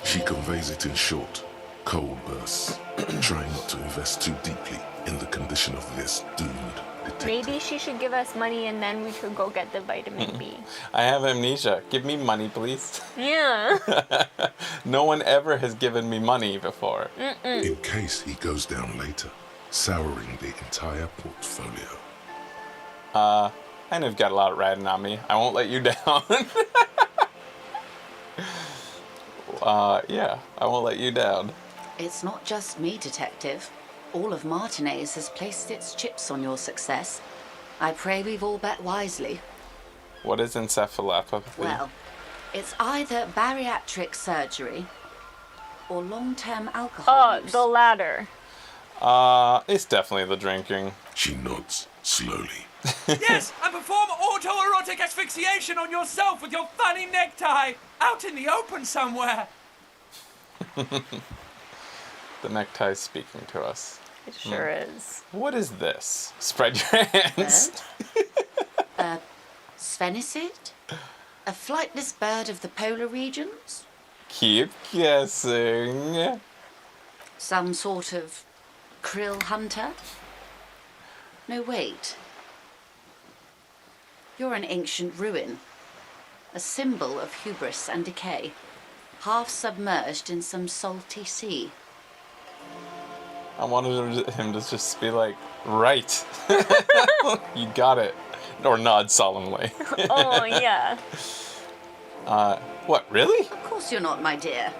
She conveys it in short, cold bursts, trying not to invest too deeply in the condition of this doomed detective. Maybe she should give us money and then we could go get the vitamin B. I have amnesia. Give me money, please. Yeah. No one ever has given me money before. In case he goes down later, souring the entire portfolio. I know you've got a lot riding on me. I won't let you down. Yeah, I won't let you down. It's not just me, Detective. All of Martinez has placed its chips on your success. I pray we've all bet wisely. What is encephalopathy? Well, it's either bariatric surgery or long-term alcohol Oh, use. the latter. It's definitely the drinking. She nods slowly. Yes, and perform autoerotic asphyxiation on yourself with your funny necktie out in the open somewhere. The necktie's speaking to us. It sure is. What is this? Spread your hands. Sphenicid? A flightless bird of the polar regions? Keep guessing. Some sort of krill hunter? No, wait. You're an ancient ruin. A symbol of hubris and decay. Half submerged in some salty sea. I wanted him to just be like, right. You got it. Or nod solemnly. Oh, yeah. What, really? Of course you're not, my dear.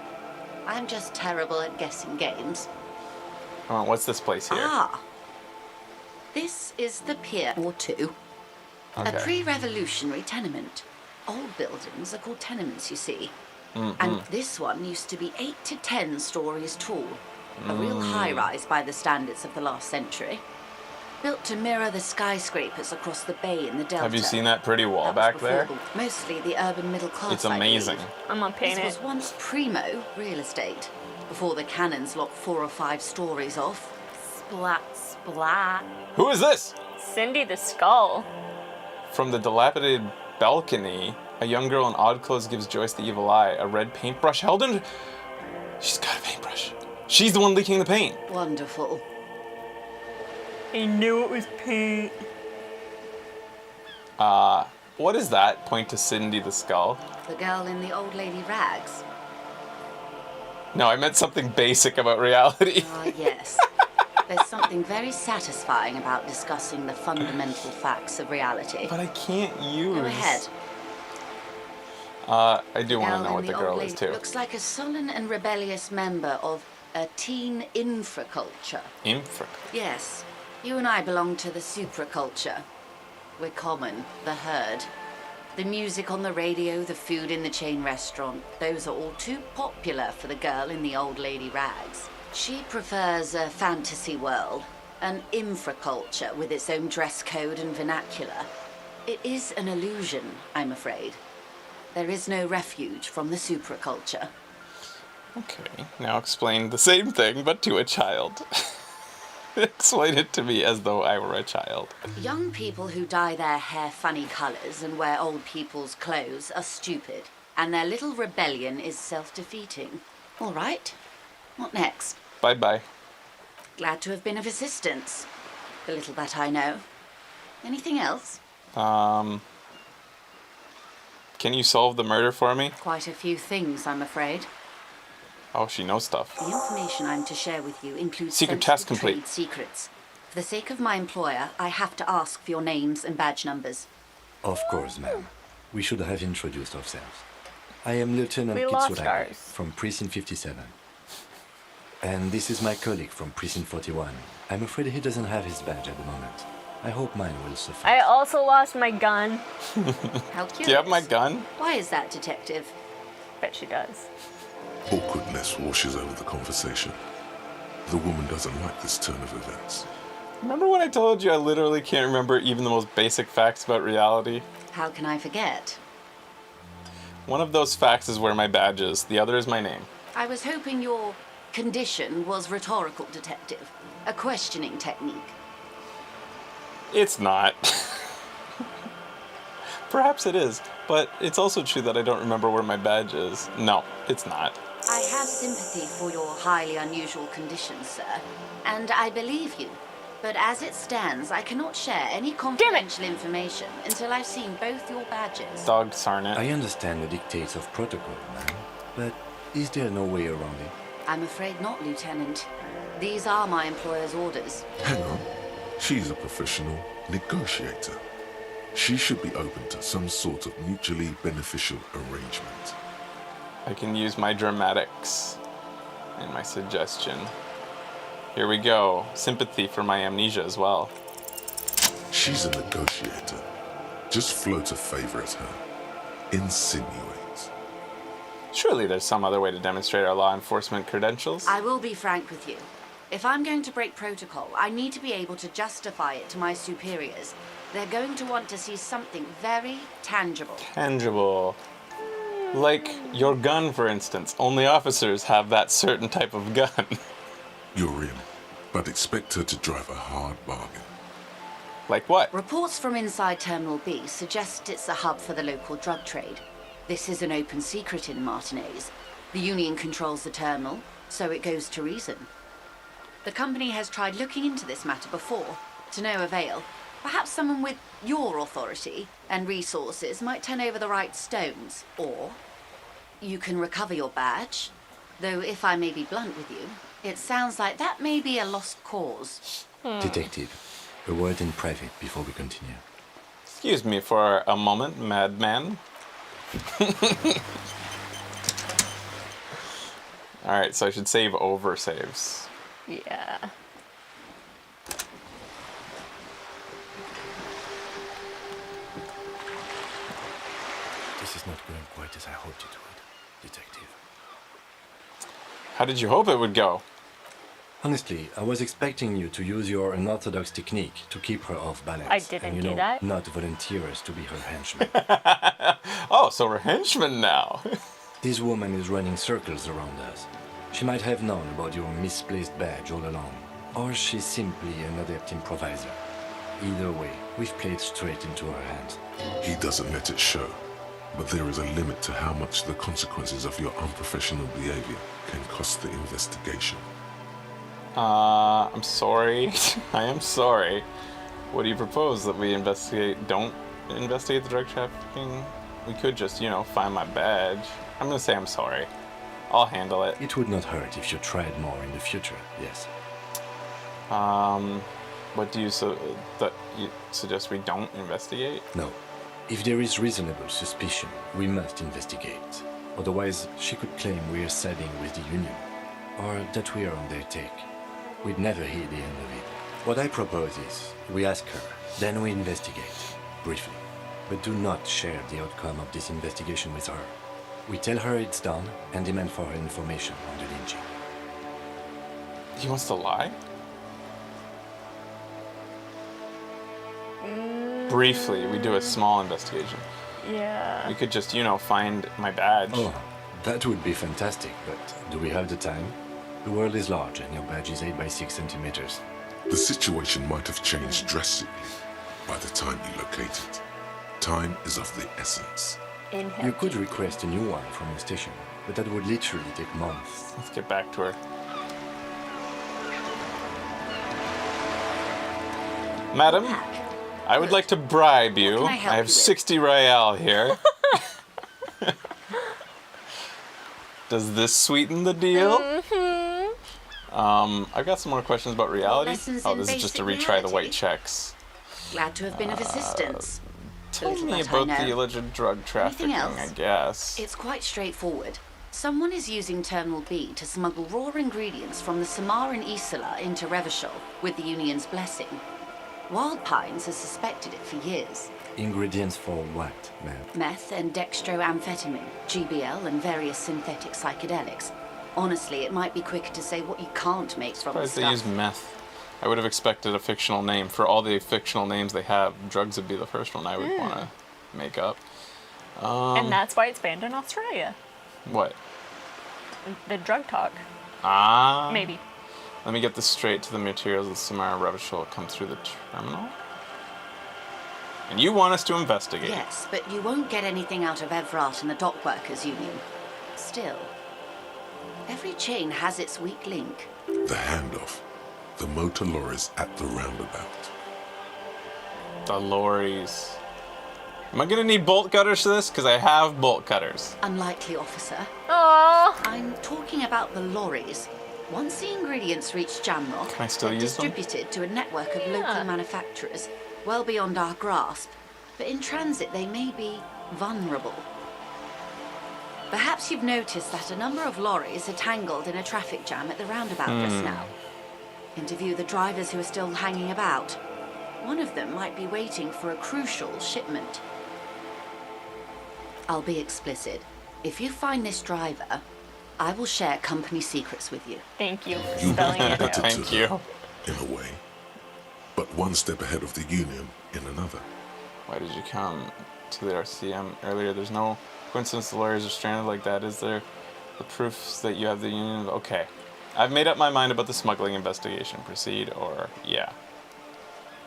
I'm just terrible at guessing games. Oh, what's this place here? Ah. This is the Pier or 2. Okay. A pre-revolutionary tenement. Old buildings are called tenements, you see. Mm-hmm. And this one used to be 8 to 10 stories tall. A real high-rise by the standards of the last century. Built to mirror the skyscrapers across the bay in the Delta. Have you seen that pretty wall back there? Mostly the urban middle class. It's amazing. I'm gonna paint it. This was once primo real estate, before the cannons locked 4 or 5 stories off. Splat, splat. Who is this? Cindy the Skull. From the dilapidated balcony, a young girl in odd clothes gives Joyce the evil eye. A red paintbrush held in... She's got a paintbrush. She's the one leaking the paint. Wonderful. I knew it was paint. What is that? Point to Cindy the Skull. The girl in the old lady rags. No, I meant something basic about reality. Ah, yes. There's something very satisfying about discussing the fundamental facts of reality. But I can't use... Go ahead. I do want to know what the girl is, too. Looks like a sullen and rebellious member of a teen infraculture. Infraculture? Yes. You and I belong to the supraculture. We're common, the herd. The music on the radio, the food in the chain restaurant, those are all too popular for the girl in the old lady rags. She prefers a fantasy world, an infraculture with its own dress code and vernacular. It is an illusion, I'm afraid. There is no refuge from the supraculture. Okay, now explain the same thing, but to a child. Explain it to me as though I were a child. Young people who dye their hair funny colours and wear old people's clothes are stupid, and their little rebellion is self-defeating. All right, what next? Bye-bye. Glad to have been of assistance. The little that I know. Anything else? Can you solve the murder for me? Quite a few things, I'm afraid. Oh, she knows stuff. The information I'm to share with you includes Secret sensitive task complete. trade secrets. For the sake of my employer, I have to ask for your names and badge numbers. Of course, ma'am. We should have introduced ourselves. I am Lieutenant We lost Kitsuragi ours. from Precinct 57. And this is my colleague from Precinct 41. I'm afraid he doesn't have his badge at the moment. I hope mine will suffice. I also lost my gun. How curious. Do you have my gun? Why is that, Detective? Bet she does. Awkwardness washes over the conversation. The woman doesn't like this turn of events. Remember when I told you I literally can't remember even the most basic facts about reality? How can I forget? One of those facts is where my badge is. The other is my name. I was hoping your condition was rhetorical, Detective. A questioning technique. It's not. Perhaps it is, but it's also true that I don't remember where my badge is. No, it's not. I have sympathy for your highly unusual condition, sir, and I believe you. But as it stands, I cannot share any confidential information until I've seen both your badges. Dog sarnet. I understand the dictates of protocol, ma'am, but is there no way around it? I'm afraid not, Lieutenant. These are my employer's orders. Hang on. She's a professional negotiator. She should be open to some sort of mutually beneficial arrangement. I can use my dramatics and my suggestion. Here we go. Sympathy for my amnesia as well. She's a negotiator. Just float a favor at her. Insinuate. Surely there's some other way to demonstrate our law enforcement credentials. I will be frank with you. If I'm going to break protocol, I need to be able to justify it to my superiors. They're going to want to see something very tangible. Tangible. Like your gun, for instance. Only officers have that certain type of gun. You're in, but expect her to drive a hard bargain. Like what? Reports from inside Terminal B suggest it's a hub for the local drug trade. This is an open secret in Martinez. The Union controls the terminal, so it goes to reason. The company has tried looking into this matter before, to no avail. Perhaps someone with your authority and resources might turn over the right stones. Or you can recover your badge. Though if I may be blunt with you, it sounds like that may be a lost cause. Detective, a word in private before we continue. Excuse me for a moment, madman. Alright, so I should save over saves. Yeah. This is not going quite as I hoped it would, Detective. How did you hope it would go? Honestly, I was expecting you to use your unorthodox technique to keep her off balance. I didn't and, you do know, that. not volunteer us to be her henchmen. Oh, so we're henchmen now. This woman is running circles around us. She might have known about your misplaced badge all along, or she's simply an adept improviser. Either way, we've played straight into her hands. He doesn't let it show, but there is a limit to how much the consequences of your unprofessional behavior can cost the investigation. I'm sorry. I am sorry. What do you propose? That we don't investigate the drug trafficking? We could just, find my badge. I'm gonna say I'm sorry. I'll handle it. It would not hurt if you tried more in the future, yes. What do you suggest we don't investigate? No. If there is reasonable suspicion, we must investigate. Otherwise, she could claim we're siding with the Union, or that we are on their take. We'd never hear the end of it. What I propose is, we ask her, then we investigate, briefly. But do not share the outcome of this investigation with her. We tell her it's done and demand for her information on the lynching. He wants to lie? Briefly, we do a small investigation. Yeah. We could just, find my badge. Oh, that would be fantastic, but do we have the time? The world is large and your badge is 8 by 6 centimeters. The situation might have changed drastically by the time you locate it. Time is of the essence. You could request a new one from the station, but that would literally take months. Let's get back to her. Madam, I would like to bribe you. What can I help have you with? 60 Royale here. Does this sweeten the deal? I've got some more questions about reality. Lessons Oh, in this is just to basic retry the reality. white checks. Glad to have been of assistance. Tell Little me that I about know. the alleged drug trafficking, else? I guess. It's quite straightforward. Someone is using Terminal B to smuggle raw ingredients from the Samar and Isola into Revachol with the Union's blessing. Wild Pines has suspected it for years. Ingredients for what, ma'am? Meth and dextroamphetamine, GBL and various synthetic psychedelics. Honestly, it might be quicker to say what you can't make from the Surprised they stuff. use meth. I would have expected a fictional name. For all the fictional names they have, drugs would be the first one I would want to make up. And that's why it's banned in Australia. What? The drug talk. Ah. Maybe. Let me get this straight. To the materials of the Samara Revachol come through the terminal? And you want us to investigate? Yes, but you won't get anything out of Evrat and the Dock Workers Union. Still, every chain has its weak link. The handoff. The motor lorries at the roundabout. The lorries. Am I gonna need bolt cutters for this? Because I have bolt cutters. Unlikely, officer. Aww. I'm talking about the lorries. Once the ingredients reach Jamrock, Can I still they're use them? distributed to a network of local manufacturers, well beyond our grasp. But in transit, they may be vulnerable. Perhaps you've noticed that a number of lorries are tangled in a traffic jam at the roundabout just now. Interview the drivers who are still hanging about. One of them might be waiting for a crucial shipment. I'll be explicit. If you find this driver, I will share company secrets with you. Thank you for You spelling might it be out. better Thank to you. her, in a way. But one step ahead of the Union in another. Why did you come to the RCM earlier? There's no coincidence the lawyers are stranded like that, is there? The proofs that you have the Union... Okay. I've made up my mind about the smuggling investigation. Proceed, or... Yeah.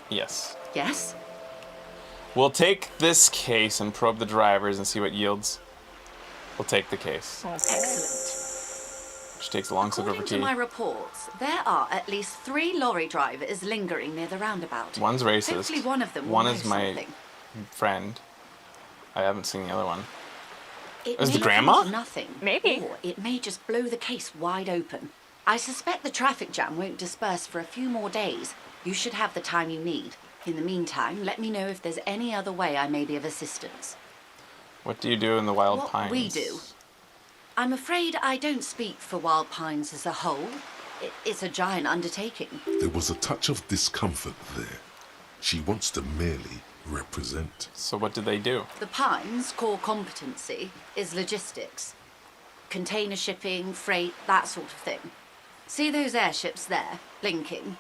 Yes. Yes? We'll take this case and probe the drivers and see what yields. We'll take the case. Excellent. She takes a long sip of her According to tea. my reports, there are at least 3 lorry drivers lingering near the roundabout. One's racist. Hopefully one of them will One know is my something. friend. I haven't seen the other one. It Is may the grandma? come to nothing. Maybe. Or it may just blow the case wide open. I suspect the traffic jam won't disperse for a few more days. You should have the time you need. In the meantime, let me know if there's any other way I may be of assistance. What do you do in the Wild What Pines? we do? I'm afraid I don't speak for Wild Pines as a whole. It's a giant undertaking. There was a touch of discomfort there. She wants to merely represent. So what do they do? The Pines' core competency is logistics. Container shipping, freight, that sort of thing. See those airships there, blinking?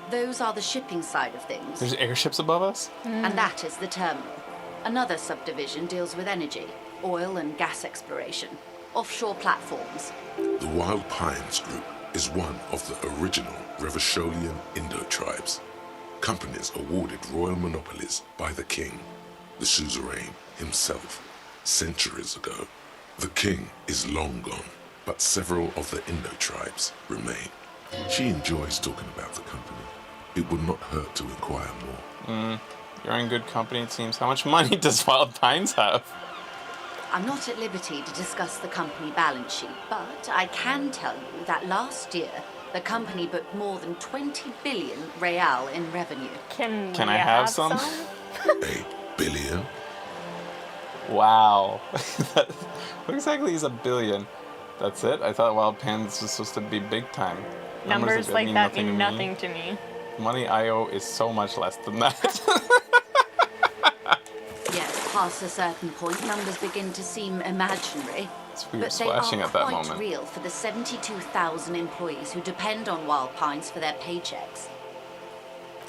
Those are the shipping side of things. There's airships above us? And that is the terminal. Another subdivision deals with energy, oil and gas exploration, offshore platforms. The Wild Pines Group is one of the original Revacholian Indo-tribes. Companies awarded royal monopolies by the king, the suzerain himself, centuries ago. The king is long gone, but several of the Indo-tribes remain. She enjoys talking about the company. It would not hurt to inquire more. You're in good company, it seems. How much money does Wild Pines have? I'm not at liberty to discuss the company balance sheet, but I can tell you that last year, the company booked more than 20 billion real in revenue. Can I have some? $1 billion? Wow. What exactly is a billion? That's it? I thought Wild Pines was supposed to be big time. Numbers like that mean nothing to me. Money I owe is so much less than that. Yes, past a certain point, numbers begin to seem imaginary. We were But they splashing are at that quite moment. real for the 72,000 employees who depend on Wild Pines for their paychecks.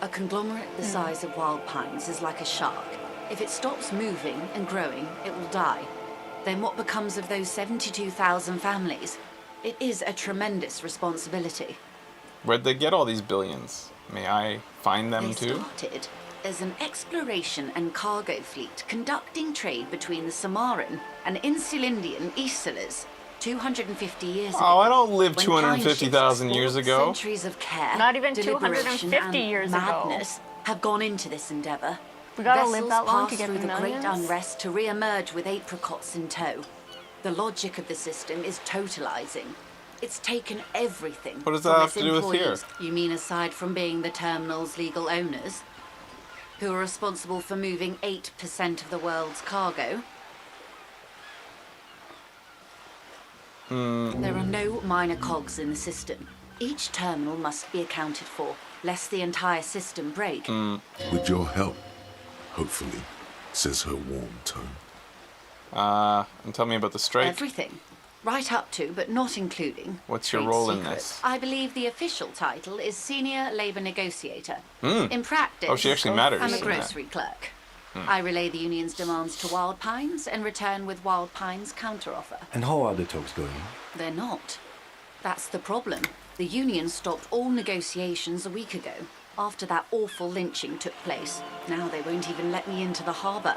A conglomerate the size of Wild Pines is like a shark. If it stops moving and growing, it will die. Then what becomes of those 72,000 families? It is a tremendous responsibility. Where'd they get all these billions? May I find them They too? started as an exploration and cargo fleet conducting trade between the Samarran and Insulindian Isolas 250 years ago. Oh, I don't live when 250,000 years pine ships ago. Centuries of care, Not even deliberation 250 and years ago. madness have gone into this endeavor. We gotta Vessels live that long pass to get through the the great millions? unrest to re-emerge with apricots in tow. The logic of the system is totalizing. It's taken everything. What does from that have its to do with here? employees. You mean aside from being the terminal's legal owners, who are responsible for moving 8% of the world's cargo? There are no minor cogs in the system. Each terminal must be accounted for, lest the entire system break. With your help, hopefully, says her warm tone. And tell me about the strike. Everything. Right up to, but not including. What's your trade role in secrets. this? I believe the official title is Senior Labor Negotiator. Mm. In practice, Oh, she actually matters I'm a in that. grocery clerk. I relay the union's demands to Wild Pines and return with Wild Pines' counteroffer. And how are the talks going? They're not. That's the problem. The union stopped all negotiations a week ago, after that awful lynching took place. Now they won't even let me into the harbour.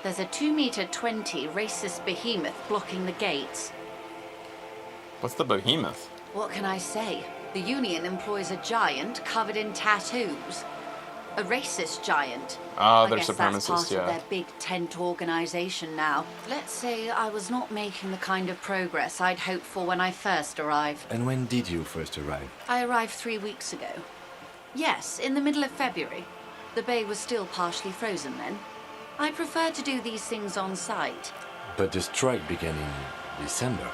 There's a 2-meter-20 racist behemoth blocking the gates. What's the behemoth? What can I say? The union employs a giant covered in tattoos. A racist giant. Ah, I they're guess that's part supremacists, of yeah. their big tent organization now. Let's say I was not making the kind of progress I'd hoped for when I first arrived. And when did you first arrive? I arrived 3 weeks ago. Yes, in the middle of February. The bay was still partially frozen then. I prefer to do these things on site. But the strike began in December.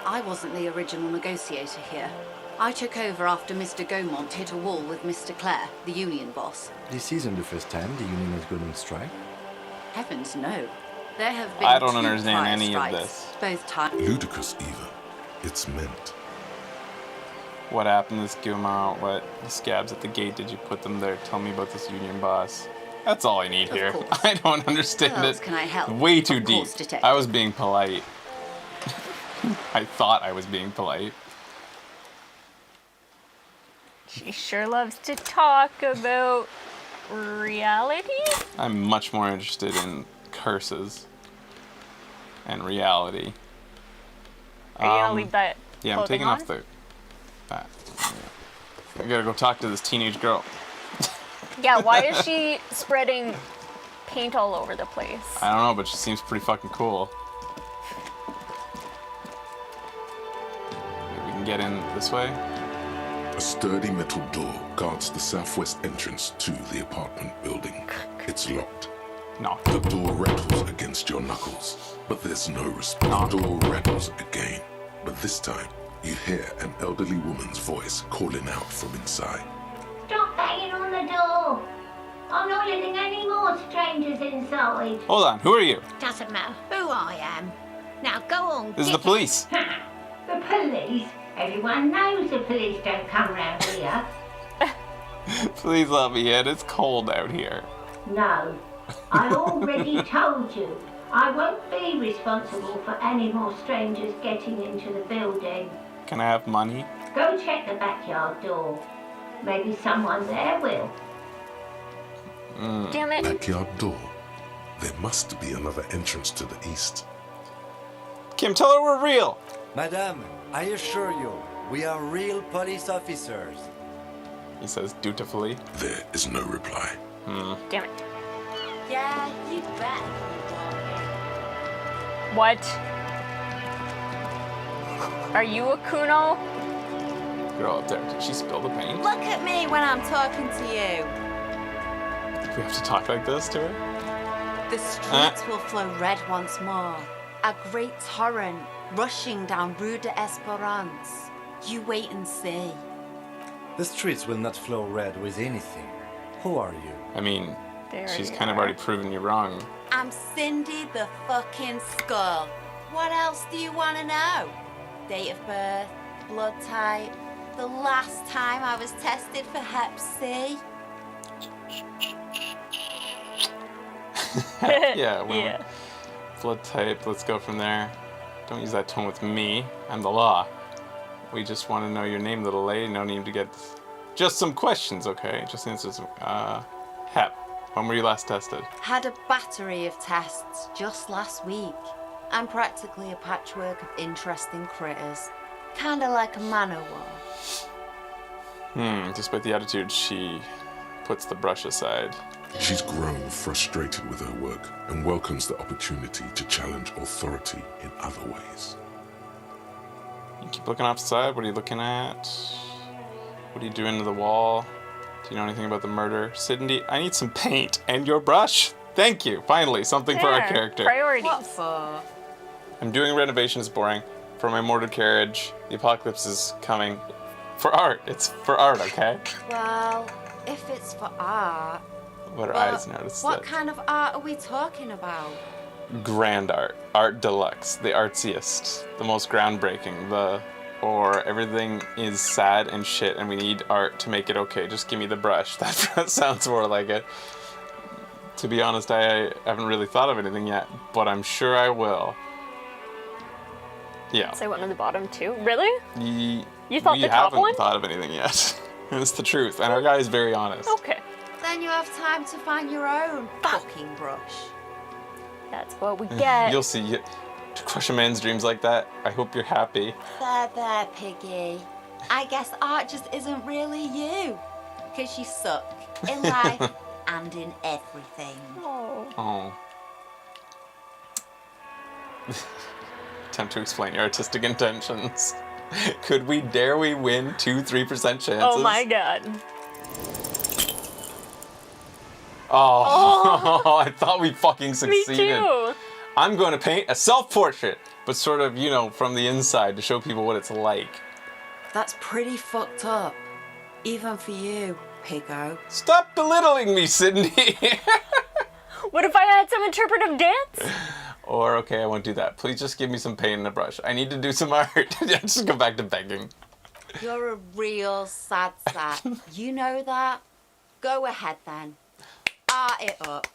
I wasn't the original negotiator here. I took over after Mr. Gaumont hit a wall with Mr. Clare, the union boss. This isn't the first time the union has gone on strike. Heavens, no. There have been I don't 2 understand prior any of strikes, this. both times. Ludicrous even. It's meant. What happened to this Guillemot? What? The scabs at the gate, did you put them there? Tell me about this union boss. That's all I need here. course. I don't understand How else it. can I help? Way too Of deep. course, detective. I was being polite. I thought I was being polite. She sure loves to talk about reality. I'm much more interested in curses and reality. Are you gonna leave that Yeah, I'm clothing taking on? off the... that. I gotta go talk to this teenage girl. Yeah, why is she spreading paint all over the place? I don't know, but she seems pretty fucking cool. Maybe we can get in this way. A sturdy metal door guards the southwest entrance to the apartment building. It's locked. No. The door rattles against your knuckles, but there's no response. The door rattles again, but this time you hear an elderly woman's voice calling out from inside. Stop banging on the door. I'm not letting any more strangers inside. Hold on, who are you? Doesn't matter who I am. Now go on. This is the police. The police? Everyone knows the police don't come round here. Please let me in. It's cold out here. No. I already told you. I won't be responsible for any more strangers getting into the building. Can I have money? Go check the backyard door. Maybe someone there will. Damn it. Backyard door. There must be another entrance to the east. Kim, tell her we're real. Madame, I assure you, we are real police officers. He says dutifully. There is no reply. Damn it. Yeah, you bet. What? Are you a Kuno? Girl up there. Did she spill the paint? Look at me when I'm talking to you. Do we have to talk like this to her? The streets will flow red once more. A great torrent rushing down Rue de Esperance. You wait and see. The streets will not flow red with anything. Who are you? I mean, There she's you kind of are. already proven you wrong. I'm Cindy the fucking Skull. What else do you want to know? Date of birth, blood type, the last time I was tested for Hep C. Yeah, women. Yeah. Blood type, let's go from there. Don't use that tone with me. I'm the law. We just want to know your name, little lady. No need to get... Just some questions, okay? Just answer some... Hep. When were you last tested? Had a battery of tests just last week. I'm practically a patchwork of interesting critters. Kinda like a man-o'-war. Despite the attitude, she puts the brush aside. She's grown frustrated with her work and welcomes the opportunity to challenge authority in other ways. You keep looking outside. What are you looking at? What are you doing to the wall? Do you know anything about the murder? Cindy, I need some paint and your brush. Thank you. Finally, something for our There. character. Priorities. What for? I'm doing renovations, boring. For my mortar carriage, the apocalypse is coming. For art. It's for art, okay? Well, if it's for art... What her but eyes notice what that. kind of art are we talking about? Grand art. Art deluxe. The artsiest. The most groundbreaking. Or everything is sad and shit and we need art to make it okay. Just give me the brush. That sounds more like it. To be honest, I haven't really thought of anything yet, but I'm sure I will. Yeah. Say one on the bottom too. Really? You thought we the top haven't one? thought of anything yet. It's the truth, and our guy is very honest. Okay. Then you have time to find your own fucking brush. That's what we get. You'll see. To crush a man's dreams like that, I hope you're happy. There, Piggy. I guess art just isn't really you. Because you suck in life and in everything. Oh. Attempt to explain your artistic intentions. Dare we win 2-3% chances? Oh my god. Oh, I thought we fucking Me succeeded. too. I'm going to paint a self-portrait, but sort of, from the inside to show people what it's like. That's pretty fucked up. Even for you, Piggo. Stop belittling me, Cindy! What if I had some interpretive dance? Or, okay, I won't do that. Please just give me some paint and a brush. I need to do some art. Just go back to begging. You're a real sad sap. You know that? Go ahead then. Art it up.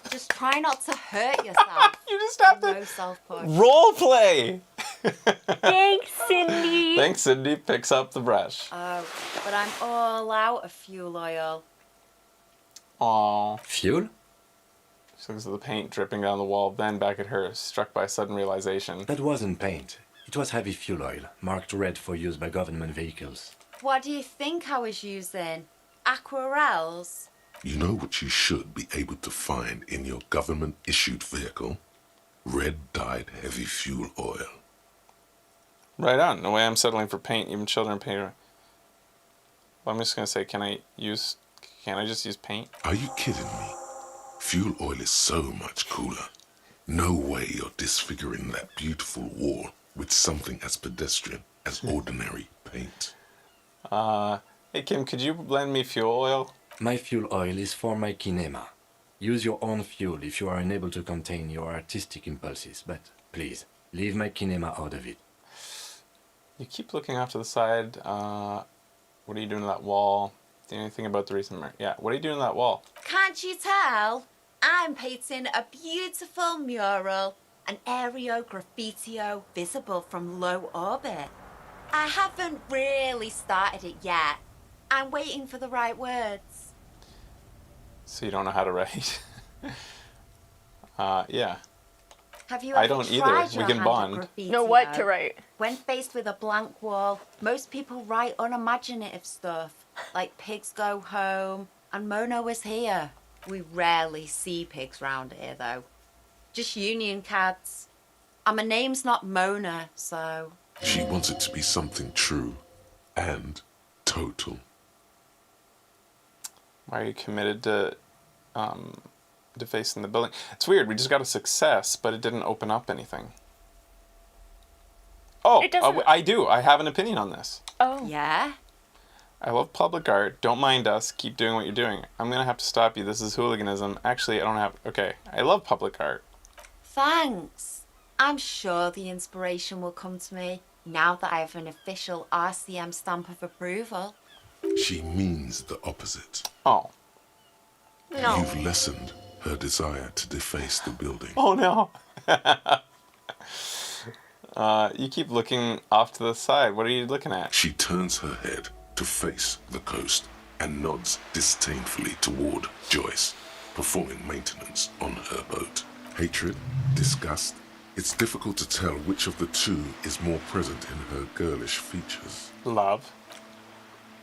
Just try not to hurt yourself. You just have No self-portrait. Role play! Thanks, Cindy. Thanks, Cindy. Picks up the brush. Oh, but I'm all out of fuel oil. Aww. Fuel? She looks at the paint dripping down the wall, then back at her, struck by a sudden realization. That wasn't paint. It was heavy fuel oil, marked red for use by government vehicles. What do you think I was using? Aquarels? You know what you should be able to find in your government-issued vehicle? Red-dyed heavy fuel oil. Right on. No way I'm settling for paint. Even children paint. Well, I'm just gonna say, can't I just use paint? Are you kidding me? Fuel oil is so much cooler. No way you're disfiguring that beautiful wall with something as pedestrian as ordinary paint. Hey Kim, could you lend me fuel oil? My fuel oil is for my kinema. Use your own fuel if you are unable to contain your artistic impulses, but please, leave my kinema out of it. You keep looking off to the side. What are you doing to that wall? Do you know anything about the recent Yeah, what are you doing to that wall? Can't you tell? I'm painting a beautiful mural, an aereo graffitio visible from low orbit. I haven't really started it yet. I'm waiting for the right words. So you don't know how to write? Yeah. Have you I ever don't either. tried We your can hand bond. at graffiti? Know what to write. When faced with a blank wall, most people write unimaginative stuff, like pigs go home, and Mona was here. We rarely see pigs round here, though. Just union cards. And my name's not Mona, so... She wants it to be something true and total. Why are you committed to defacing the building? It's weird. We just got a success, but it didn't open up anything. Oh, I do. I have an opinion on this. Oh. Yeah? I love public art. Don't mind us. Keep doing what you're doing. I'm going to have to stop you. This is hooliganism. Actually, I don't have... Okay. I love public art. Thanks. I'm sure the inspiration will come to me now that I have an official RCM stamp of approval. She means the opposite. Oh. No. You've lessened her desire to deface the building. Oh, no. You keep looking off to the side. What are you looking at? She turns her head to face the coast and nods disdainfully toward Joyce, performing maintenance on her boat. Hatred, disgust, it's difficult to tell which of the two is more present in her girlish features. Love.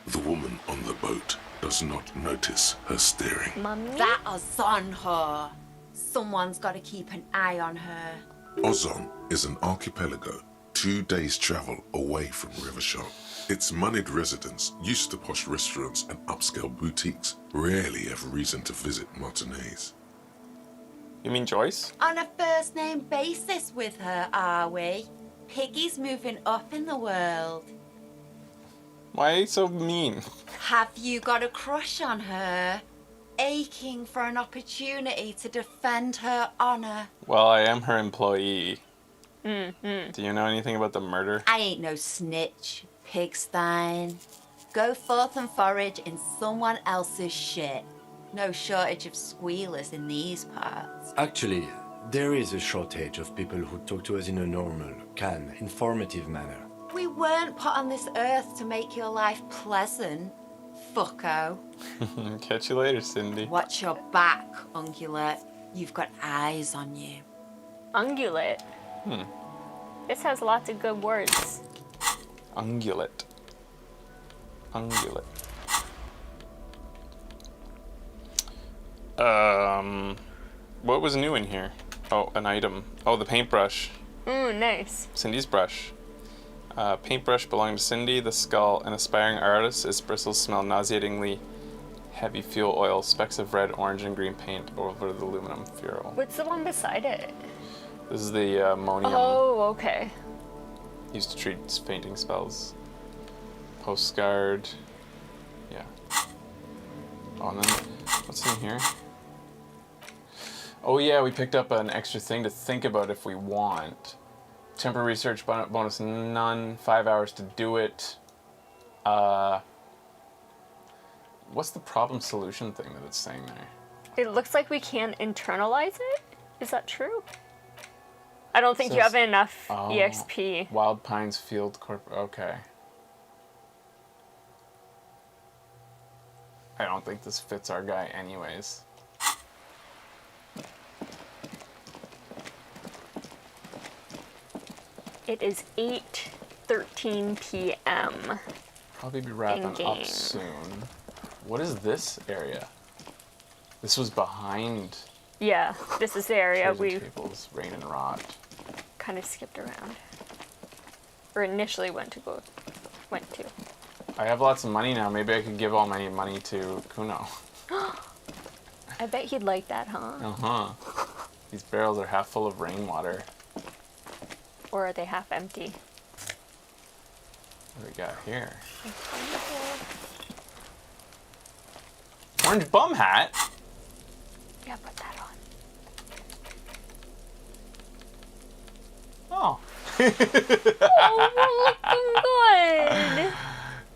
The woman on the boat does not notice her staring. Mummy? That is on her. Someone's got to keep an eye on her. Ozon is an archipelago 2 days' travel away from Rivershore. Its moneyed residents, used to posh restaurants and upscale boutiques, rarely have reason to visit Martinez. You mean Joyce? On a first name basis with her, are we? Piggy's moving up in the world. Why are you so mean? Have you got a crush on her? Aching for an opportunity to defend her honor. Well, I am her employee. Do you know anything about the murder? I ain't no snitch, Pigstein. Go forth and forage in someone else's shit. No shortage of squealers in these parts. Actually, there is a shortage of people who talk to us in a normal, calm, informative manner. We weren't put on this earth to make your life pleasant, fucko. Catch you later, Cindy. Watch your back, ungulate. You've got eyes on you. Ungulate. This has lots of good words. Ungulate. Ungulate. What was new in here? Oh, an item. Oh, the paintbrush. Ooh, nice. Cindy's brush. Paintbrush belonging to Cindy. The skull, an aspiring artist. Its bristles smell nauseatingly heavy fuel oil. Specks of red, orange, and green paint over the aluminum ferrule. What's the one beside it? This is the ammonium. Oh, okay. Used to treat fainting spells. Postcard. Yeah. Oh, and then what's in here? Oh yeah, we picked up an extra thing to think about if we want. Temporary research bonus none. 5 hours to do it. What's the problem solution thing that it's saying there? It looks like we can't internalize it. Is that true? I don't think you Says- have enough Oh, EXP. Wild Pines Field Corp. Okay. I don't think this fits our guy anyways. It is 8:13 p.m. Probably be wrapping In-game. up soon. What is this area? This was behind Yeah, this is the area treasure we tables, rain and rot. kind of skipped around. Or initially went to. I have lots of money now. Maybe I could give all my money to Kuno. I bet he'd like that, huh? Uh-huh. These barrels are half full of rainwater. Or are they half empty? What do we got here? Orange bum hat? Yeah, put that on. Oh. Oh, we're looking good.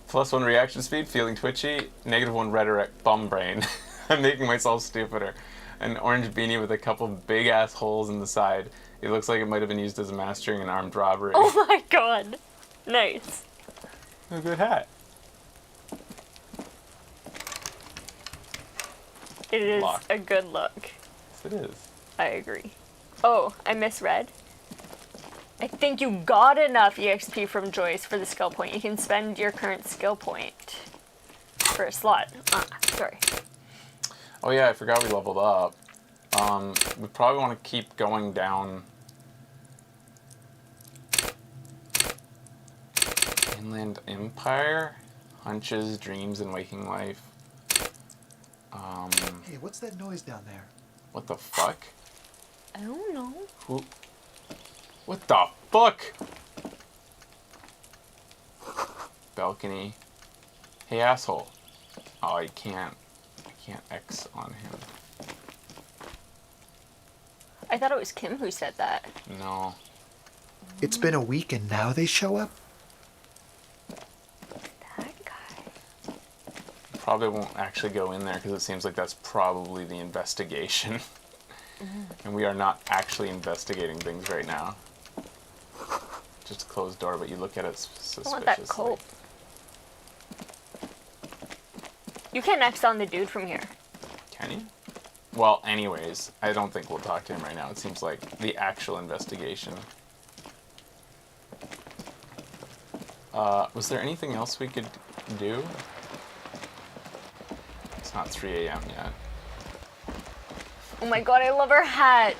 +1 reaction speed, feeling twitchy. -1 rhetoric, bum brain. I'm making myself stupider. An orange beanie with a couple big ass holes in the side. It looks like it might have been used as a mask during an armed robbery. Oh my god. Nice. A good hat. It is Lock. a good look. Yes, it is. I agree. Oh, I misread. I think you got enough EXP from Joyce for the skill point. You can spend your current skill point for a slot. Sorry. Oh yeah, I forgot we leveled up. We probably want to keep going down. Inland Empire, Hunches, Dreams, and Waking Life. Hey, what's that noise down there? What the fuck? I don't know. Who? What the fuck? Balcony. Hey, asshole. Oh, I can't X on him. I thought it was Kim who said that. No. It's been a week and now they show up? That guy. Probably won't actually go in there because it seems like that's probably the investigation. And we are not actually investigating things right now. Just a closed door, but you look at it suspiciously. I want that coat. You can X on the dude from here. Can you? Well, anyways, I don't think we'll talk to him right now. It seems like the actual investigation. Was there anything else we could do? It's not 3 a.m. yet. Oh my god, I love her hat.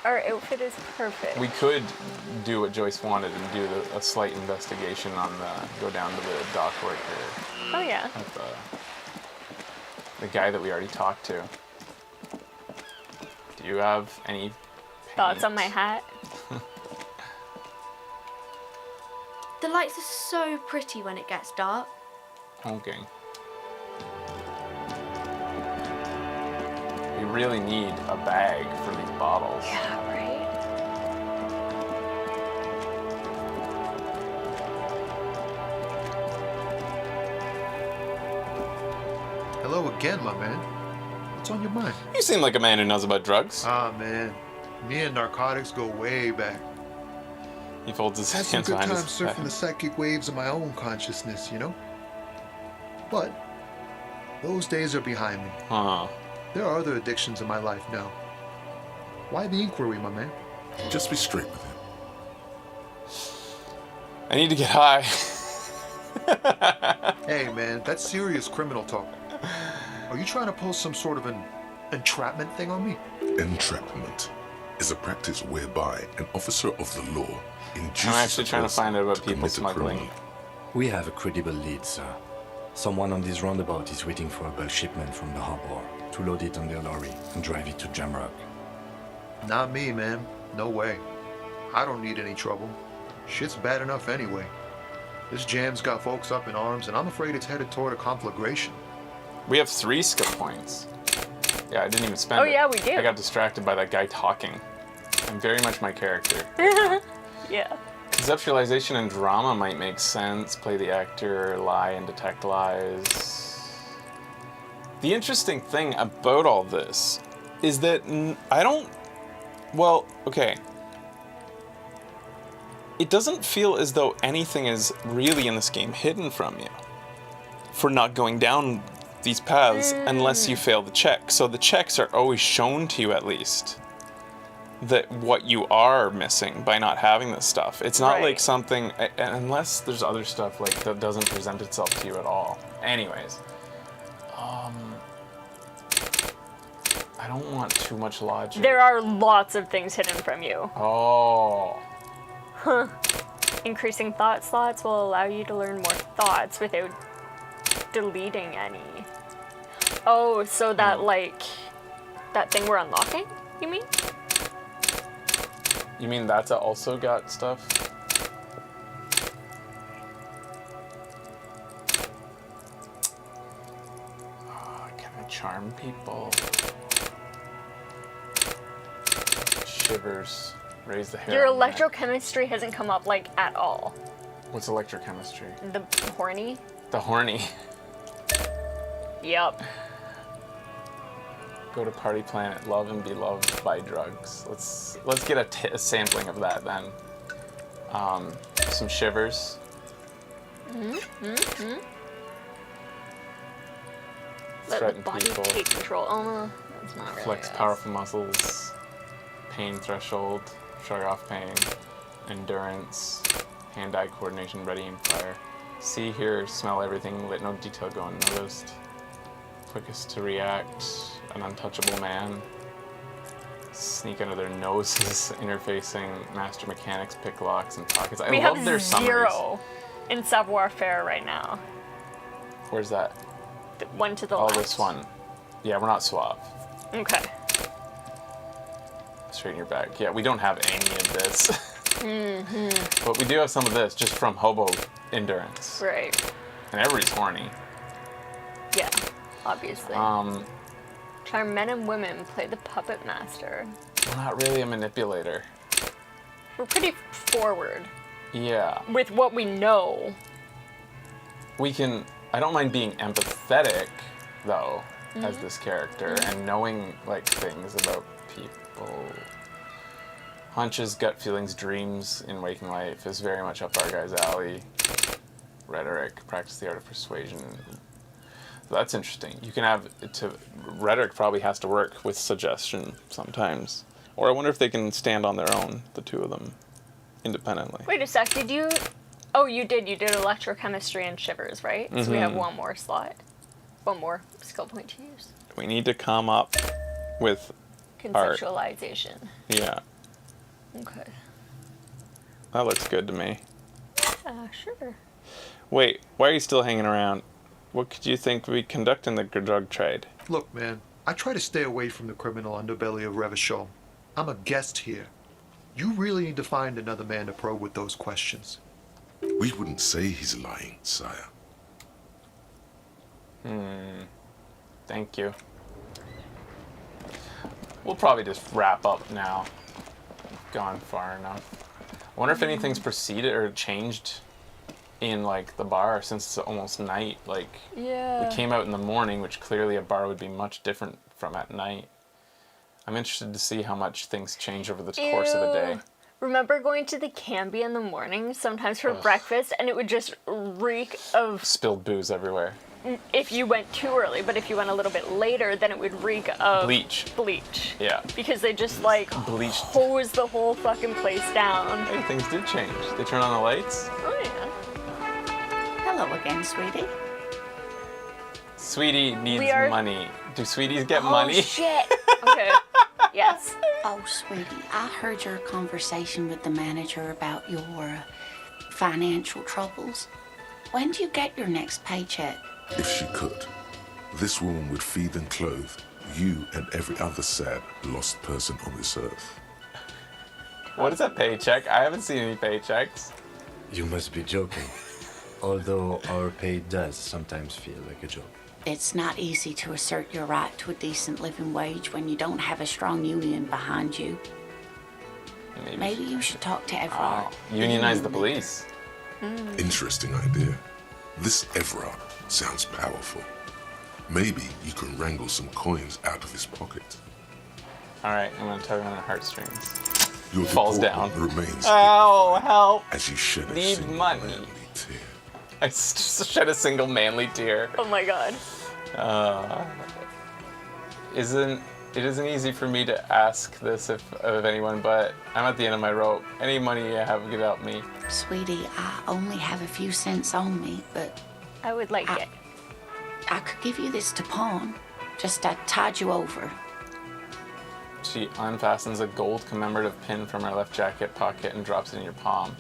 Our outfit is perfect. We could do what Joyce wanted and do a slight investigation on go down to the dock worker. Oh yeah. At the guy that we already talked to. Do you have any Thoughts on my hat? The lights are so pretty when it gets dark. Okay. We really need a bag for these bottles. Yeah, right. Hello again, my man. What's on your mind? You seem like a man who knows about drugs. Ah, man. Me and narcotics go way back. He folds his Had some hands good behind times his surfing head. the psychic waves of my own consciousness, you know? But those days are behind me. Huh. There are other addictions in my life now. Why the inquiry, my man? Just be straight with him. I need to get high. Hey, man, that's serious criminal talk. Are you trying to pull some sort of an entrapment thing on me? Entrapment is a practice whereby an officer of the law induces I'm actually trying to find out about people commit a smuggling. criminal. We have a credible lead, sir. Someone on this roundabout is waiting for a bulk shipment from the harbor to load it on their lorry and drive it to Jamrock. Not me, man. No way. I don't need any trouble. Shit's bad enough anyway. This jam's got folks up in arms, and I'm afraid it's headed toward a conflagration. We have 3 skill points. Yeah, I didn't even spend it. Oh, yeah, we do. I got distracted by that guy talking. I'm very much my character. Yeah. Conceptualization and drama might make sense. Play the actor, lie and detect lies. The interesting thing about all this is that I don't... Well, okay. It doesn't feel as though anything is really in this game hidden from you for not going down these paths unless you fail the check. So the checks are always shown to you at least. that what you are missing by not having this stuff. It's not Right. like something, unless there's other stuff like that doesn't present itself to you at all. Anyways, I don't want too much logic. There are lots of things hidden from you. Oh. Huh. Increasing thought slots will allow you to learn more thoughts without deleting any. Oh, so that like that thing we're unlocking, you mean? You mean that's also got stuff? Can I charm people? Shivers. Raise the hair. Your on the neck. electrochemistry hasn't come up like at all. What's electrochemistry? The horny? The horny. Yep. Go to Party Planet, love and be loved by drugs. Let's get a sampling of that then. Some shivers. Let Threaten the body people. take control. Oh no, that's not really Flex us. powerful muscles. Pain threshold. Shrug off pain. Endurance. Hand-eye coordination, ready and fire. See, hear, smell everything. Let no detail go unnoticed. Quickest to react. An untouchable man. Sneak under their noses. Interfacing. Master mechanics, pick locks, and pockets. I We love have their summaries. 0 in savoir-faire right now. Where's that? The one to the Oh, left. this one. Yeah, we're not suave. Okay. Straighten your back. Yeah, we don't have any of this. Mm-hmm. But we do have some of this just from hobo endurance. Right. And everybody's horny. Yeah, obviously. Charm men and women, play the puppet master. We're not really a manipulator. We're pretty forward Yeah. with what we know. We can... I don't mind being empathetic, though, as Mhm. this character, and knowing, like, things about people. Hunches, gut feelings, dreams in waking life is very much up our guy's alley. Rhetoric, practice the art of persuasion. That's interesting. You can have rhetoric probably has to work with suggestion sometimes. Or I wonder if they can stand on their own, the two of them, independently. Wait a sec, did you... Oh, you did electrochemistry and shivers, right? So we have Mhm. one more slot. One more skill point to use. We need to come up with art. Conceptualization. Yeah, Okay. that looks good to me. Sure. Wait, why are you still hanging around? What could you think we conduct in the drug trade? Look, man, I try to stay away from the criminal underbelly of Revachol. I'm a guest here. You really need to find another man to probe with those questions. We wouldn't say he's lying, sire. Thank you. We'll probably just wrap up now. We've gone far enough. I wonder if anything's proceeded or changed in, like, the bar since it's almost night. Like, Yeah. we came out in the morning, which clearly a bar would be much different from at night. I'm interested to see how much things change over the course of a day. Ew. Remember going to the Canby in the morning, sometimes for breakfast, and it would just reek of... Spilled booze everywhere. If you went too early, but if you went a little bit later, then it would reek of... Bleach. Bleach. Yeah. Because they just, like, Bleached. hose the whole fucking place down. Hey, things did change. They turn on the lights. Oh, yeah. Hello again, sweetie. Sweetie needs We are- money. Do sweeties get Oh, money? shit. Okay. Yes. Oh, sweetie, I heard your conversation with the manager about your financial troubles. When do you get your next paycheck? If she could, this woman would feed and clothe you and every other sad, lost person on this earth. What is a paycheck? I haven't seen any paychecks. You must be joking. Although our pay does sometimes feel like a joke. It's not easy to assert your right to a decent living wage when you don't have a strong union behind you. Maybe you should talk to Everard. Unionize the police. Interesting idea. This Everard sounds powerful. Maybe you can wrangle some coins out of his pocket. All right, I'm gonna tug on the heartstrings. Your Falls deportment down. remains Oh, help! as you shed a Need single money. manly tear. I just shed a single manly tear. Oh my god. Isn't it isn't easy for me to ask this of anyone, but I'm at the end of my rope. Any money you have, get out me. Sweetie, I only have a few cents on me, but I would like it. I could give you this to pawn. Just I tied you over. She unfastens a gold commemorative pin from her left jacket pocket and drops it in your palm.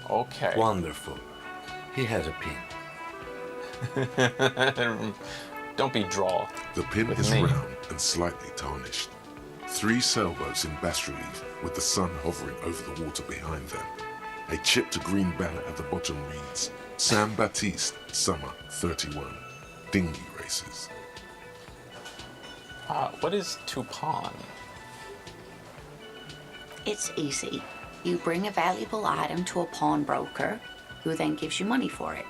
Okay. Wonderful. He has a pin. Don't be droll. The pin with is me. round and slightly tarnished. 3 sailboats in bas relief with the sun hovering over the water behind them. A chipped green banner at the bottom reads, San Baptiste, Summer 31. Dinghy races. What is to pawn? It's easy. You bring a valuable item to a pawnbroker, who then gives you money for it.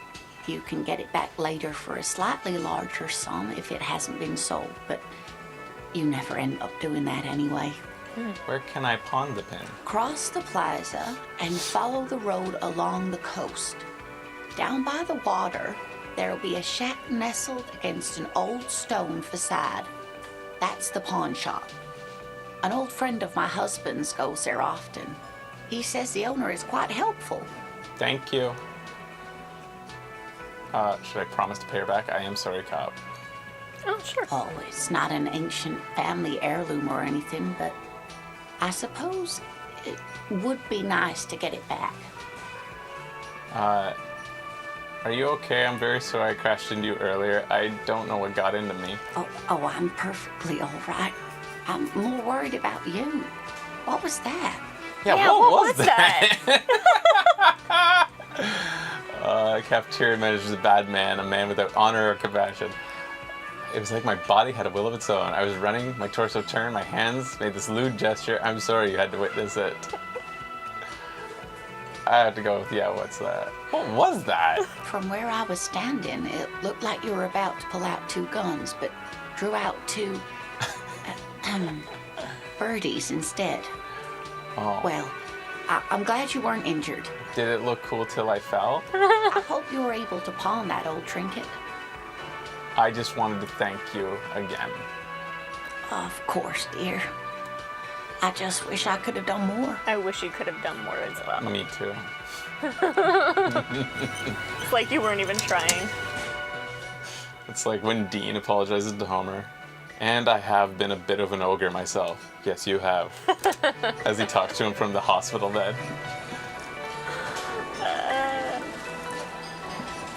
You can get it back later for a slightly larger sum if it hasn't been sold, but you never end up doing that anyway. Where can I pawn the pin? Cross the plaza and follow the road along the coast. Down by the water, there'll be a shack nestled against an old stone facade. That's the pawn shop. An old friend of my husband's goes there often. He says the owner is quite helpful. Thank you. Should I promise to pay her back? I am sorry, cop. Oh, sure. Oh, it's not an ancient family heirloom or anything, but I suppose it would be nice to get it back. Are you okay? I'm very sorry I crashed into you earlier. I don't know what got into me. Oh, I'm perfectly all right. I'm more worried about you. What was that? Yeah, what was that? Cafeteria manager's a bad man, a man without honor or compassion. It was like my body had a will of its own. I was running, my torso turned, my hands made this lewd gesture. I'm sorry you had to witness it. I have to go with, yeah, what's that? What was that? From where I was standing, it looked like you were about to pull out 2 guns, but drew out 2 birdies instead. Oh. Well, I'm glad you weren't injured. Did it look cool till I fell? I hope you were able to pawn that old trinket. I just wanted to thank you again. Of course, dear. I just wish I could have done more. I wish you could have done more as well. Me too. It's like you weren't even trying. It's like when Dean apologizes to Homer. And I have been a bit of an ogre myself. Yes, you have. As he talks to him from the hospital bed.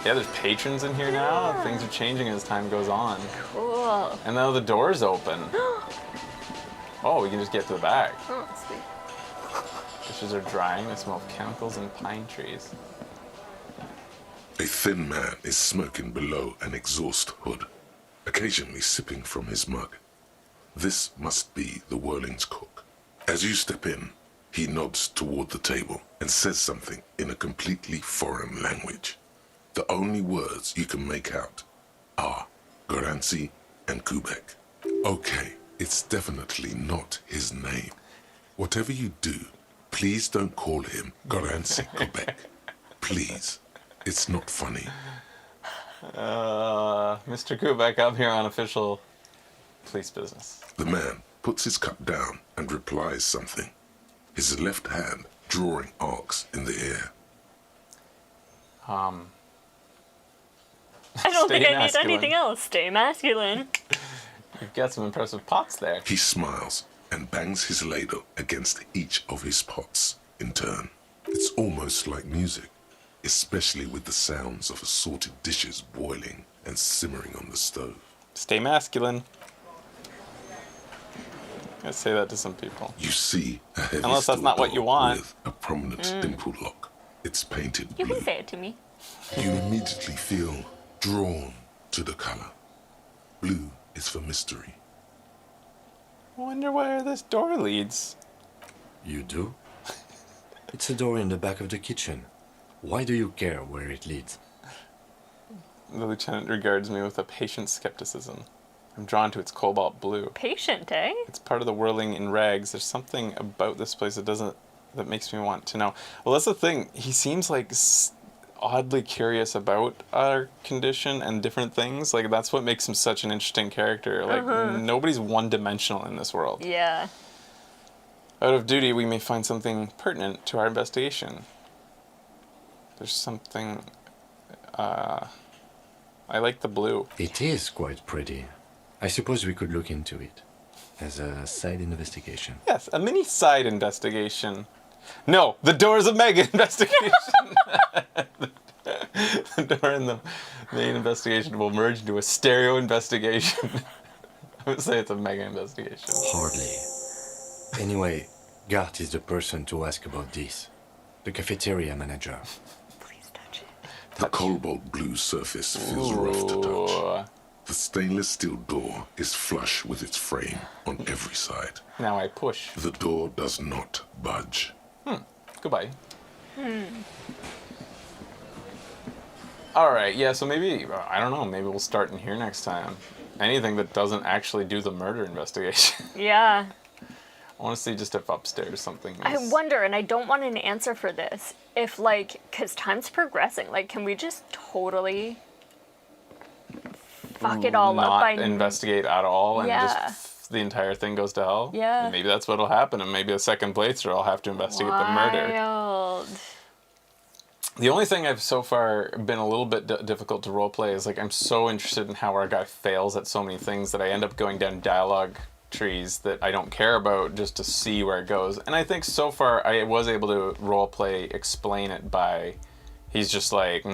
Yeah, there's patrons in here now. Things are changing as time goes on. Cool. And now the door's open. Oh, we can just get to the back. Oh, sweet. Dishes are drying. They smell of chemicals and pine trees. A thin man is smoking below an exhaust hood, occasionally sipping from his mug. This must be the Whirling's cook. As you step in, he nods toward the table and says something in a completely foreign language. The only words you can make out are Goranci and Kubek. Okay, it's definitely not his name. Whatever you do, please don't call him Goranci Kubek. Please, it's not funny. Mr. Kubek, I'm here on official police business. The man puts his cup down and replies something, his left hand drawing arcs in the air. I don't think I need masculine. anything else. Stay masculine. You've got some impressive pots there. He smiles and bangs his ladle against each of his pots in turn. It's almost like music, especially with the sounds of assorted dishes boiling and simmering on the stove. Stay masculine. I say that to some people. You see a heavy Unless that's not what you want. with a prominent dimple lock. It's painted You blue. can say it to me. You immediately feel drawn to the color. Blue is for mystery. I wonder where this door leads. You do? It's a door in the back of the kitchen. Why do you care where it leads? The lieutenant regards me with a patient skepticism. I'm drawn to its cobalt blue. Patient, eh? It's part of the whirling in rags. There's something about this place that makes me want to know. Well, that's the thing. He seems like oddly curious about our condition and different things. Like, that's what makes him such an interesting character. Like, nobody's one-dimensional in this world. Yeah. Out of duty, we may find something pertinent to our investigation. There's something... I like the blue. It is quite pretty. I suppose we could look into it as a side investigation. Yes, a mini side investigation. No, the door is a mega investigation. The door and the main investigation will merge into a stereo investigation. I would say it's a mega investigation. Hardly. Anyway, Gart is the person to ask about this. The cafeteria manager. Please touch it. The cobalt blue surface feels rough to touch. The stainless steel door is flush with its frame on every side. Now I push. The door does not budge. Goodbye. Alright, yeah, so maybe, I don't know, maybe we'll start in here next time. Anything that doesn't actually do the murder investigation. Yeah. I want to see just if upstairs something is... I wonder, and I don't want an answer for this, if, like, because time's progressing, like, can we just totally fuck it all up by... Not investigate at all, and Yeah. just the entire thing goes to hell? Yeah. Maybe that's what'll happen, and maybe a second playthrough I'll have to investigate the murder. Wild. The only thing I've so far been a little bit difficult to roleplay is, like, I'm so interested in how our guy fails at so many things that I end up going down dialogue trees that I don't care about just to see where it goes. And I think so far I was able to roleplay explain it by he's just like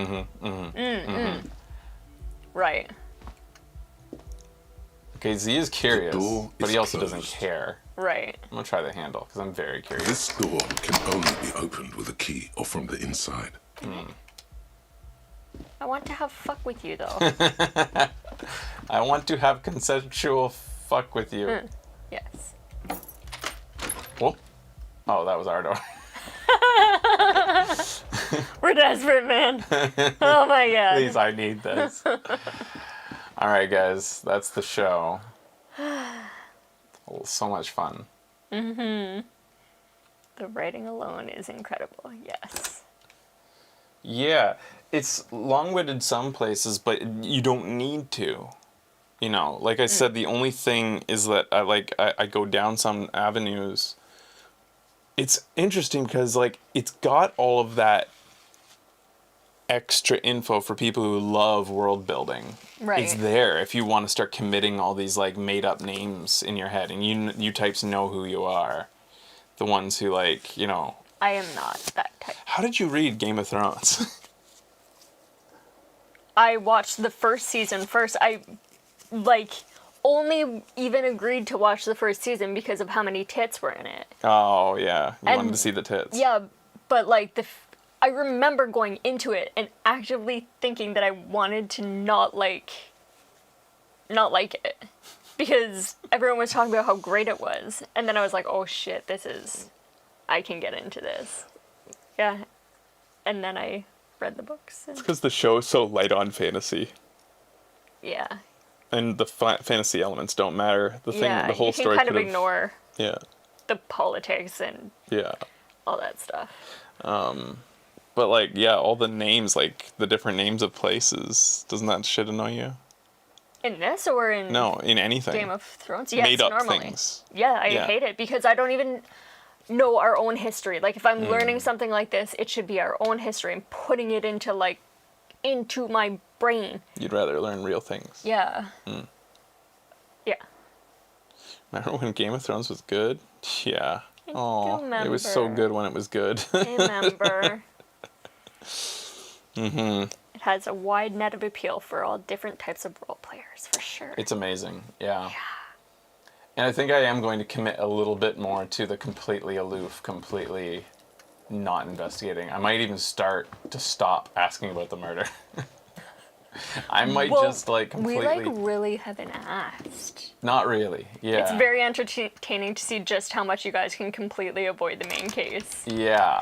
Right. Okay, he is curious, door but is he also closed. doesn't care. Right. I'm gonna try the handle because I'm very curious. This door can only be opened with a key or from the inside. I want to have fuck with you, though. I want to have consensual fuck with you. Yes. Oh, that was our door. We're desperate, man. Oh my god. Please, I need this. All right, guys, that's the show. Oh, so much fun. The writing alone is incredible. Yes. Yeah, it's long-winded some places, but you don't need to. You know, like I said, the only thing is that I go down some avenues. It's interesting because, like, it's got all of that extra info for people who love world building. Right. It's there if you want to start committing all these, like, made-up names in your head, and you types know who you are. The ones who, like, you know... I am not that type. How did you read Game of Thrones? I watched the first season first. I, like, only even agreed to watch the first season because of how many tits were in it. Oh, yeah. You wanted to see the tits. Yeah, but, like, I remember going into it and actively thinking that I wanted to not like it. Because everyone was talking about how great it was. And then I was like, oh shit, I can get into this. Yeah. And then I read the books. It's because the show is so light on fantasy. Yeah. And the fantasy elements don't matter. The whole story you can kind of could've- ignore Yeah. the politics and Yeah. all that stuff. But, like, yeah, all the names, like, the different names of places, doesn't that shit annoy you? In this or in... No, in anything. Game of Thrones? Yes, Made up normally. things. Yeah, I hate it because I don't even know our own history. Like, if I'm learning something like this, it should be our own history and putting it into my brain. You'd rather learn real things. Yeah. Yeah. Remember when Game of Thrones was good? Yeah. I Oh, do it was so remember. good when it was good. I remember. Mm-hmm. It has a wide net of appeal for all different types of role players, for sure. It's amazing, yeah. And I think I am going to commit a little bit more to the completely aloof, completely not investigating. I might even start to stop asking about the murder. I might just, like, completely... We, really haven't asked. Not really, yeah. It's very entertaining to see just how much you guys can completely avoid the main case. Yeah.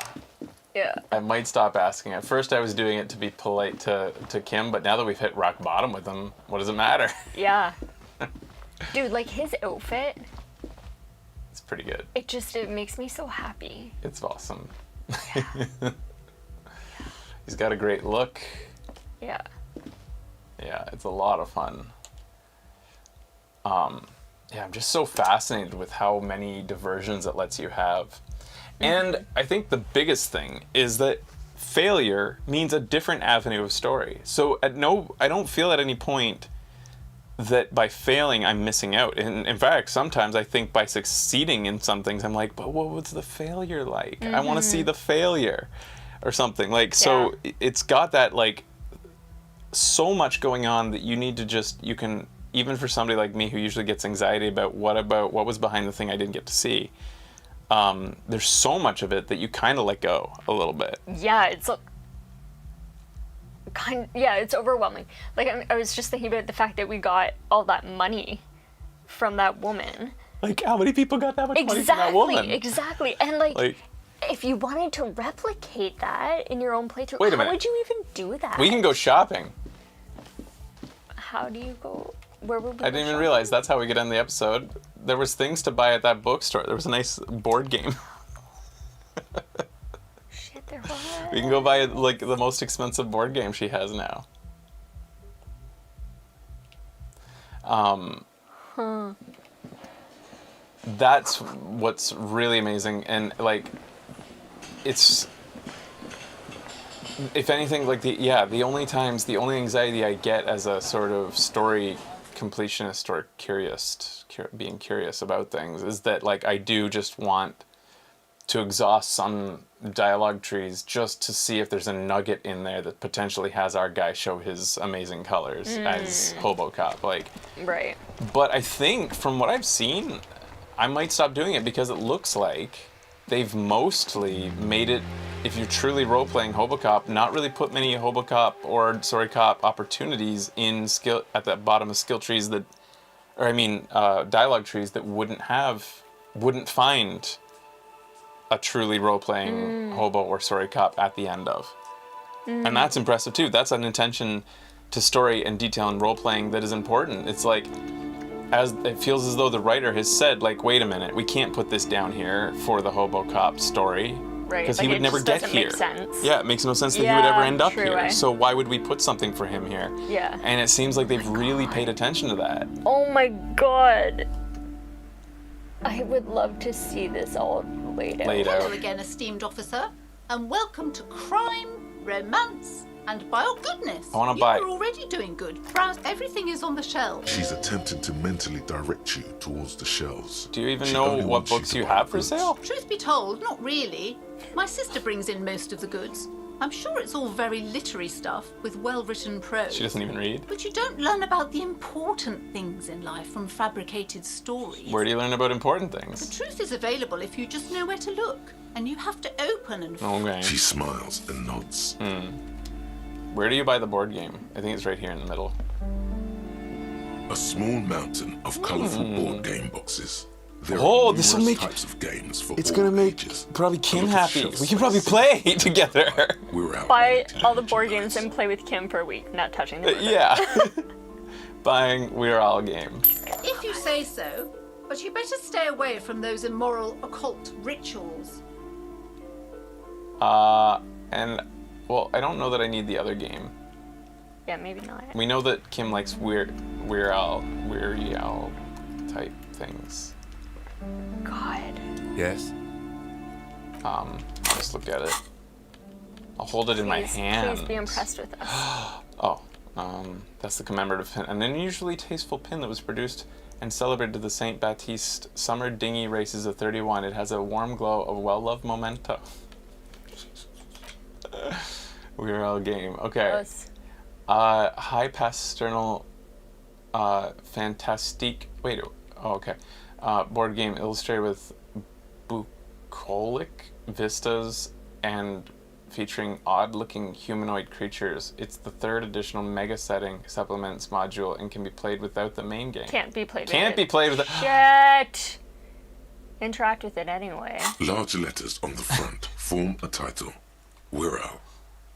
Yeah. I might stop asking. At first I was doing it to be polite to Kim, but now that we've hit rock bottom with him, what does it matter? Yeah. Dude, like, his outfit, It's pretty good. it makes me so happy. It's awesome. He's got a great look. Yeah. Yeah, it's a lot of fun. Yeah, I'm just so fascinated with how many diversions it lets you have. And I think the biggest thing is that failure means a different avenue of story. So I don't feel at any point that by failing I'm missing out. And in fact, sometimes I think by succeeding in some things, I'm like, but what was the failure like? I want to see the failure or something. Like, so it's got that, like, so much going on that you need to just, you can, even for somebody like me who usually gets anxiety about what was behind the thing I didn't get to see, there's so much of it that you kind of let go a little bit. Yeah, it's it's overwhelming. Like, I was just thinking about the fact that we got all that money from that woman. Like, how many people got that much money from that woman? Exactly. And like, if you wanted to replicate that in your own playthrough, Wait a minute. how would you even do that? We can go shopping. How do you go? Where would we I didn't even realize that's how we could end the episode. There was things to buy at that bookstore. There was a nice board game. Shit, there was. We can go buy, like, the most expensive board game she has now. That's what's really amazing. And, like, it's, if anything, like, the only anxiety I get as a sort of story completionist or being curious about things is that, like, I do just want to exhaust some dialogue trees just to see if there's a nugget in there that potentially has our guy show his amazing colors as Hobocop. Like, right. But I think from what I've seen, I might stop doing it because it looks like they've mostly made it, if you're truly role-playing Hobocop, not really put many Hobocop or Sorry-Cop opportunities in skill at the bottom of skill trees that, or I mean, dialogue trees that wouldn't find a truly role-playing Hobo or Sorry-Cop at the end of. And that's impressive too. That's an attention to story and detail and role-playing that is important. It's like, as it feels as though the writer has said, like, wait a minute, we can't put this down here for the Hobocop story. Right, because like, he would never get doesn't here. Make sense. Yeah, it makes no sense that he would ever end up here. Way. So why would we put something for him here? Yeah. And it seems like they've really paid attention to that. Oh my god. I would love to see this all laid out. Hello again, esteemed officer, and welcome to crime, romance, and by all goodness, I want to buy. You're already doing good. Browse, everything is on the shelf. She's attempting to mentally direct you towards the shelves. Do you even know what books you have for sale? Truth be told, not really. My sister brings in most of the goods. I'm sure it's all very literary stuff with well-written prose. She doesn't even read. But you don't learn about the important things in life from fabricated stories. Where do you learn about important things? The truth is available if you just know where to look. And you have to open and... Okay. She smiles and nods. Where do you buy the board game? I think it's right here in the middle. A small mountain of colourful board game boxes. There Oh, are this will numerous make types of games for it's all gonna make ages. probably Kim A lot of happy. shelf We can probably play together. We're out. Buy all the board games and play with Kim for a week, not touching them. Yeah. Buying We're All game. If you say so, but you better stay away from those immoral occult rituals. And well, I don't know that I need the other game. Yeah, maybe not. We know that Kim likes We're All type things. God. Yes? Just look at it. I'll hold it in my hand. Please be impressed with us. Oh, that's the commemorative pin. An unusually tasteful pin that was produced and celebrated the St. Baptiste Summer Dinghy Races of 31. It has a warm glow of well-loved memento. We're All game. Okay. High Pasternal Fantastique. Wait. Oh, okay. Board game illustrated with bucolic vistas and featuring odd-looking humanoid creatures. It's the third additional mega setting supplements module and can be played without the main game. Can't be played with Can't be played with it. Shit! Interact with it anyway. Large letters on the front form a title. We're Out.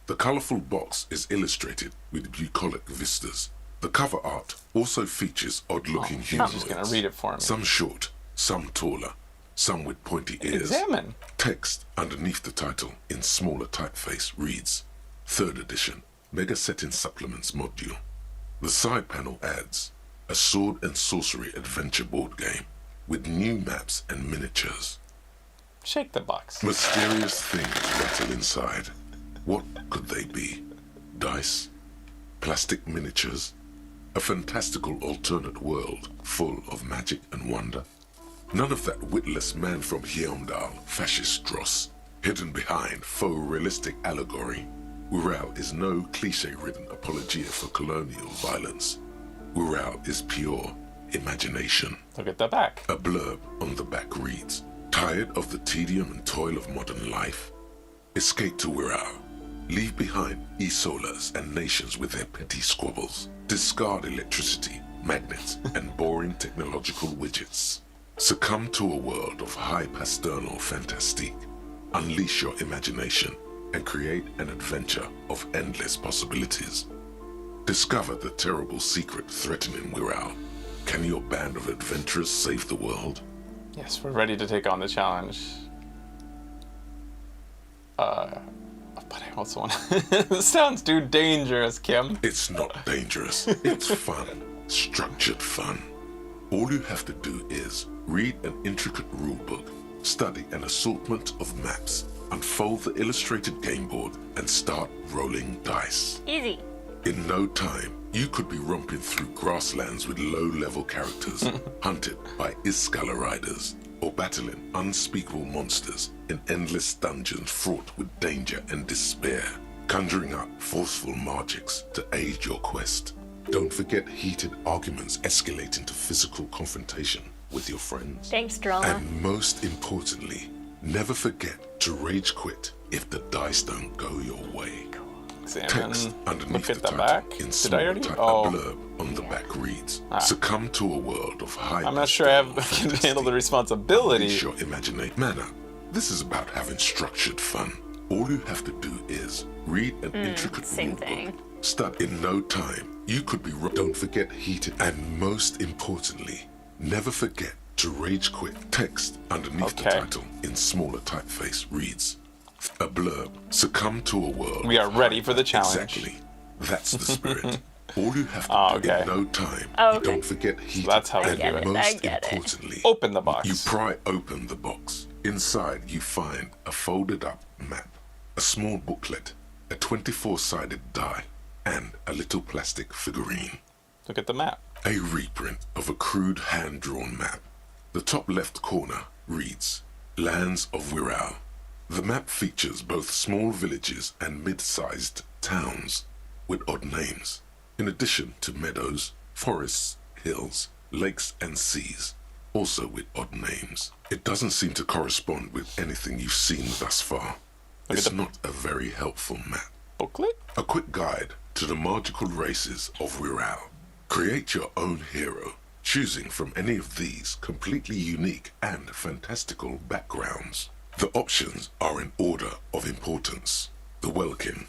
The colourful box is illustrated with bucolic vistas. The cover art also features odd-looking humanoids. She's gonna read it for me. Some short, some taller, some with pointy ears. Examine. Text underneath the title in smaller typeface reads, 3rd edition, Mega Setting Supplements module. The side panel adds a sword and sorcery adventure board game with new maps and miniatures. Shake the box. Mysterious things rattle inside. What could they be? Dice? Plastic miniatures? A fantastical alternate world full of magic and wonder? None of that witless man from Heimdall, fascist dross, hidden behind faux realistic allegory. Mural is no cliche-ridden apologia for colonial violence. Mural is pure imagination. Look at the back. A blurb on the back reads, tired of the tedium and toil of modern life? Escape to Mural. Leave behind e-solas and nations with their petty squabbles. Discard electricity, magnets, and boring technological widgets. Succumb to a world of high pasternal fantastique. Unleash your imagination and create an adventure of endless possibilities. Discover the terrible secret threatening Mural. Can your band of adventurers save the world? Yes, we're ready to take on the challenge. But I also want to... This sounds too dangerous, Kim. It's not dangerous. It's fun. Structured fun. All you have to do is read an intricate rulebook, study an assortment of maps, unfold the illustrated game board, and start rolling dice. Easy. In no time, you could be romping through grasslands with low-level characters, hunted by Iskala riders, or battling unspeakable monsters in endless dungeons fraught with danger and despair, conjuring up forceful magics to aid your quest. Don't forget heated arguments escalating to physical confrontation with your friends. Thanks, drama. And most importantly, never forget to rage quit if the dice don't go your way. Text underneath the title back. in Did small I already? type, Oh. a blurb on the back reads, succumb to a world of high I'm not sure I can handle the responsibility. Unleash your imagination. Manner. This is about having structured fun. All you have to do is read an intricate rulebook. Study in no time. You could be Don't forget heated. And most importantly, never forget to rage quit. Text underneath the title in smaller typeface reads, a blurb. Succumb to a world. We are ready for the challenge. Exactly. That's the spirit. All you have to do in no time. Don't forget heat. That's how we and do it. most importantly, Open the box. You pry open the box. Inside you find a folded up map, a small booklet, a 24-sided die, and a little plastic figurine. Look at the map. A reprint of a crude hand-drawn map. The top left corner reads, Lands of Mural. The map features both small villages and mid-sized towns with odd names, in addition to meadows, forests, hills, lakes and seas, also with odd names. It doesn't seem to correspond with anything you've seen thus far. It's not a very helpful map. Booklet? A quick guide to the magical races of Mural. Create your own hero, choosing from any of these completely unique and fantastical backgrounds. The options are in order of importance. The Welkin,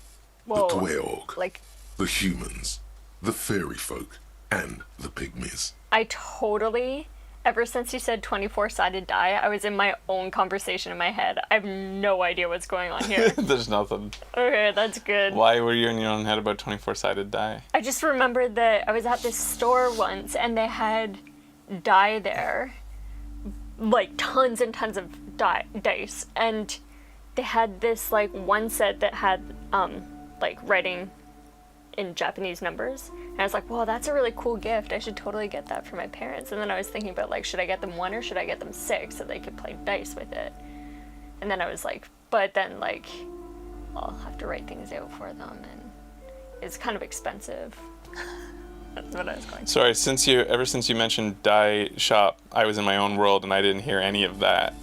the Dweorg, the humans, the fairy folk, and the pygmies. I totally, ever since you said 24-sided die, I was in my own conversation in my head. I have no idea what's going on here. There's nothing. Okay, that's good. Why were you in your own head about 24-sided die? I just remembered that I was at this store once and they had die there. Like tons and tons of dice, and they had this like one set that had like writing in Japanese numbers, and I was like, well, that's a really cool gift, I should totally get that for my parents. And then I was thinking about like, should I get them 1 or should I get them 6 so they could play dice with it? And then I was like, but then like I'll have to write things out for them and it's kind of expensive. That's what I was going to Sorry, ever since you mentioned die shop, I was in my own world and I didn't hear any of that.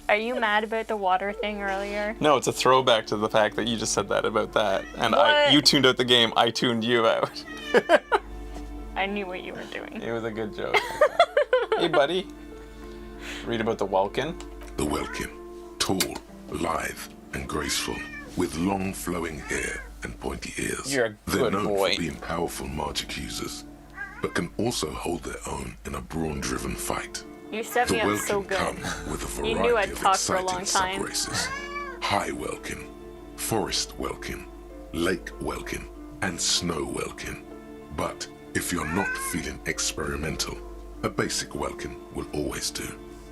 Are you mad about the water thing earlier? No, it's a throwback to the fact that you just said that about that. And What? you tuned out the game, I tuned you out. I knew what you were doing. It was a good joke. Hey, buddy. Read about the Welkin. The Welkin, tall, lithe, and graceful, with long flowing hair and pointy ears. You're a They're good known boy. for being powerful magic users, but can also hold their own in a brawn-driven fight. You set The me up Welkin so good. come with a You variety knew I'd of talk for a exciting long time. sub-races. High Welkin, forest welkin, lake welkin, and snow welkin. But if you're not feeling experimental, a basic welkin will always do.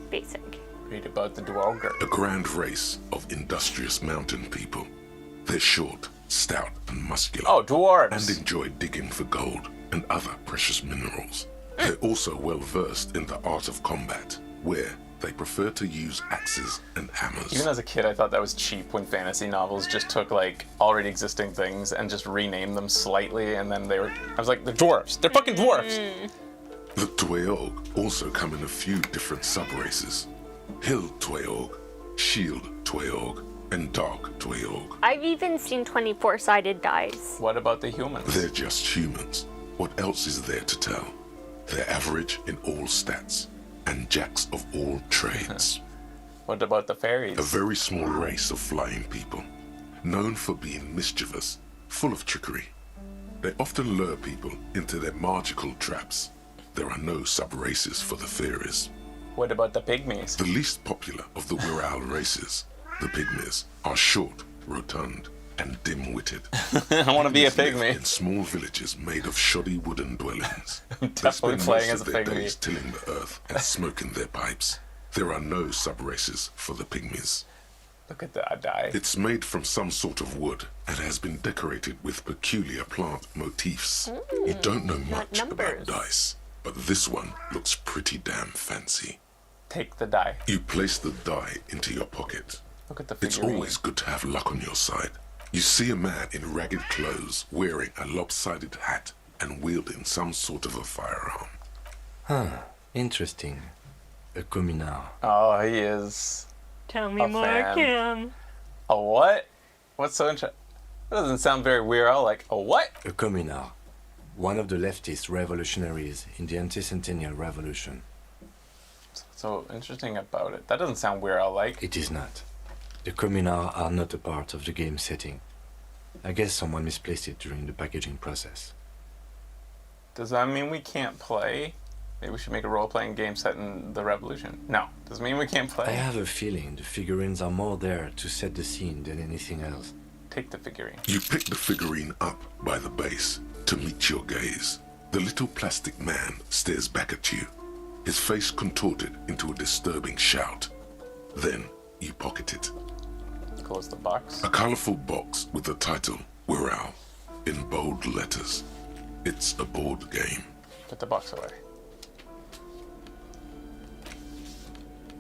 Basic. Read about the Dwarger. A grand race of industrious mountain people. They're short, stout, and muscular. Oh, dwarves! And enjoy digging for gold and other precious minerals. They're also well versed in the art of combat, where they prefer to use axes and hammers. Even as a kid, I thought that was cheap when fantasy novels just took like already existing things and just renamed them slightly, and then I was like, they're dwarves. They're fucking dwarves. The Dweog also come in a few different sub-races. Hill Dweog, Shield Dweog, and Dark Dweog. I've even seen 24-sided dice. What about the humans? They're just humans. What else is there to tell? They're average in all stats, and jacks of all trades. What about the fairies? A very small race of flying people, known for being mischievous, full of trickery. They often lure people into their magical traps. There are no sub-races for the fairies. What about the pygmies? The least popular of the Mural races, the pygmies, are short, rotund, and dim-witted. I want to be a They live pygmy. in small villages made of shoddy wooden dwellings. I'm definitely playing as a their pygmy. days tilling the earth and smoking their pipes. There are no sub-races for the pygmies. Look at that die. It's made from some sort of wood and has been decorated with peculiar plant motifs. You don't know much about dice, but this one looks pretty damn fancy. Take the die. You place the die into your pocket. Look at the It's figurine. always good to have luck on your side. You see a man in ragged clothes wearing a lopsided hat and wielding some sort of a firearm. Huh, interesting. A communard. Oh, he is. Tell me a more, fan. Kim. A what? What's so interesting? That doesn't sound very weird. Like, a what? A communard. One of the leftist revolutionaries in the anti-centennial revolution. So interesting about it. That doesn't sound weird. Like. It is not. The communards are not a part of the game setting. I guess someone misplaced it during the packaging process. Does that mean we can't play? Maybe we should make a role-playing game set in the revolution. No. Does it mean we can't play? I have a feeling the figurines are more there to set the scene than anything else. Take the figurine. You pick the figurine up by the base to meet your gaze. The little plastic man stares back at you, his face contorted into a disturbing shout. Then you pocket it. Close the box. A colorful box with the title Mural in bold letters. It's a board game. Put the box away.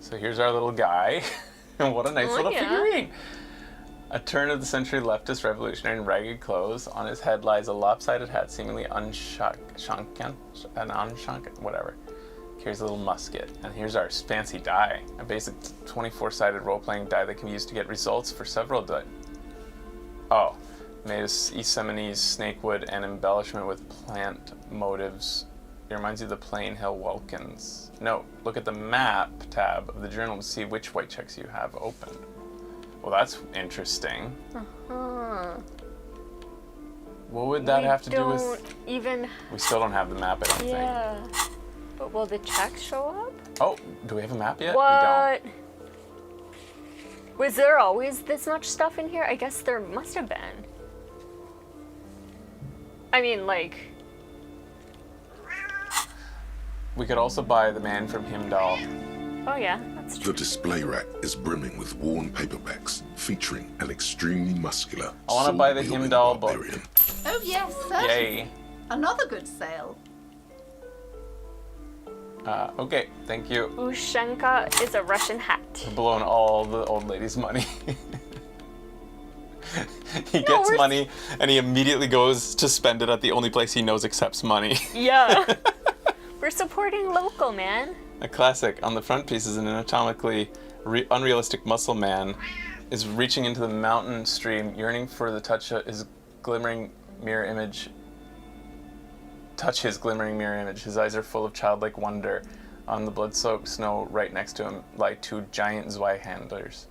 So here's our little guy. What a nice little figurine. A turn-of-the-century leftist revolutionary in ragged clothes. On his head lies a lopsided hat, seemingly unshanken, whatever. Here's a little musket. And here's our fancy die. A basic 24-sided role-playing die that can be used to get results for several Oh. Made of East Seminoese snakewood and embellishment with plant motives. It reminds you of the Plain Hill Welkins. Note, look at the map tab of the journal to see which white checks you have opened. Well, that's interesting. Uh-huh. What would that have to do with... even... We still don't have the map, I don't think. Yeah. But will the checks show up? Oh, do we have a map yet? What? Was there always this much stuff in here? I guess there must have been. I mean, like... We could also buy the Man from Himdall. Oh yeah, that's true. The display rack is brimming with worn paperbacks featuring an extremely muscular. I want to buy the Himdall book. Oh yes, certainly. Yay. Another good sale. Okay, thank you. Ushenka is a Russian hat. We're blowing all the old lady's money. He gets money and he immediately goes to spend it at the only place he knows accepts money. Yeah. We're supporting local, man. A classic. On the front piece is an anatomically unrealistic muscle man is reaching into the mountain stream, yearning for the touch of his glimmering mirror image. Touch his glimmering mirror image. His eyes are full of childlike wonder. On the blood-soaked snow right next to him lie two giant Zweihandlers.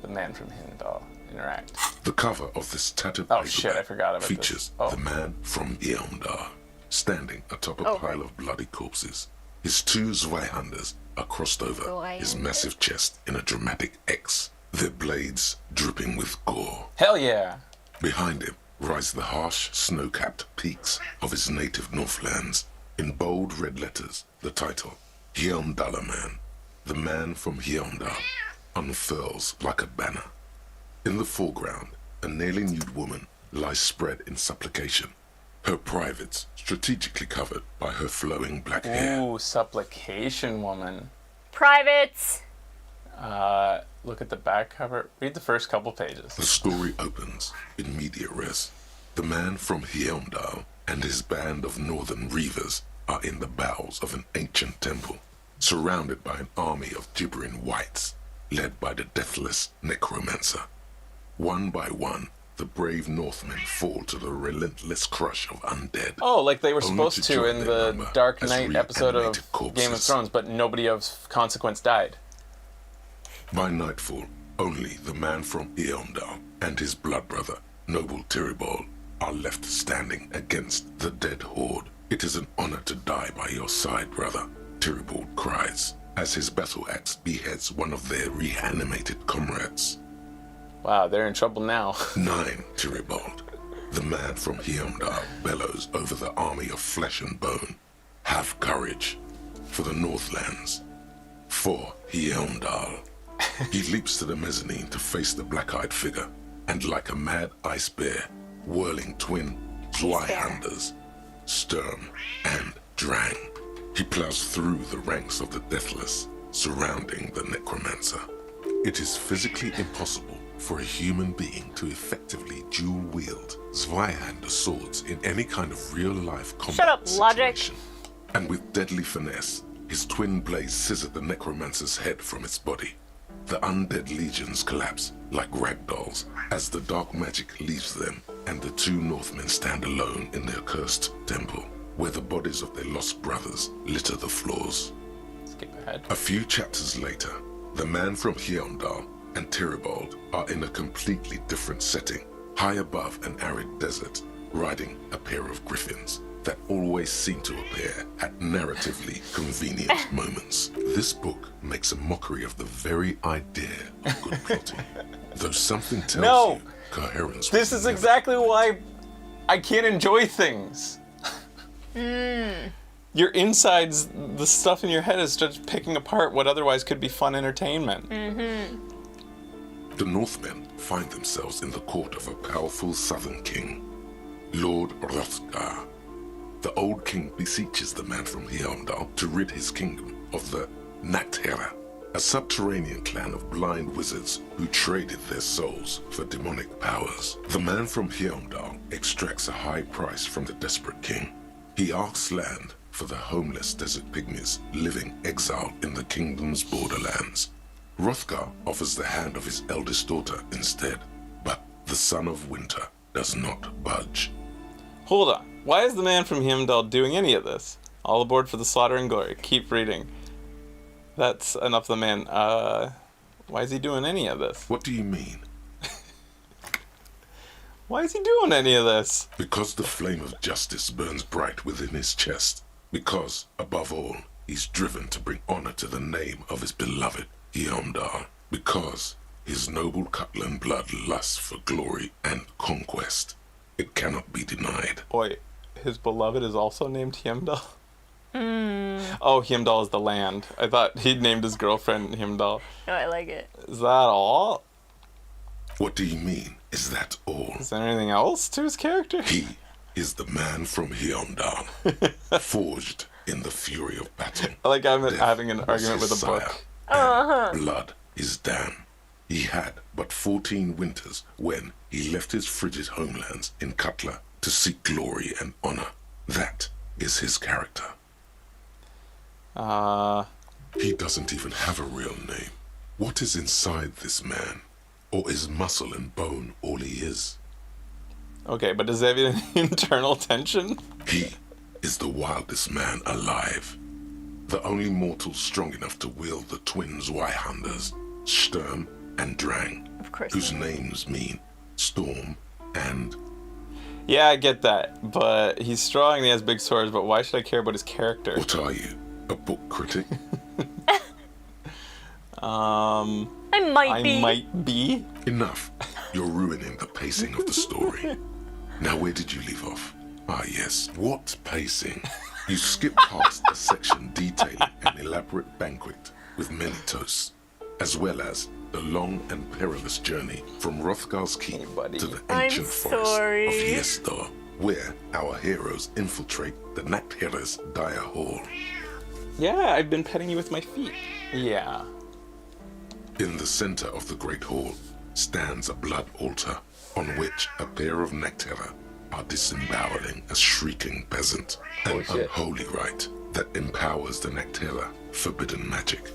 The Man from Himdall. Interact. The cover of this tattered Oh shit, I forgot about features this. the Man from Himdall standing atop a pile of bloody corpses. His two Zweihanders are crossed over his massive chest in a dramatic X. their blades dripping with gore. Hell yeah! Behind him rise the harsh, snow-capped peaks of his native Northlands. In bold red letters, the title, Heimdallar Man, the man from Heimdall, unfurls like a banner. In the foreground, a nearly nude woman lies spread in supplication, her privates strategically covered by her flowing black hair. Ooh, supplication woman. Privates! Look at the back cover. Read the first couple pages. The story opens in media res. The man from Heimdall and his band of northern reavers are in the bowels of an ancient temple, surrounded by an army of gibbering whites, led by the deathless necromancer. One by one, the brave Northmen fall to the relentless crush of undead. Oh, like they were only supposed to in join their the number Dark as Knight episode of reanimated corpses. Game of Thrones, but nobody of consequence died. By nightfall, only the man from Heimdall and his blood brother, noble Tyribald, are left standing against the dead horde. It is an honor to die by your side, brother, Tyribald cries, as his battle axe beheads one of their reanimated comrades. Wow, they're in trouble now. 9, Tyribald. The man from Heimdall bellows over the army of flesh and bone. Have courage for the Northlands. For Heimdall. He leaps to the mezzanine to face the black-eyed figure, and like a mad ice bear, whirling twin Zweihanders, Sturm and Drang, he plows through the ranks of the deathless, surrounding the necromancer. It is physically impossible for a human being to effectively dual-wield Zweihander swords in any kind of real-life combat Shut up, logic. situation. And with deadly finesse, his twin blades scissor the necromancer's head from its body. The undead legions collapse like ragdolls as the dark magic leaves them, and the two Northmen stand alone in their cursed temple, where the bodies of their lost brothers litter the floors. Skip ahead. A few chapters later, the man from Heimdall and Tyribald are in a completely different setting, high above an arid desert, riding a pair of griffins that always seem to appear at narratively convenient moments. This book makes a mockery of the very idea of good plotting. Though something tells you coherence. This is exactly why I can't enjoy things. Your insides, the stuff in your head is just picking apart what otherwise could be fun entertainment. The Northmen find themselves in the court of a powerful southern king, Lord Hrothgar. The old king beseeches the man from Heimdall to rid his kingdom of the Attire, a subterranean clan of blind wizards who traded their souls for demonic powers. The man from Heimdall extracts a high price from the desperate king. He asks land for the homeless desert pygmies living exiled in the kingdom's borderlands. Hrothgar offers the hand of his eldest daughter instead, but the son of winter does not budge. Hold on. Why is the man from Heimdall doing any of this? All aboard for the slaughter and glory. Keep reading. That's enough of the man. Why is he doing any of this? What do you mean? Why is he doing any of this? Because the flame of justice burns bright within his chest. Because, above all, he's driven to bring honor to the name of his beloved Heimdall. Because his noble Cutland blood lusts for glory and conquest. It cannot be denied. Wait, his beloved is also named Heimdall? Oh, Heimdall is the land. I thought he'd named his girlfriend Heimdall. No, I like it. Is that all? What do you mean, is that all? Is there anything else to his character? He is the man from Heimdall, forged in the fury of battle. I like having an argument with a book. Blood is dam. He had but 14 winters when he left his frigid homelands in Cutler to seek glory and honor. That is his character. He doesn't even have a real name. What is inside this man? Or is muscle and bone all he is? Okay, but does he have any internal tension? He is the wildest man alive. The only mortal strong enough to wield the twin Zweihanders, Sturm and Drang, whose names mean storm and... Yeah, I get that, but he's strong and he has big swords, but why should I care about his character? What are you, a book critic? I might be. Enough. You're ruining the pacing of the story. Now, where did you leave off? Ah, yes. What pacing? You skip past a section detailing an elaborate banquet with many toasts, as well as the long and perilous journey from Hrothgar's Keep to the ancient forest of Yestar, where our heroes infiltrate the Nachtherre's dire hall. Yeah, I've been petting you with my feet. Yeah. In the center of the great hall stands a blood altar on which a pair of Nachtherre are disemboweling a shrieking peasant, an unholy rite that empowers the Nachtherre forbidden magic.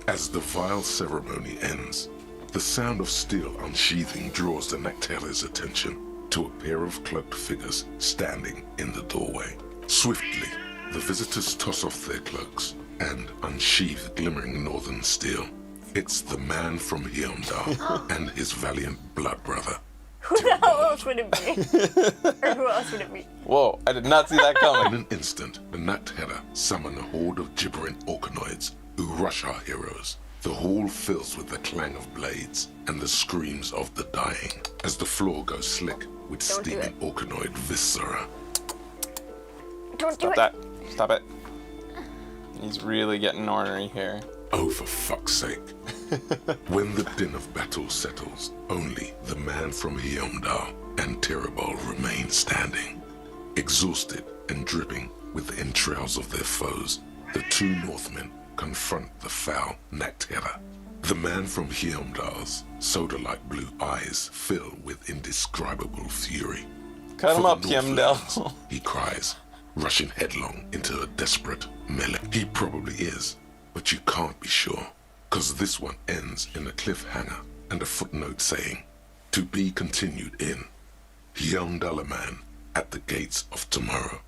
As the vile ceremony ends, the sound of steel unsheathing draws the Nachtherre's attention to a pair of cloaked figures standing in the doorway. Swiftly, the visitors toss off their cloaks and unsheathe glimmering northern steel. It's the man from Heimdall and his valiant blood brother. Who the hell else would it be? Or who else would it be? Whoa, I did not see that coming. In an instant, the Nachtherre summon a horde of gibbering orcanoids who rush our heroes. The hall fills with the clang of blades and the screams of the dying as the floor goes slick with steaming orcanoid viscera. Don't do it. Stop that. Stop it. He's really getting ornery here. Oh, for fuck's sake. When the din of battle settles, only the man from Heimdall and Terrible remain standing. Exhausted and dripping with the entrails of their foes, the two Northmen confront the foul Nachtherre. The man from Heimdall's soda-like blue eyes fill with indescribable fury. Cut him up, Heimdall. He cries, rushing headlong into a desperate melee. He probably is, but you can't be sure, because this one ends in a cliffhanger and a footnote saying, to be continued in Heimdallaman at the Gates of Tomorrow.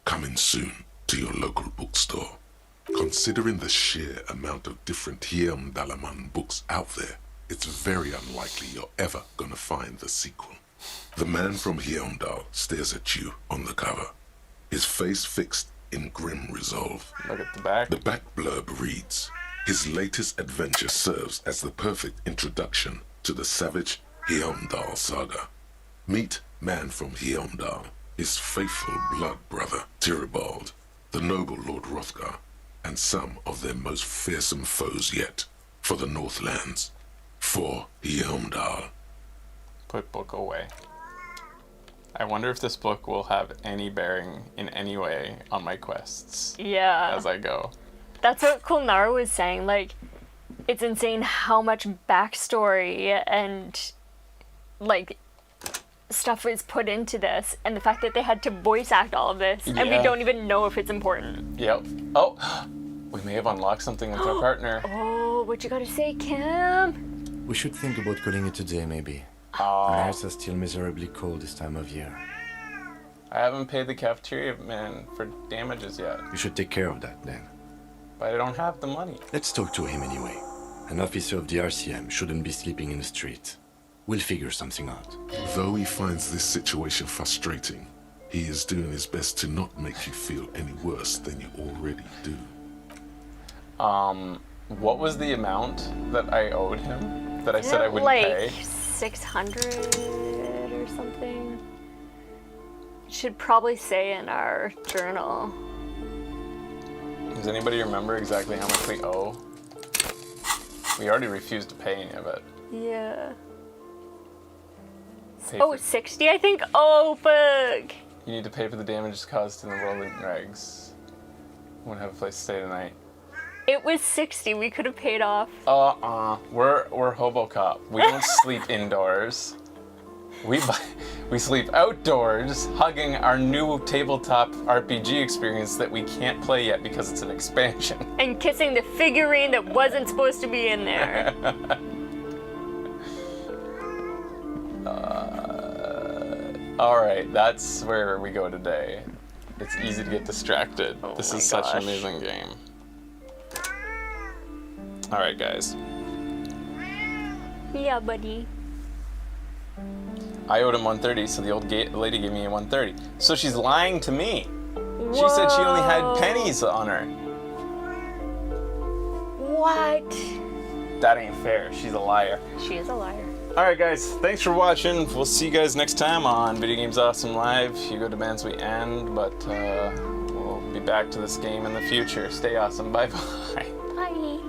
Coming soon to your local bookstore. Considering the sheer amount of different Heimdallaman books out there, it's very unlikely you're ever gonna find the sequel. The man from Heimdall stares at you on the cover, his face fixed in grim resolve. Look at the back. The back blurb reads, his latest adventure serves as the perfect introduction to the savage Heimdall saga. Meet man from Heimdall, his faithful blood brother, Tyribald, the noble Lord Hrothgar, and some of their most fearsome foes yet, for the Northlands, for Heimdall. Put book away. I wonder if this book will have any bearing in any way on my quests. Yeah. As I go. That's what Kulnara was saying. Like, it's insane how much backstory and, like, stuff was put into this, and the fact that they had to voice act all of this, and we don't even know if it's important. Yep. Oh, we may have unlocked something with our partner. Oh, what you gotta say, Kim? We should think about calling it a day, maybe. Oh. Nights are still miserably cold this time of year. I haven't paid the cafeteria man for damages yet. You should take care of that, then. But I don't have the money. Let's talk to him anyway. An officer of the RCM shouldn't be sleeping in the street. We'll figure something out. Though he finds this situation frustrating, he is doing his best to not make you feel any worse than you already do. What was the amount that I owed him that I said I wouldn't pay? 600 or something. Should probably say in our journal. Does anybody remember exactly how much we owe? We already refused to pay any of it. Yeah. Pay Oh, for- 60, I think? Oh, fuck. You need to pay for the damages caused in the rolling regs. Won't have a place to stay tonight. It was 60. We could have paid off. We're hobo cop. We don't sleep indoors. We sleep outdoors, hugging our new tabletop RPG experience that we can't play yet because it's an expansion. And kissing the figurine that wasn't supposed to be in there. Alright, that's where we go today. It's easy to get distracted. This is such an amazing game. Alright, guys. Yeah, buddy. I owed him 130, so the old lady gave me a 130. So she's lying to me. She said she only had pennies on her. What? That ain't fair. She's a liar. She is a liar. Alright guys, thanks for watching. We'll see you guys next time on Video Games Awesome Live. Hugo demands we end, but we'll be back to this game in the future. Stay awesome. Bye-bye. Bye.